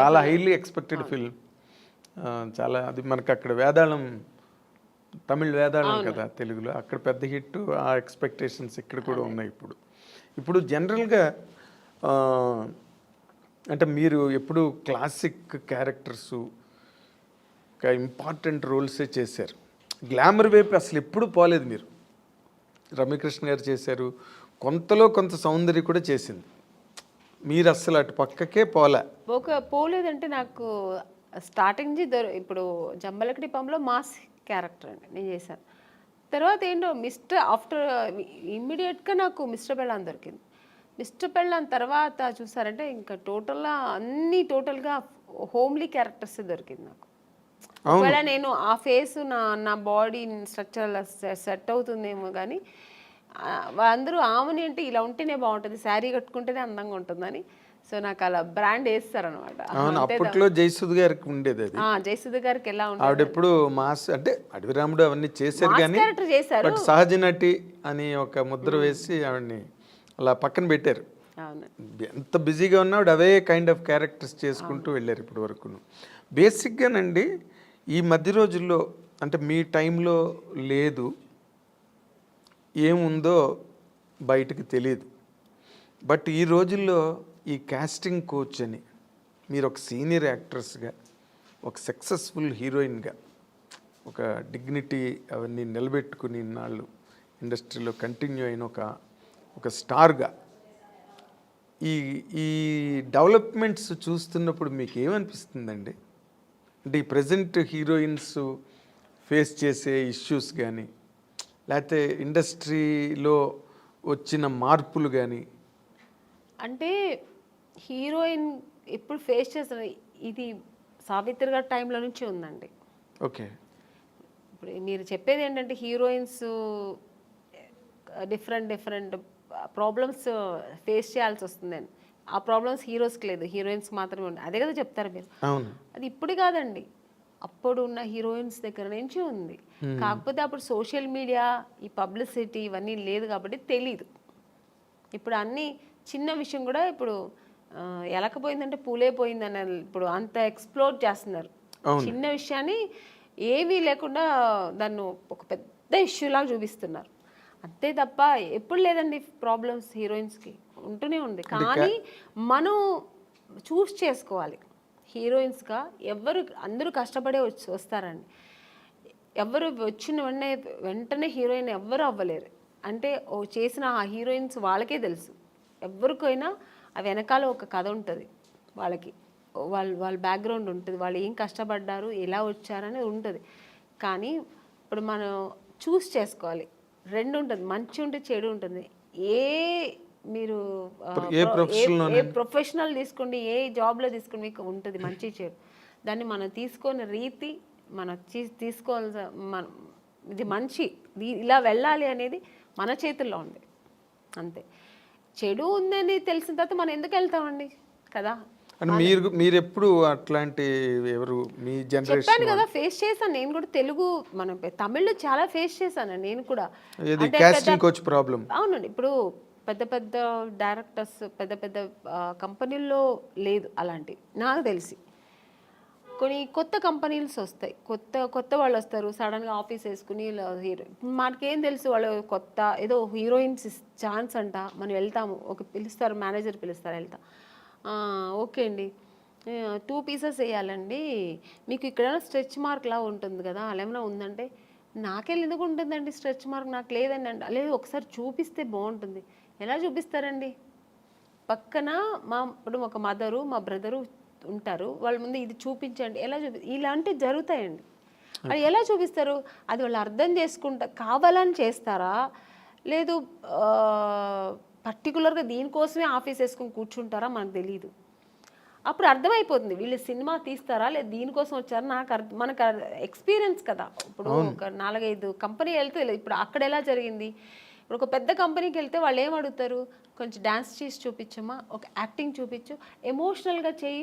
చాలా హైలీ ఎక్స్పెక్టెడ్ ఫిల్మ్. చాలా అది మనకు అక్కడ వేదాళం, తమిళ్ వేదాళం కదా తెలుగులో, అక్కడ పెద్ద హిట్. ఆ ఎక్స్పెక్టేషన్స్ ఇక్కడ కూడా ఉన్నాయి. ఇప్పుడు జనరల్గా అంటే మీరు ఎప్పుడు క్లాసిక్ క్యారెక్టర్స్, ఇంపార్టెంట్ రోల్సే చేశారు. గ్లామర్ వైపు అసలు ఎప్పుడు పోలేదు మీరు. రమ్యకృష్ణ గారు చేశారు, కొంతలో కొంత సౌందర్య కూడా చేసింది. మీరు అసలు అటు పక్కకే పోలేదంటే నాకు స్టార్టింగ్ ఇప్పుడు జంబలకడి పంలో మాస్ క్యారెక్టర్ అండి నేను చేశాను. తర్వాత ఏంటో ఆఫ్టర్ ఇమ్మీడియట్గా నాకు మిస్టర్ పెళ్ళాన్ దొరికింది. మిస్టర్ పెళ్ళాన్ తర్వాత చూసారంటే ఇంకా టోటల్గా హోమ్లీ క్యారెక్టర్స్ దొరికింది నాకు. ఒకవేళ నేను ఆ ఫేస్ నా బాడీ స్ట్రక్చర్ సెట్ అవుతుందేమో కానీ అందరూ ఆమెని అంటే ఇలా ఉంటేనే బాగుంటుంది, శారీ కట్టుకుంటేనే అందంగా ఉంటుందని. సో నాకు అలా బ్రాండ్ వేస్తారనమాట. అప్పట్లో జయసుధ గారికి ఉండేది అది. జయసుధ గారికి ఎలా ఉంటుంది, ఆవిడ ఎప్పుడు మాస్ అంటే అడవి రాముడు అవన్నీ చేశారు కానీ చేశారు, సహజ నటి అని ఒక ముద్ర వేసి ఆవిడని అలా పక్కన పెట్టారు. ఎంత బిజీగా ఉన్నా ఆవిడ అవే కైండ్ ఆఫ్ క్యారెక్టర్స్ చేసుకుంటూ వెళ్ళారు ఇప్పటి వరకు. బేసిక్గానండి ఈ మధ్య రోజుల్లో అంటే మీ టైంలో లేదు, ఏముందో బయటకు తెలియదు. బట్ ఈ రోజుల్లో ఈ కాస్టింగ్ కోచ్ అని మీరు ఒక సీనియర్ యాక్ట్రెస్గా, ఒక సక్సెస్ఫుల్ హీరోయిన్గా, ఒక డిగ్నిటీ అవన్నీ నిలబెట్టుకుని ఇన్నాళ్ళు ఇండస్ట్రీలో కంటిన్యూ అయిన ఒక స్టార్గా ఈ ఈ డెవలప్మెంట్స్ చూస్తున్నప్పుడు మీకు ఏమనిపిస్తుందండి? అంటే ఈ ప్రజెంట్ హీరోయిన్స్ ఫేస్ చేసే ఇష్యూస్ కానీ, లేకపోతే ఇండస్ట్రీలో వచ్చిన మార్పులు కానీ. అంటే హీరోయిన్ ఇప్పుడు ఫేస్ చేస్తున్న ఇది సావిత్రి గారి టైంలో నుంచి ఉందండి. ఓకే. ఇప్పుడు మీరు చెప్పేది ఏంటంటే హీరోయిన్స్ డిఫరెంట్ ప్రాబ్లమ్స్ ఫేస్ చేయాల్సి వస్తుందని. ఆ ప్రాబ్లమ్స్ హీరోస్కి లేదు, హీరోయిన్స్కి మాత్రమే ఉంది. అదే కదా చెప్తారు మీరు. అవును. అది ఇప్పుడు కాదండి, అప్పుడు ఉన్న హీరోయిన్స్ దగ్గర నుంచి ఉంది. కాకపోతే అప్పుడు సోషల్ మీడియా, ఈ పబ్లిసిటీ ఇవన్నీ లేదు కాబట్టి తెలీదు. ఇప్పుడు అన్ని చిన్న విషయం కూడా ఇప్పుడు ఎలకపోయిందంటే పూలే పోయిందని ఇప్పుడు అంత ఎక్స్ప్లోర్ చేస్తున్నారు. చిన్న విషయాన్ని ఏమీ లేకుండా దాన్ని ఒక పెద్ద ఇష్యూలాగా చూపిస్తున్నారు. అంతే తప్ప ఎప్పుడు లేదండి ప్రాబ్లమ్స్ హీరోయిన్స్కి, ఉంటూనే ఉంది. కానీ మనం చూస్ చేసుకోవాలి. హీరోయిన్స్గా అందరూ కష్టపడే వస్తారండి. ఎవరు వచ్చిన వెంటనే హీరోయిన్ ఎవ్వరు అవ్వలేరు. అంటే చేసిన ఆ హీరోయిన్స్ వాళ్ళకే తెలుసు. ఎవరికైనా ఆ వెనకాల ఒక కథ ఉంటుంది, వాళ్ళకి వాళ్ళ బ్యాక్గ్రౌండ్ ఉంటుంది, వాళ్ళు ఏం కష్టపడ్డారు, ఎలా వచ్చారనేది ఉంటుంది. కానీ ఇప్పుడు మనం చూస్ చేసుకోవాలి. రెండు ఉంటుంది, మంచి ఉంటుంది, చెడు ఉంటుంది. మీరు ఏ ప్రొఫెషనల్ తీసుకోండి, ఏ జాబ్లో తీసుకోండి, మీకు ఉంటుంది మంచి చెడు. దాన్ని మనం తీసుకునే రీతి, మనం తీసుకోవాల్సిన ఇది మంచి ఇలా వెళ్ళాలి అనేది మన చేతుల్లో ఉంది అంతే. చెడు ఉందని తెలిసిన తర్వాత మనం ఎందుకు వెళ్తామండి కదా. అని మీరు ఎప్పుడు అట్లాంటి ఎవరు మీ జనరేషన్? చెప్పాను కదా, ఫేస్ చేశాను నేను కూడా. తెలుగు మనం తమిళ్లో చాలా ఫేస్ చేశాను నేను కూడా. Casting couch problem. అవునండి. ఇప్పుడు పెద్ద డైరెక్టర్స్ పెద్ద కంపెనీల్లో లేదు అలాంటివి నాకు తెలిసి. కొన్ని కొత్త కంపెనీస్ వస్తాయి, కొత్త వాళ్ళు వస్తారు, సడన్గా ఆఫీస్ వేసుకుని హీరో. మనకేం తెలుసు వాళ్ళు కొత్త ఏదో హీరోయిన్స్ ఛాన్స్ అంట, మనం వెళ్తాము, ఒక పిలుస్తారు, మేనేజర్ పిలుస్తారు, వెళ్తాం. ఓకే అండి, 2 pieces వేయాలండి, మీకు ఇక్కడ స్ట్రెచ్ మార్క్ లా ఉంటుంది కదా, అలా ఏమైనా ఉందంటే, నాకెళ్ళి ఎందుకు ఉంటుందండి స్ట్రెచ్ మార్క్, నాకు లేదండి అంటే, లేదు ఒకసారి చూపిస్తే బాగుంటుంది. ఎలా చూపిస్తారండి? పక్కన ఇప్పుడు ఒక మదరు మా బ్రదరు ఉంటారు, వాళ్ళ ముందు ఇది చూపించండి, ఎలా ఇలాంటివి జరుగుతాయండి. అది ఎలా చూపిస్తారు? అది వాళ్ళు అర్థం చేసుకుంటా కావాలని చేస్తారా, లేదు పర్టికులర్గా దీనికోసమే ఆఫీస్ వేసుకుని కూర్చుంటారా, మనకు తెలియదు. అప్పుడు అర్థమైపోతుంది వీళ్ళు సినిమా తీస్తారా లేదు దీనికోసం వచ్చారా. మనకు ఎక్స్పీరియన్స్ కదా. ఇప్పుడు ఒక 4-5 కంపెనీ వెళ్తే ఇప్పుడు అక్కడ ఎలా జరిగింది, ఇప్పుడు ఒక పెద్ద కంపెనీకి వెళ్తే వాళ్ళు ఏం అడుగుతారు, కొంచెం డ్యాన్స్ చేసి చూపించమ్మా, ఒక యాక్టింగ్ చూపించు, ఎమోషనల్గా చేయి,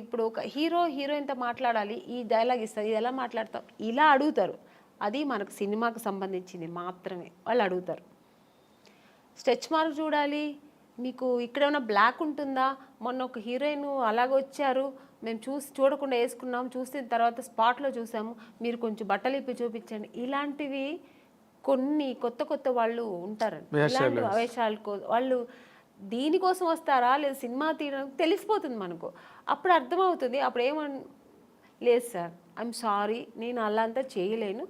ఇప్పుడు ఒక హీరోయిన్తో మాట్లాడాలి, ఈ డైలాగ్ ఇస్తారు, ఇది ఎలా మాట్లాడతాం, ఇలా అడుగుతారు. అది మనకు సినిమాకు సంబంధించింది మాత్రమే వాళ్ళు అడుగుతారు. స్ట్రెచ్ మార్క్ చూడాలి, మీకు ఇక్కడ ఏమైనా బ్లాక్ ఉంటుందా, మొన్న ఒక హీరోయిన్ అలాగ వచ్చారు, మేము చూడకుండా వేసుకున్నాం, చూసిన తర్వాత స్పాట్లో చూసాము, మీరు కొంచెం బట్టలు ఇప్పి చూపించండి. ఇలాంటివి కొన్ని కొత్త వాళ్ళు ఉంటారండి. ఇలాంటి వేషాలు వాళ్ళు దీనికోసం వస్తారా లేదా సినిమా తీయడానికి తెలిసిపోతుంది మనకు. అప్పుడు అర్థమవుతుంది. అప్పుడు లేదు సార్, ఐఎమ్ సారీ, నేను అలా అంతా చేయలేను,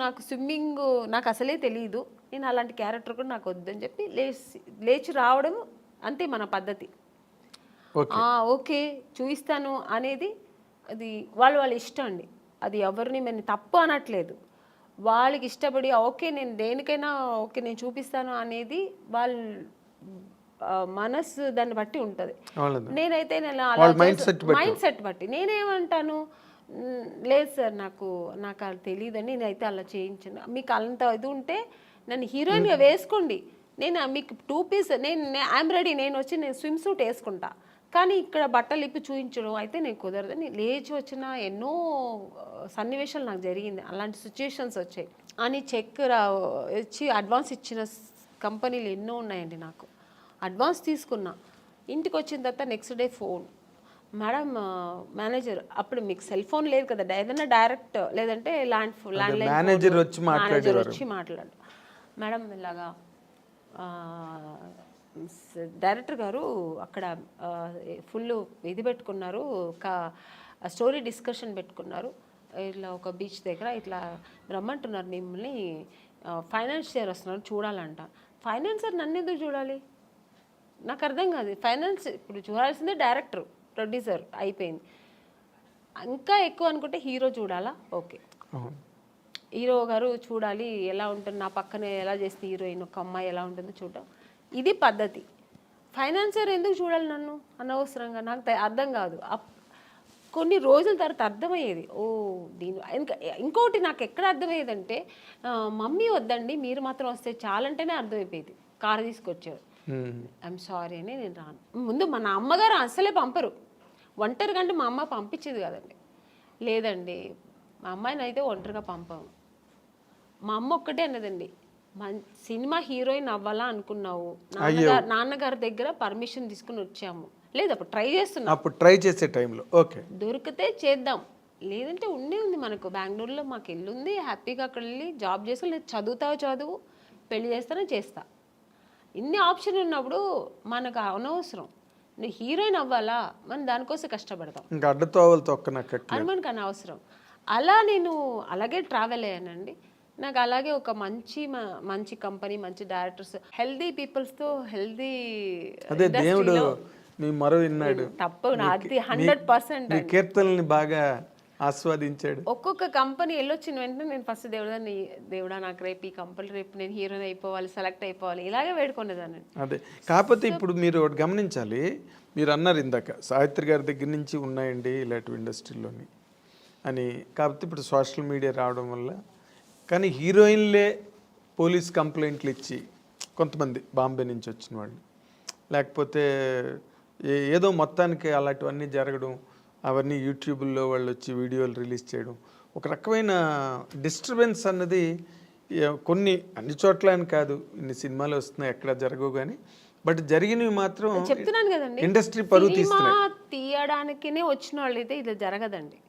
నాకు స్విమ్మింగ్ నాకు అసలే తెలియదు, నేను అలాంటి క్యారెక్టర్ కూడా నాకు వద్దని చెప్పి లేచి రావడం అంతే మన పద్ధతి. ఓకే చూపిస్తాను అనేది అది వాళ్ళ ఇష్టం అండి. అది ఎవరిని మేము తప్పు అనట్లేదు, వాళ్ళకి ఇష్టపడి ఓకే నేను దేనికైనా ఓకే నేను చూపిస్తాను అనేది వాళ్ళ మనసు దాన్ని బట్టి ఉంటుంది. నేనైతే మైండ్ సెట్ బట్టి నేనేమంటాను, లేదు సార్ నాకు అది తెలియదని నేనైతే అలా చేయించాను, మీకు అంత ఇది ఉంటే నన్ను హీరోయిన్గా వేసుకోండి, నేను మీకు 2 pieces ఐఎమ్ రెడీ, నేను స్విమ్ సూట్ వేసుకుంటా, కానీ ఇక్కడ బట్టలు ఇప్పి చూపించడం అయితే నేను కుదరదని లేచి వచ్చిన ఎన్నో సన్నివేశాలు నాకు జరిగింది. అలాంటి సిచ్యుయేషన్స్ వచ్చాయి అని ఇచ్చి అడ్వాన్స్ ఇచ్చిన కంపెనీలు ఎన్నో ఉన్నాయండి. నాకు అడ్వాన్స్ తీసుకున్నా, ఇంటికి వచ్చిన తర్వాత next day phone, madam manager, అప్పుడు మీకు సెల్ ఫోన్ లేదు కదా, ఏదైనా డైరెక్ట్ లేదంటే ల్యాండ్లైన్ మేనేజర్ వచ్చి మాట్లాడు, మేడం ఇలాగా డైరెక్టర్ గారు అక్కడ ఫుల్ ఇది పెట్టుకున్నారు, స్టోరీ డిస్కషన్ పెట్టుకున్నారు, ఇట్లా ఒక బీచ్ దగ్గర ఇట్లా రమ్మంటున్నారు మిమ్మల్ని, ఫైనాన్షియర్ వస్తున్నారు చూడాలంట. ఫైనాన్సర్ నన్ను ఎందుకు చూడాలి, నాకు అర్థం కాదు. ఫైనాన్స్ ఇప్పుడు చూడాల్సిందే డైరెక్టర్, ప్రొడ్యూసర్ అయిపోయింది. ఇంకా ఎక్కువ అనుకుంటే హీరో చూడాలా, ఓకే హీరో గారు చూడాలి ఎలా ఉంటుంది, నా పక్కన ఎలా చేస్తే హీరోయిన్ ఒక అమ్మాయి ఎలా ఉంటుందో చూడటం, ఇది పద్ధతి. ఫైనాన్సర్ ఎందుకు చూడాలి నన్ను అనవసరంగా, నాకు అర్థం కాదు. కొన్ని రోజుల తర్వాత అర్థమయ్యేది, ఓ దీని ఇంకోటి నాకు ఎక్కడ అర్థమయ్యేదంటే, మమ్మీ వద్దండి మీరు మాత్రం వస్తే చాలంటేనే అర్థమైపోయేది. కారు తీసుకొచ్చారు, ఐఎమ్ సారీ అని నేను రాను. ముందు మన అమ్మగారు అసలే పంపరు, ఒంటరిగా అంటే మా అమ్మ పంపించేది కదండి. లేదండి మా అమ్మాయిని అయితే ఒంటరిగా పంపాము. మా అమ్మ ఒక్కటే అన్నదండి, సినిమా హీరోయిన్ అవ్వాలా అనుకున్నావు, నాన్నగారి దగ్గర పర్మిషన్ తీసుకుని వచ్చాము. లేదు అప్పుడు ట్రై చేస్తున్నాం, అప్పుడు ట్రై చేసే టైంలో ఓకే దొరికితే చేద్దాం, లేదంటే ఉండే ఉంది మనకు బెంగళూరులో మాకు ఇల్లు ఉంది, హ్యాపీగా అక్కడ వెళ్ళి జాబ్ చేసుకో, లేదు చదువుతావు చదువు, పెళ్లి చేస్తానో చేస్తా. ఇన్ని ఆప్షన్ ఉన్నప్పుడు మనకు అనవసరం. నువ్వు హీరోయిన్ అవ్వాలా, మనం దానికోసం కష్టపడతాం, ఇంకా అడ్డతోవలతో అని మనకు అనవసరం. అలా నేను అలాగే ట్రావెల్ అయ్యానండి. నాకు అలాగే ఒక మంచి కంపెనీ, మంచి డైరెక్టర్స్, హెల్దీ పీపుల్స్తో హెల్దీ అదే దేవుడు మీ మరో విన్నాడు, తప్పు నాది 100%. కీర్తనల్ని బాగా ఆస్వాదించాడు. ఒక్కొక్క కంపెనీ వెళ్ళొచ్చిన వెంటనే నేను ఫస్ట్ దేవుడా నాకు రేపు ఈ కంపెనీ, రేపు నేను హీరోయిన్ అయిపోవాలి, సెలెక్ట్ అయిపోవాలి, ఇలాగే వేడుకునేదాన్ని. అదే కాకపోతే ఇప్పుడు మీరు ఒకటి గమనించాలి, మీరు అన్నారు ఇందాక సావిత్రి గారి దగ్గర నుంచి ఉన్నాయండి ఇలాంటి ఇండస్ట్రీలోని అని. కాకపోతే ఇప్పుడు సోషల్ మీడియా రావడం వల్ల, కానీ హీరోయిన్లే పోలీస్ కంప్లైంట్లు ఇచ్చి కొంతమంది బాంబే నుంచి వచ్చిన వాళ్ళు, లేకపోతే ఏదో మొత్తానికి అలాంటివన్నీ జరగడం, అవన్నీ యూట్యూబ్లో వాళ్ళు వచ్చి వీడియోలు రిలీజ్ చేయడం, ఒక రకమైన డిస్టర్బెన్స్ అన్నది కొన్ని అన్ని చోట్ల అని కాదు, ఇన్ని సినిమాలు వస్తున్నాయి ఎక్కడ జరగవు కానీ, బట్ జరిగినవి మాత్రం చెప్తున్నాను కదండి, ఇండస్ట్రీ పరువు తీయడానికినే వచ్చిన వాళ్ళు అయితే ఇది జరగదండి.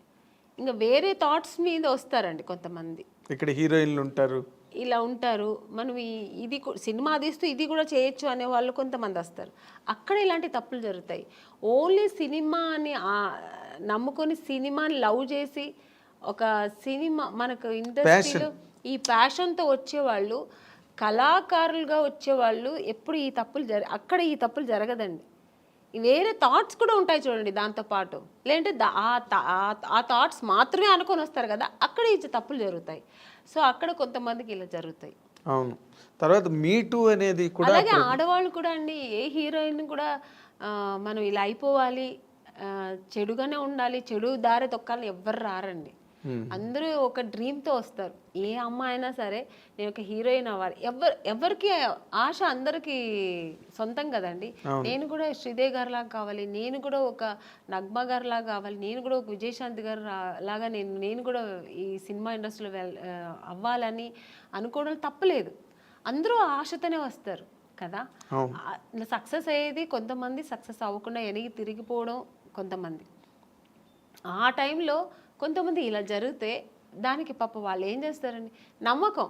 ఇంకా వేరే థాట్స్ మీద వస్తారండి కొంతమంది. ఇక్కడ హీరోయిన్లు ఉంటారు, ఇలా ఉంటారు, మనం ఇది సినిమా తీస్తూ ఇది కూడా చేయొచ్చు అనే వాళ్ళు కొంతమంది వస్తారు. అక్కడ ఇలాంటి తప్పులు జరుగుతాయి. ఓన్లీ సినిమాని నమ్ముకొని సినిమాని లవ్ చేసి ఒక సినిమా మనకు ఇండస్ట్రీలో ఈ ప్యాషన్తో వచ్చేవాళ్ళు, కళాకారులుగా వచ్చేవాళ్ళు ఎప్పుడు ఈ తప్పులు అక్కడ ఈ తప్పులు జరగదండి. వేరే థాట్స్ కూడా ఉంటాయి చూడండి దాంతోపాటు, లేదంటే ఆ థాట్స్ మాత్రమే అనుకొని వస్తారు కదా, అక్కడ ఈ తప్పులు జరుగుతాయి. సో అక్కడ కొంతమందికి ఇలా జరుగుతాయి. అవును. తర్వాత మీటూ అనేది కూడా, అలాగే ఆడవాళ్ళు కూడా అండి, ఏ హీరోయిన్ కూడా మనం ఇలా అయిపోవాలి, చెడుగానే ఉండాలి, చెడు దారి తొక్కాలని ఎవ్వరు రారండి. అందరూ ఒక డ్రీమ్తో వస్తారు. ఏ అమ్మాయి అయినా సరే నేను ఒక హీరోయిన్ అవ్వాలి, ఎవరికి ఆశ అందరికీ సొంతం కదండి. నేను కూడా శ్రీదేవి గారి లాగా కావాలి, నేను కూడా ఒక నగ్మా గారి లాగా కావాలి, నేను కూడా ఒక విజయశాంతి గారు లాగా నేను కూడా ఈ సినిమా ఇండస్ట్రీలో అవ్వాలని అనుకోవడం తప్పలేదు. అందరూ ఆశతోనే వస్తారు కదా. సక్సెస్ అయ్యేది కొంతమంది, సక్సెస్ అవ్వకుండా వెనక్కి తిరిగిపోవడం కొంతమంది. ఆ టైంలో కొంతమంది ఇలా జరిగితే దానికి పాప వాళ్ళు ఏం చేస్తారండి, నమ్మకం,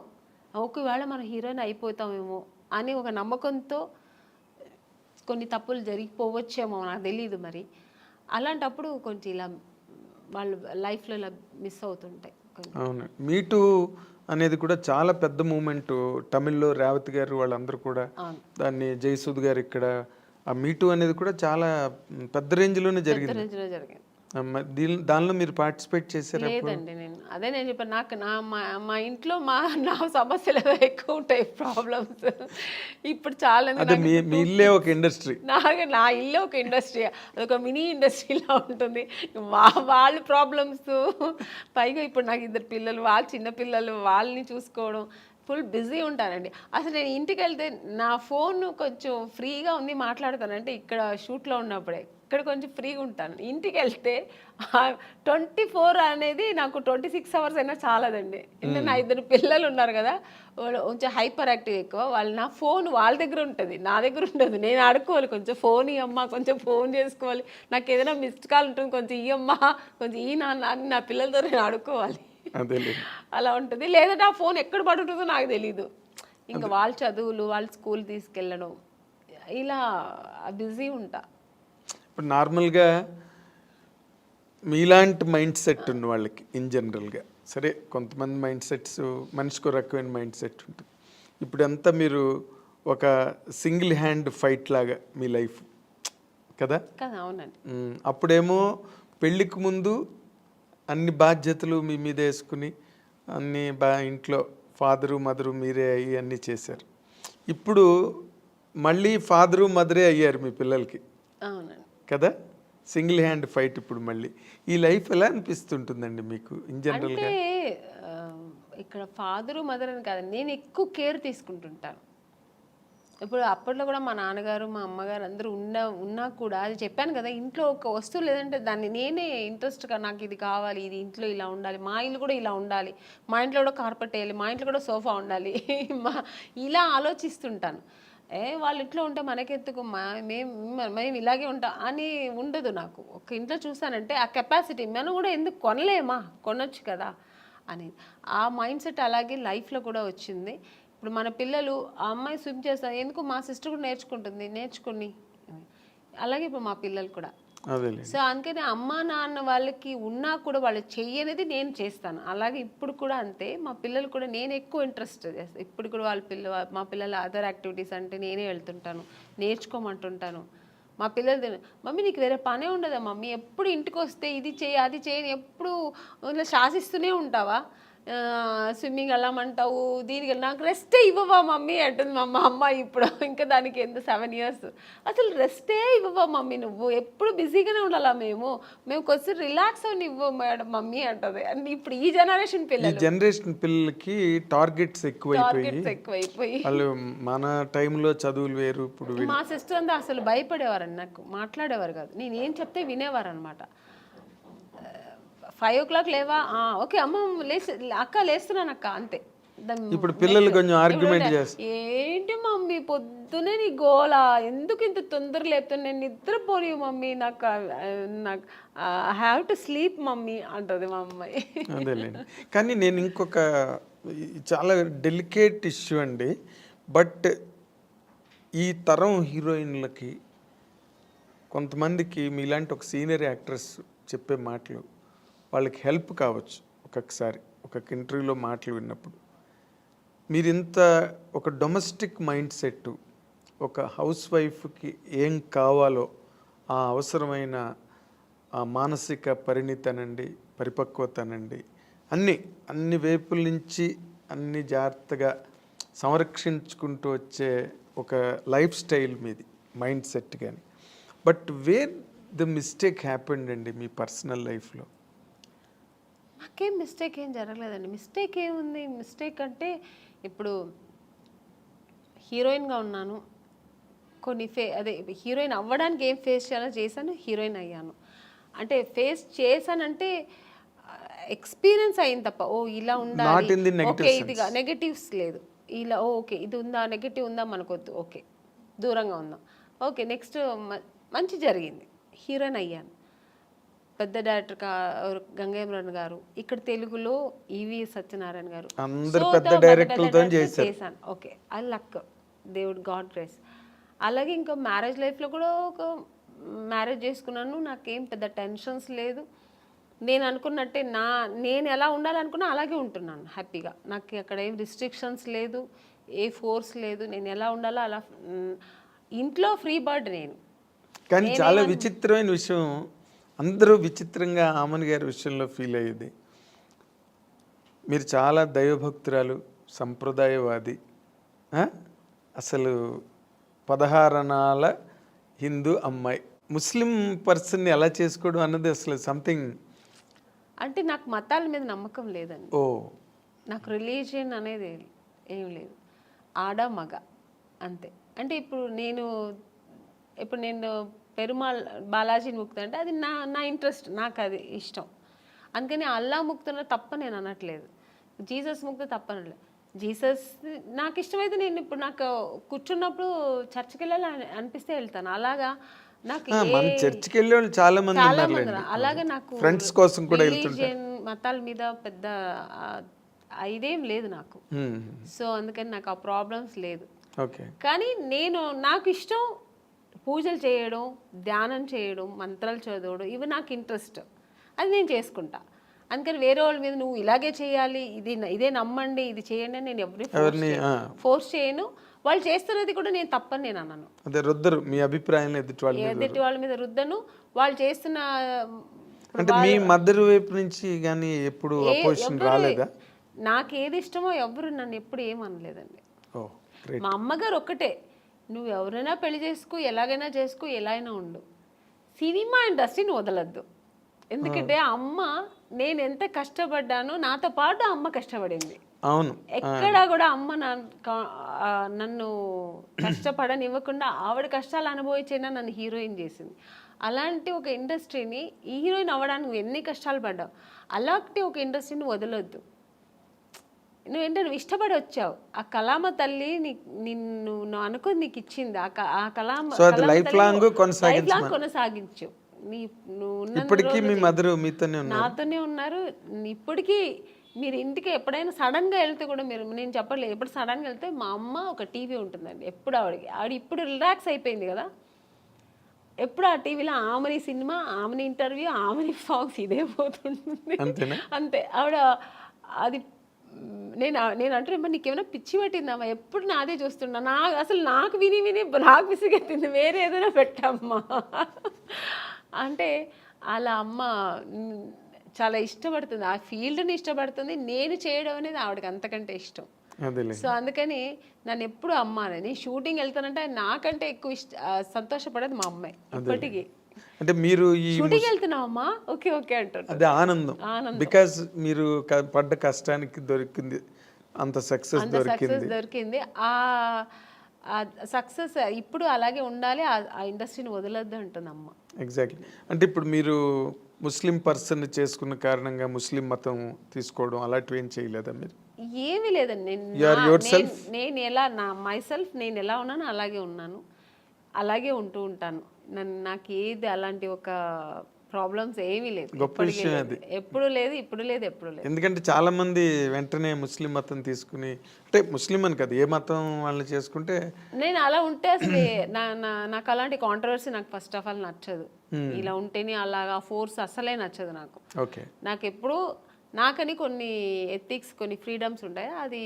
ఒకవేళ మనం హీరోయిన్ అయిపోతామేమో అని ఒక నమ్మకంతో కొన్ని తప్పులు జరిగిపోవచ్చేమో, నాకు తెలియదు మరి. అలాంటప్పుడు కొంచెం ఇలా వాళ్ళు లైఫ్లో ఇలా మిస్ అవుతుంటాయి. అవును, మీటూ అనేది కూడా చాలా పెద్ద మూమెంట్. తమిళ్లో రేవతి గారు వాళ్ళందరూ కూడా దాన్ని, జయసూద్ గారు ఇక్కడ, ఆ మీటూ అనేది కూడా చాలా పెద్ద రేంజ్లోనే జరిగింది. దానిలో మీరు పార్టిసిపేట్ చేశారు? లేదండి, నేను చెప్పాను, నాకు మా ఇంట్లో నా సమస్యలు ఎక్కువ ఉంటాయి, ప్రాబ్లమ్స్. ఇప్పుడు చాలా మీ ఇల్లే ఒక ఇండస్ట్రీ, నా ఇల్లే ఒక ఇండస్ట్రీ, అదొక మినీ ఇండస్ట్రీలా ఉంటుంది. వాళ్ళ ప్రాబ్లమ్స్, పైగా ఇప్పుడు నాకు 2 పిల్లలు, వాళ్ళు చిన్న పిల్లలు, వాళ్ళని చూసుకోవడం, ఫుల్ బిజీ ఉంటానండి. అసలు నేను ఇంటికి వెళ్తే నా ఫోన్ కొంచెం ఫ్రీగా ఉంది మాట్లాడతానంటే ఇక్కడ షూట్లో ఉన్నప్పుడే, ఇక్కడ కొంచెం ఫ్రీగా ఉంటాను. ఇంటికి వెళ్తే 24 అనేది నాకు 26 అవర్స్ అయినా చాలదండి. ఇంకా నా 2 పిల్లలు ఉన్నారు కదా, వాళ్ళు కొంచెం హైపర్ యాక్టివ్ ఎక్కువ, వాళ్ళు నా ఫోన్ వాళ్ళ దగ్గర ఉంటుంది, నా దగ్గర ఉండదు. నేను ఆడుకోవాలి, కొంచెం ఫోన్ ఇవ్వమ్మా, కొంచెం ఫోన్ చేసుకోవాలి, నాకు ఏదైనా మిస్డ్ కాల్ ఉంటుంది, కొంచెం ఇవ్వమ్మా, కొంచెం ఈ నాన్న అని నా పిల్లలతో నేను ఆడుకోవాలి, అలా ఉంటుంది. లేదంటే ఆ ఫోన్ ఎక్కడ పడుతుందో నాకు తెలీదు. ఇంకా వాళ్ళ చదువులు, వాళ్ళ స్కూల్ తీసుకెళ్ళడం, ఇలా బిజీ ఉంటా. ఇప్పుడు నార్మల్గా మీలాంటి మైండ్ సెట్ ఉన్న వాళ్ళకి ఇన్ జనరల్గా, సరే కొంతమంది మైండ్ సెట్స్ మనిషికి రకమైన మైండ్ సెట్ ఉంటుంది. ఇప్పుడు అంతా మీరు ఒక సింగిల్ హ్యాండ్ ఫైట్ లాగా మీ లైఫ్ కదా. కదా, అవునండి. అప్పుడేమో పెళ్ళికి ముందు అన్ని బాధ్యతలు మీ మీద వేసుకుని అన్ని ఇంట్లో ఫాదరు మదరు మీరే అయ్యి అన్నీ చేశారు. ఇప్పుడు మళ్ళీ ఫాదరు మదరే అయ్యారు మీ పిల్లలకి అవునండి కదా. సింగిల్ హ్యాండ్ ఫైట్ ఇప్పుడు మళ్ళీ. ఈ లైఫ్ ఎలా అనిపిస్తుంటుందండి మీకు ఇన్ జనరల్గా? అంటే ఇక్కడ ఫాదరు మదర్ అని కాదు, నేను ఎక్కువ కేర్ తీసుకుంటుంటాను. ఇప్పుడు అప్పట్లో కూడా మా నాన్నగారు మా అమ్మగారు అందరూ ఉన్నా కూడా, అది చెప్పాను కదా, ఇంట్లో ఒక వస్తువు లేదంటే దాన్ని నేనే ఇంట్రెస్ట్గా నాకు ఇది కావాలి, ఇది ఇంట్లో ఇలా ఉండాలి, మా ఇల్లు కూడా ఇలా ఉండాలి, మా ఇంట్లో కూడా కార్పెట్ వేయాలి, మా ఇంట్లో కూడా సోఫా ఉండాలి, ఇలా ఆలోచిస్తుంటాను. వాళ్ళ ఇంట్లో ఉంటే మనకెందుకు, మేము ఇలాగే ఉంటాం అని ఉండదు నాకు. ఒక ఇంట్లో చూసానంటే ఆ కెపాసిటీ మనం కూడా ఎందుకు కొనలేమా, కొనొచ్చు కదా అనేది ఆ మైండ్ సెట్ అలాగే లైఫ్లో కూడా వచ్చింది. ఇప్పుడు మన పిల్లలు ఆ అమ్మాయి స్విమ్ చేస్తారు, ఎందుకు మా సిస్టర్ కూడా నేర్చుకుని అలాగే ఇప్పుడు మా పిల్లలు కూడా. సో అందుకని అమ్మ నాన్న వాళ్ళకి ఉన్నా కూడా వాళ్ళు చెయ్యనేది నేను చేస్తాను. అలాగే ఇప్పుడు కూడా అంతే, మా పిల్లలు కూడా నేను ఎక్కువ ఇంట్రెస్ట్ చేస్తాను. ఇప్పుడు కూడా మా పిల్లల అదర్ యాక్టివిటీస్ అంటే నేనే వెళ్తుంటాను, నేర్చుకోమంటుంటాను. మా పిల్లలు, మమ్మీ నీకు వేరే పనే ఉండదా మమ్మీ, ఎప్పుడు ఇంటికి వస్తే ఇది చేయి అది చేయని ఎప్పుడు ఇలా శాసిస్తూనే ఉంటావా, స్విమ్మింగ్ వెళ్ళమంటావు, దీనికి నాకు రెస్టే ఇవ్వవా మమ్మీ అంటుంది మా అమ్మ. ఇప్పుడు ఇంకా దానికి ఎంత 7 years, అసలు రెస్టే ఇవ్వవా మమ్మీ, నువ్వు ఎప్పుడు బిజీగానే ఉండాలా, మేము కొంచెం రిలాక్స్ అని ఇవ్వ మేడం మమ్మీ అంటది. అండ్ ఇప్పుడు ఈ జనరేషన్ పిల్లలకి టార్గెట్స్ ఎక్కువైపోయి వాళ్ళు మన టైంలో చదువులు వేరు. ఇప్పుడు మా సిస్టర్ అంతా అసలు భయపడేవారండి, నాకు మాట్లాడేవారు కాదు, నేను ఏం చెప్తే వినేవారు అనమాట. 5 o'clock లేవా, ఓకే అమ్మ అక్క లేస్తున్నాను అక్క, అంతే. ఇప్పుడు పిల్లలు కొంచెం ఆర్గ్యుమెంట్ చేస్తారు, ఏంటి మమ్మీ పొద్దునే నీ గోలా, ఎందుకు ఇంత తొందర లేపుతాను, నేను నిద్రపోని మమ్మీ, నాకు I have to sleep mummy అంటది మా అమ్మాయి. అదేలేండి. కానీ నేను ఇంకొక చాలా డెలికేట్ ఇష్యూ అండి, బట్ ఈ తరం హీరోయిన్లకి కొంతమందికి మీలాంటి ఒక సీనియర్ యాక్ట్రెస్ చెప్పే మాటలు వాళ్ళకి హెల్ప్ కావచ్చు. ఒక్కొక్కసారి ఒక ఇంటర్వ్యూలో మాటలు విన్నప్పుడు మీరు ఇంత ఒక డొమెస్టిక్ మైండ్ సెట్, ఒక హౌస్ వైఫ్కి ఏం కావాలో ఆ అవసరమైన ఆ మానసిక పరిణితనండి, పరిపక్వతనండి, అన్ని వైపుల నుంచి అన్ని జాగ్రత్తగా సంరక్షించుకుంటూ వచ్చే ఒక లైఫ్ స్టైల్ మీది, మైండ్ సెట్. కానీ but where the mistake happened అండి మీ పర్సనల్ లైఫ్లో? నాకేం మిస్టేక్ ఏం జరగలేదండి. మిస్టేక్ ఏముంది, మిస్టేక్ అంటే ఇప్పుడు హీరోయిన్గా ఉన్నాను, కొన్ని అదే హీరోయిన్ అవ్వడానికి ఏం ఫేస్ చేయాలో చేశాను, హీరోయిన్ అయ్యాను. అంటే ఫేస్ చేశానంటే ఎక్స్పీరియన్స్ అయింది తప్ప, ఇలా ఉండాలి, ఓకే ఇదిగా నెగటివ్స్ లేదు, ఇలా ఓకే ఇది ఉందా, నెగటివ్ ఉందా మనకొద్దు, ఓకే దూరంగా ఉందాం, ఓకే నెక్స్ట్ మంచి జరిగింది, హీరోయిన్ అయ్యాను. పెద్ద డైరెక్టర్ గంగేమ్రన్ గారు, ఇక్కడ తెలుగులో ఈవి సత్యనారాయణ గారు, చేశాను. ఓకే ఐ లక్, దేవుడు గాడ్ గ్రేస్. అలాగే ఇంకా మ్యారేజ్ లైఫ్లో కూడా ఒక మ్యారేజ్ చేసుకున్నాను, నాకేం పెద్ద టెన్షన్స్ లేదు. నేను అనుకున్నట్టే నేను ఎలా ఉండాలనుకున్నా అలాగే ఉంటున్నాను హ్యాపీగా. నాకు అక్కడ ఏం రిస్ట్రిక్షన్స్ లేదు, ఏ ఫోర్స్ లేదు, నేను ఎలా ఉండాలో అలా. ఇంట్లో ఫ్రీ బర్డ్ నేను. కానీ చాలా విచిత్రమైన విషయం, అందరూ విచిత్రంగా ఆమన్ గారి విషయంలో ఫీల్ అయ్యేది, మీరు చాలా దైవభక్తురాలు, సంప్రదాయవాది, అసలు 16 అణాల హిందూ అమ్మాయి, ముస్లిం పర్సన్ని ఎలా చేసుకోవడం అన్నది అసలు సంథింగ్. అంటే నాకు మతాల మీద నమ్మకం లేదండి. నాకు రిలీజియన్ అనేది ఏం లేదు, ఆడ మగ అంతే. అంటే ఇప్పుడు నేను పెరుమాళ్ బాలాజీని ముక్త అంటే అది నా ఇంట్రెస్ట్, నాకు అది ఇష్టం. అందుకని అల్లా ముక్తున్న తప్ప నేను అనట్లేదు, జీసస్ ముక్త తప్పనట్లేదు. జీసస్ నాకు ఇష్టమైతే నేను ఇప్పుడు నాకు కూర్చున్నప్పుడు చర్చికి వెళ్ళాలి అనిపిస్తే వెళ్తాను. అలాగా నాకు చర్చికి వెళ్ళే వాళ్ళు చాలా మంది అలాగే నాకు ఫ్రెండ్స్ కోసం కూడా రిలీజియన్ మతాల మీద పెద్ద ఇదేం లేదు నాకు. సో అందుకని నాకు ఆ ప్రాబ్లమ్స్ లేదు. కానీ నాకు ఇష్టం పూజలు చేయడం, ధ్యానం చేయడం, మంత్రాలు చదవడం, ఇవి నాకు ఇంట్రెస్ట్, అది నేను చేసుకుంటా. అందుకని వేరే వాళ్ళ మీద నువ్వు ఇలాగే చేయాలి, ఇదే నమ్మండి, ఇది చేయండి అని నేను ఎవరిని ఫోర్స్ చేయను. వాళ్ళు చేస్తున్నది కూడా నేను తప్పని నేను అన్నాను. అదే రుద్దరు మీ అభిప్రాయం ఎదుటి వాళ్ళ మీద. ఎదుటి వాళ్ళ మీద రుద్దను. వాళ్ళు చేస్తున్న అంటే మీ మదర్ వైపు నుంచి కానీ ఎప్పుడు అపోజిషన్ రాలేదా? నాకు ఏది ఇష్టమో ఎవరు నన్ను ఎప్పుడు ఏమనలేదండి. ఓ గ్రేట్. మా అమ్మగారు ఒక్కటే, నువ్వు ఎవరైనా పెళ్లి చేసుకో, ఎలాగైనా చేసుకో, ఎలా అయినా ఉండు, సినిమా ఇండస్ట్రీని వదలద్దు. ఎందుకంటే అమ్మ నేను ఎంత కష్టపడ్డానో నాతో పాటు అమ్మ కష్టపడింది. అవును. ఎక్కడా కూడా అమ్మ నన్ను కష్టపడనివ్వకుండా ఆవిడ కష్టాలు అనుభవించైనా నన్ను హీరోయిన్ చేసింది. అలాంటి ఒక ఇండస్ట్రీని హీరోయిన్ అవ్వడానికి నువ్వు ఎన్ని కష్టాలు పడ్డావు, అలాంటి ఒక ఇండస్ట్రీని వదలొద్దు. నువ్వు ఇష్టపడి వచ్చావు, ఆ కళామ తల్లి నిన్ను అనుకుని నీకు ఇచ్చింది, ఆ కళామ లైఫ్ లాంగ్ కొనసాగించు. ఇప్పటికీ మీ మదర్ మీతోనే ఉన్నారు, నాతోనే ఉన్నారు. ఇప్పటికీ మీరు ఇంటికి ఎప్పుడైనా సడన్గా వెళ్తే కూడా నేను చెప్పలేదు, ఎప్పుడు సడన్గా వెళ్తే మా అమ్మ ఒక టీవీ ఉంటుందండి ఎప్పుడు ఆవిడ ఇప్పుడు రిలాక్స్ అయిపోయింది కదా, ఎప్పుడు ఆ టీవీలో ఆమెని సినిమా, ఆమెని ఇంటర్వ్యూ, ఆమెని సాంగ్స్ ఇదే పోతుంటుంది అంతే. ఆవిడ అది నేను అంటున్నా, నీకేమైనా పిచ్చి పట్టిందమ్మా, ఎప్పుడు నాదే చూస్తున్నా, నాకు విని నాకు విసిగెత్తింది, వేరే ఏదైనా పెట్టమ్మా అంటే. అలా అమ్మ చాలా ఇష్టపడుతుంది, ఆ ఫీల్డ్ని ఇష్టపడుతుంది. నేను చేయడం అనేది ఆవిడకి అంతకంటే ఇష్టం. సో అందుకని నన్ను ఎప్పుడు అమ్మ అని, షూటింగ్ వెళ్తానంటే నాకంటే ఎక్కువ సంతోషపడేది మా అమ్మాయి ఇప్పటికీ. అంటే మీరు ఈ షూటింగ్ వెళ్తున్నావమ్మా, ఓకే ఓకే అంటారు. అదే ఆనందం, బికాజ్ మీరు పడ్డ కష్టానికి దొరికింది అంత సక్సెస్ దొరికింది. ఆ సక్సెస్ ఇప్పుడు అలాగే ఉండాలి, ఆ ఇండస్ట్రీని వదలొద్దు అంటుంది అమ్మ. ఎగ్జాక్ట్లీ. అంటే ఇప్పుడు మీరు ముస్లిం పర్సన్ చేసుకున్న కారణంగా ముస్లిం మతం తీసుకోవడం అలాంటివి ఏం చేయలేదా మీరు? ఏమీ లేదండి. నేను ఎలా మైసెల్ఫ్ నేను ఎలా ఉన్నానో అలాగే ఉన్నాను, అలాగే ఉంటూ ఉంటాను. నాకు ఏది అలాంటి ఒక ప్రాబ్లమ్స్ ఏమీ లేదు, ఎప్పుడు లేదు, ఇప్పుడు లేదు, ఎప్పుడు లేదు. ఎందుకంటే చాలా మంది వెంటనే ముస్లిం మతం తీసుకుని, అంటే ముస్లిం అని కదా, ఏ మతం వాళ్ళని చేసుకుంటే. నేను అలా ఉంటే అసలు నాకు అలాంటి కాంట్రవర్సీ నాకు ఫస్ట్ ఆఫ్ ఆల్ నచ్చదు. ఇలా ఉంటేనే అలాగా ఫోర్స్ అసలే నచ్చదు నాకు. ఓకే. నాకు ఎప్పుడు నాకని కొన్ని ఎథిక్స్, కొన్ని ఫ్రీడమ్స్ ఉంటాయి. అది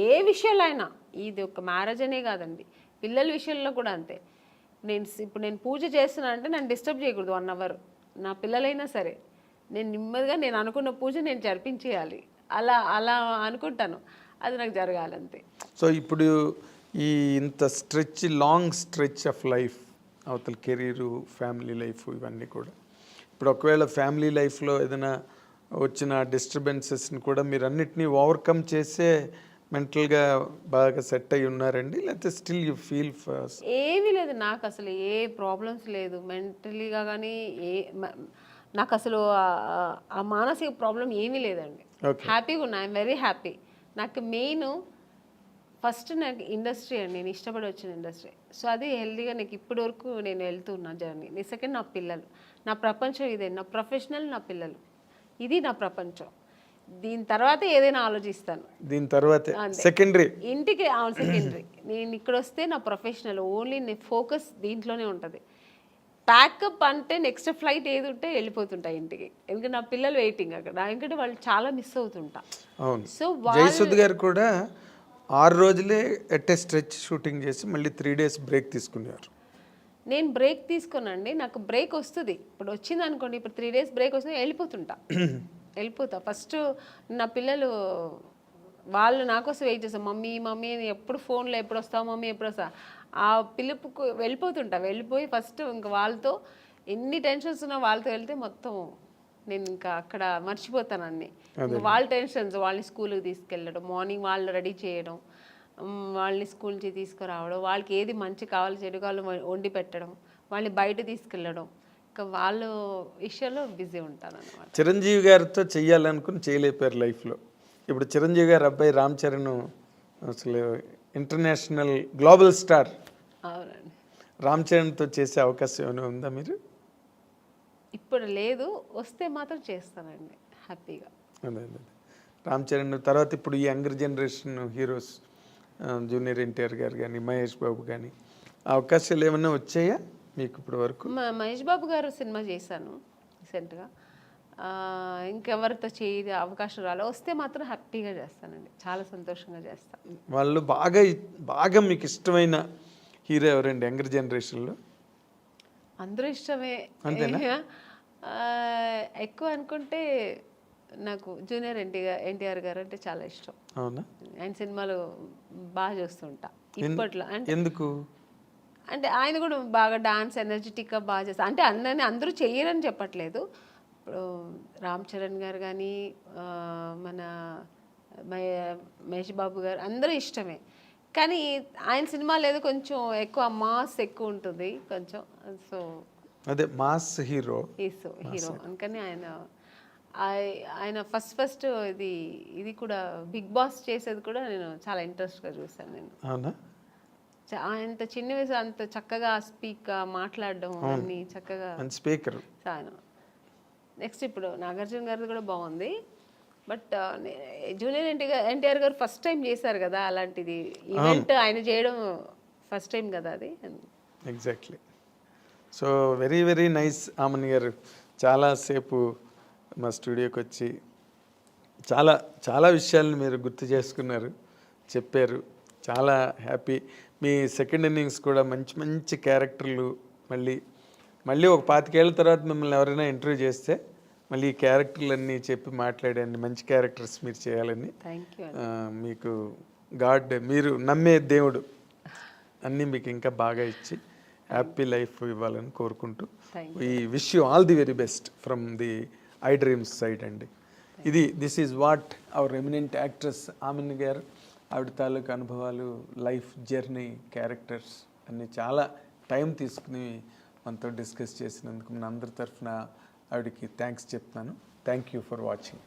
ఏ విషయంలో అయినా, ఇది ఒక మ్యారేజ్ అనే కాదండి, పిల్లల విషయంలో కూడా అంతే. ఇప్పుడు నేను పూజ చేస్తున్నా అంటే నన్ను డిస్టర్బ్ చేయకూడదు 1 hour, నా పిల్లలైనా సరే. నేను నెమ్మదిగా నేను అనుకున్న పూజ నేను జరిపించేయాలి, అలా అలా అనుకుంటాను, అది నాకు జరగాలంతే. సో ఇప్పుడు ఈ ఇంత లాంగ్ స్ట్రెచ్ ఆఫ్ లైఫ్, అవతల కెరీరు, ఫ్యామిలీ లైఫ్, ఇవన్నీ కూడా ఇప్పుడు ఒకవేళ ఫ్యామిలీ లైఫ్లో ఏదైనా వచ్చిన డిస్టర్బెన్సెస్ని కూడా మీరు అన్నిటినీ ఓవర్కమ్ చేసే మెంటల్గా బాగా సెట్ అయి ఉన్నారండి, లేకపోతే స్టిల్ యూ ఫీల్ ఫస్ట్? ఏమీ లేదు, నాకు అసలు ఏ ప్రాబ్లమ్స్ లేదు మెంటలీగా కానీ, నాకు అసలు ఆ మానసిక ప్రాబ్లం ఏమీ లేదండి. హ్యాపీగా ఉన్నా, ఐఎమ్ వెరీ హ్యాపీ. నాకు మెయిన్ ఫస్ట్ నాకు ఇండస్ట్రీ అండి, నేను ఇష్టపడి వచ్చిన ఇండస్ట్రీ. సో అది హెల్తీగా నాకు ఇప్పటి వరకు నేను వెళ్తున్నా జర్నీ. సెకండ్ నా పిల్లలు, నా ప్రపంచం ఇదే, నా ప్రొఫెషనల్, నా పిల్లలు, ఇది నా ప్రపంచం. దీని తర్వాత ఏదైనా ఆలోచిస్తాను, దీని తర్వాత సెకండరీ, ఇంటికి సెకండరీ. నేను ఇక్కడ వస్తే నా ప్రొఫెషనల్ ఓన్లీ, ఫోకస్ దీంట్లోనే ఉంటుంది. ప్యాకప్ అంటే నెక్స్ట్ ఫ్లైట్ ఏది ఉంటే వెళ్ళిపోతుంటా ఇంటికి, ఎందుకంటే నా పిల్లలు వెయిటింగ్ అక్కడ, ఎందుకంటే వాళ్ళు చాలా మిస్ అవుతుంటా. సో జయసుద్ గారు కూడా 6 రోజులే ఎట్ ఏ స్ట్రెచ్ షూటింగ్ చేసి మళ్ళీ 3 days బ్రేక్ తీసుకున్నారు. నేను బ్రేక్ తీసుకోనండి, నాకు బ్రేక్ వస్తుంది. ఇప్పుడు వచ్చింది అనుకోండి, ఇప్పుడు 3 days బ్రేక్ వస్తుంది, వెళ్ళిపోతా. ఫస్ట్ నా పిల్లలు వాళ్ళు నా కోసం వెయిట్ చేస్తాం, మమ్మీ మమ్మీ అని ఎప్పుడు ఫోన్లో, ఎప్పుడు వస్తావు మమ్మీ, ఎప్పుడు వస్తా, ఆ పిలుపుకు వెళ్ళిపోయి ఫస్ట్ ఇంకా వాళ్ళతో ఎన్ని టెన్షన్స్ ఉన్నా వాళ్ళతో వెళ్తే మొత్తం నేను ఇంకా అక్కడ మర్చిపోతాను అన్ని. వాళ్ళ టెన్షన్స్, వాళ్ళని స్కూల్కి తీసుకెళ్ళడం, మార్నింగ్ వాళ్ళు రెడీ చేయడం, వాళ్ళని స్కూల్ నుంచి తీసుకురావడం, వాళ్ళకి ఏది మంచి కావాలి, చెడు కావాలి వండి పెట్టడం, వాళ్ళని బయట తీసుకెళ్ళడం, ఇంకా వాళ్ళ విషయంలో బిజీ ఉంటాను అన్నమాట. చిరంజీవి గారితో చెయ్యాలనుకుని చేయలేపారు లైఫ్లో. ఇప్పుడు చిరంజీవి గారు అబ్బాయి రామ్ చరణ్ అసలు ఇంటర్నేషనల్ గ్లోబల్ స్టార్. అవునండి. రామ్ చరణ్తో చేసే అవకాశం ఏమైనా ఉందా మీరు? ఇప్పుడు లేదు, వస్తే మాత్రం చేస్తానండి హ్యాపీగా. అదే రామ్ చరణ్ తర్వాత ఇప్పుడు ఈ younger generation heroes, junior NTR గారు కానీ, మహేష్ బాబు కానీ, అవకాశాలు ఏమైనా వచ్చాయా మీకు ఇప్పటి వరకు? మహేష్ బాబు గారు సినిమా చేశాను రీసెంట్గా, ఇంకెవరితో చేయ అవకాశం రాలే, వస్తే మాత్రం హ్యాపీగా చేస్తానండి, చాలా సంతోషంగా చేస్తాను. వాళ్ళు బాగా మీకు ఇష్టమైన హీరో ఎవరండి యంగర్ జనరేషన్లో? అందరూ ఇష్టమే. అంతేనా? ఎక్కువ అనుకుంటే నాకు జూనియర్ ఎన్టీఆర్ గారు అంటే చాలా ఇష్టం. అవునా? ఆయన సినిమాలు బాగా చూస్తుంటా ఇప్పట్లో. అంటే ఎందుకు? అంటే ఆయన కూడా బాగా డాన్స్ ఎనర్జెటిక్గా బాగా చేస్తారు. అంటే అందరూ చెయ్యరని చెప్పట్లేదు. ఇప్పుడు రామ్ చరణ్ గారు కానీ, మన మహేష్ బాబు గారు అందరూ ఇష్టమే. కానీ ఆయన సినిమాలు ఏదో కొంచెం ఎక్కువ మాస్ ఎక్కువ ఉంటుంది కొంచెం. సో అదే మాస్ హీరో హీరో అందుకని ఆయన ఫస్ట్ ఇది కూడా బిగ్ బాస్ చేసేది కూడా నేను చాలా ఇంట్రెస్ట్గా చూసాను నేను. అవునా? అంత చిన్న వయసు అంత చక్కగా మాట్లాడడం అన్ని చక్కగా స్పీకర్. నెక్స్ట్ ఇప్పుడు నాగార్జున గారిది కూడా బాగుంది. బట్ జూనియర్ ఎన్టీఆర్ గారు ఫస్ట్ టైం చేశారు కదా అలాంటిది ఈవెంట్, ఆయన చేయడం ఫస్ట్ టైం కదా అది. Exactly. So very very nice Amani garu, చాలాసేపు మా స్టూడియోకి వచ్చి చాలా విషయాలను మీరు గుర్తు చేసుకున్నారు, చెప్పారు. చాలా హ్యాపీ. మీ సెకండ్ ఇన్నింగ్స్ కూడా మంచి క్యారెక్టర్లు, మళ్ళీ ఒక 25 ఏళ్ళ తర్వాత మిమ్మల్ని ఎవరైనా ఇంటర్వ్యూ చేస్తే మళ్ళీ ఈ క్యారెక్టర్లన్నీ చెప్పి మాట్లాడండి, మంచి క్యారెక్టర్స్ మీరు చేయాలని. మీకు గాడ్, మీరు నమ్మే దేవుడు అన్నీ మీకు ఇంకా బాగా ఇచ్చి హ్యాపీ లైఫ్ ఇవ్వాలని కోరుకుంటూ we wish you all the very best from the I Dreams side అండి. This is what our eminent actress ఆమెని గారు, ఆవిడ తాలూకు అనుభవాలు, లైఫ్ జర్నీ, క్యారెక్టర్స్ అన్నీ చాలా టైం తీసుకుని మనతో డిస్కస్ చేసినందుకు మన అందరి తరఫున ఆవిడకి థ్యాంక్స్ చెప్తున్నాను. Thank you for watching.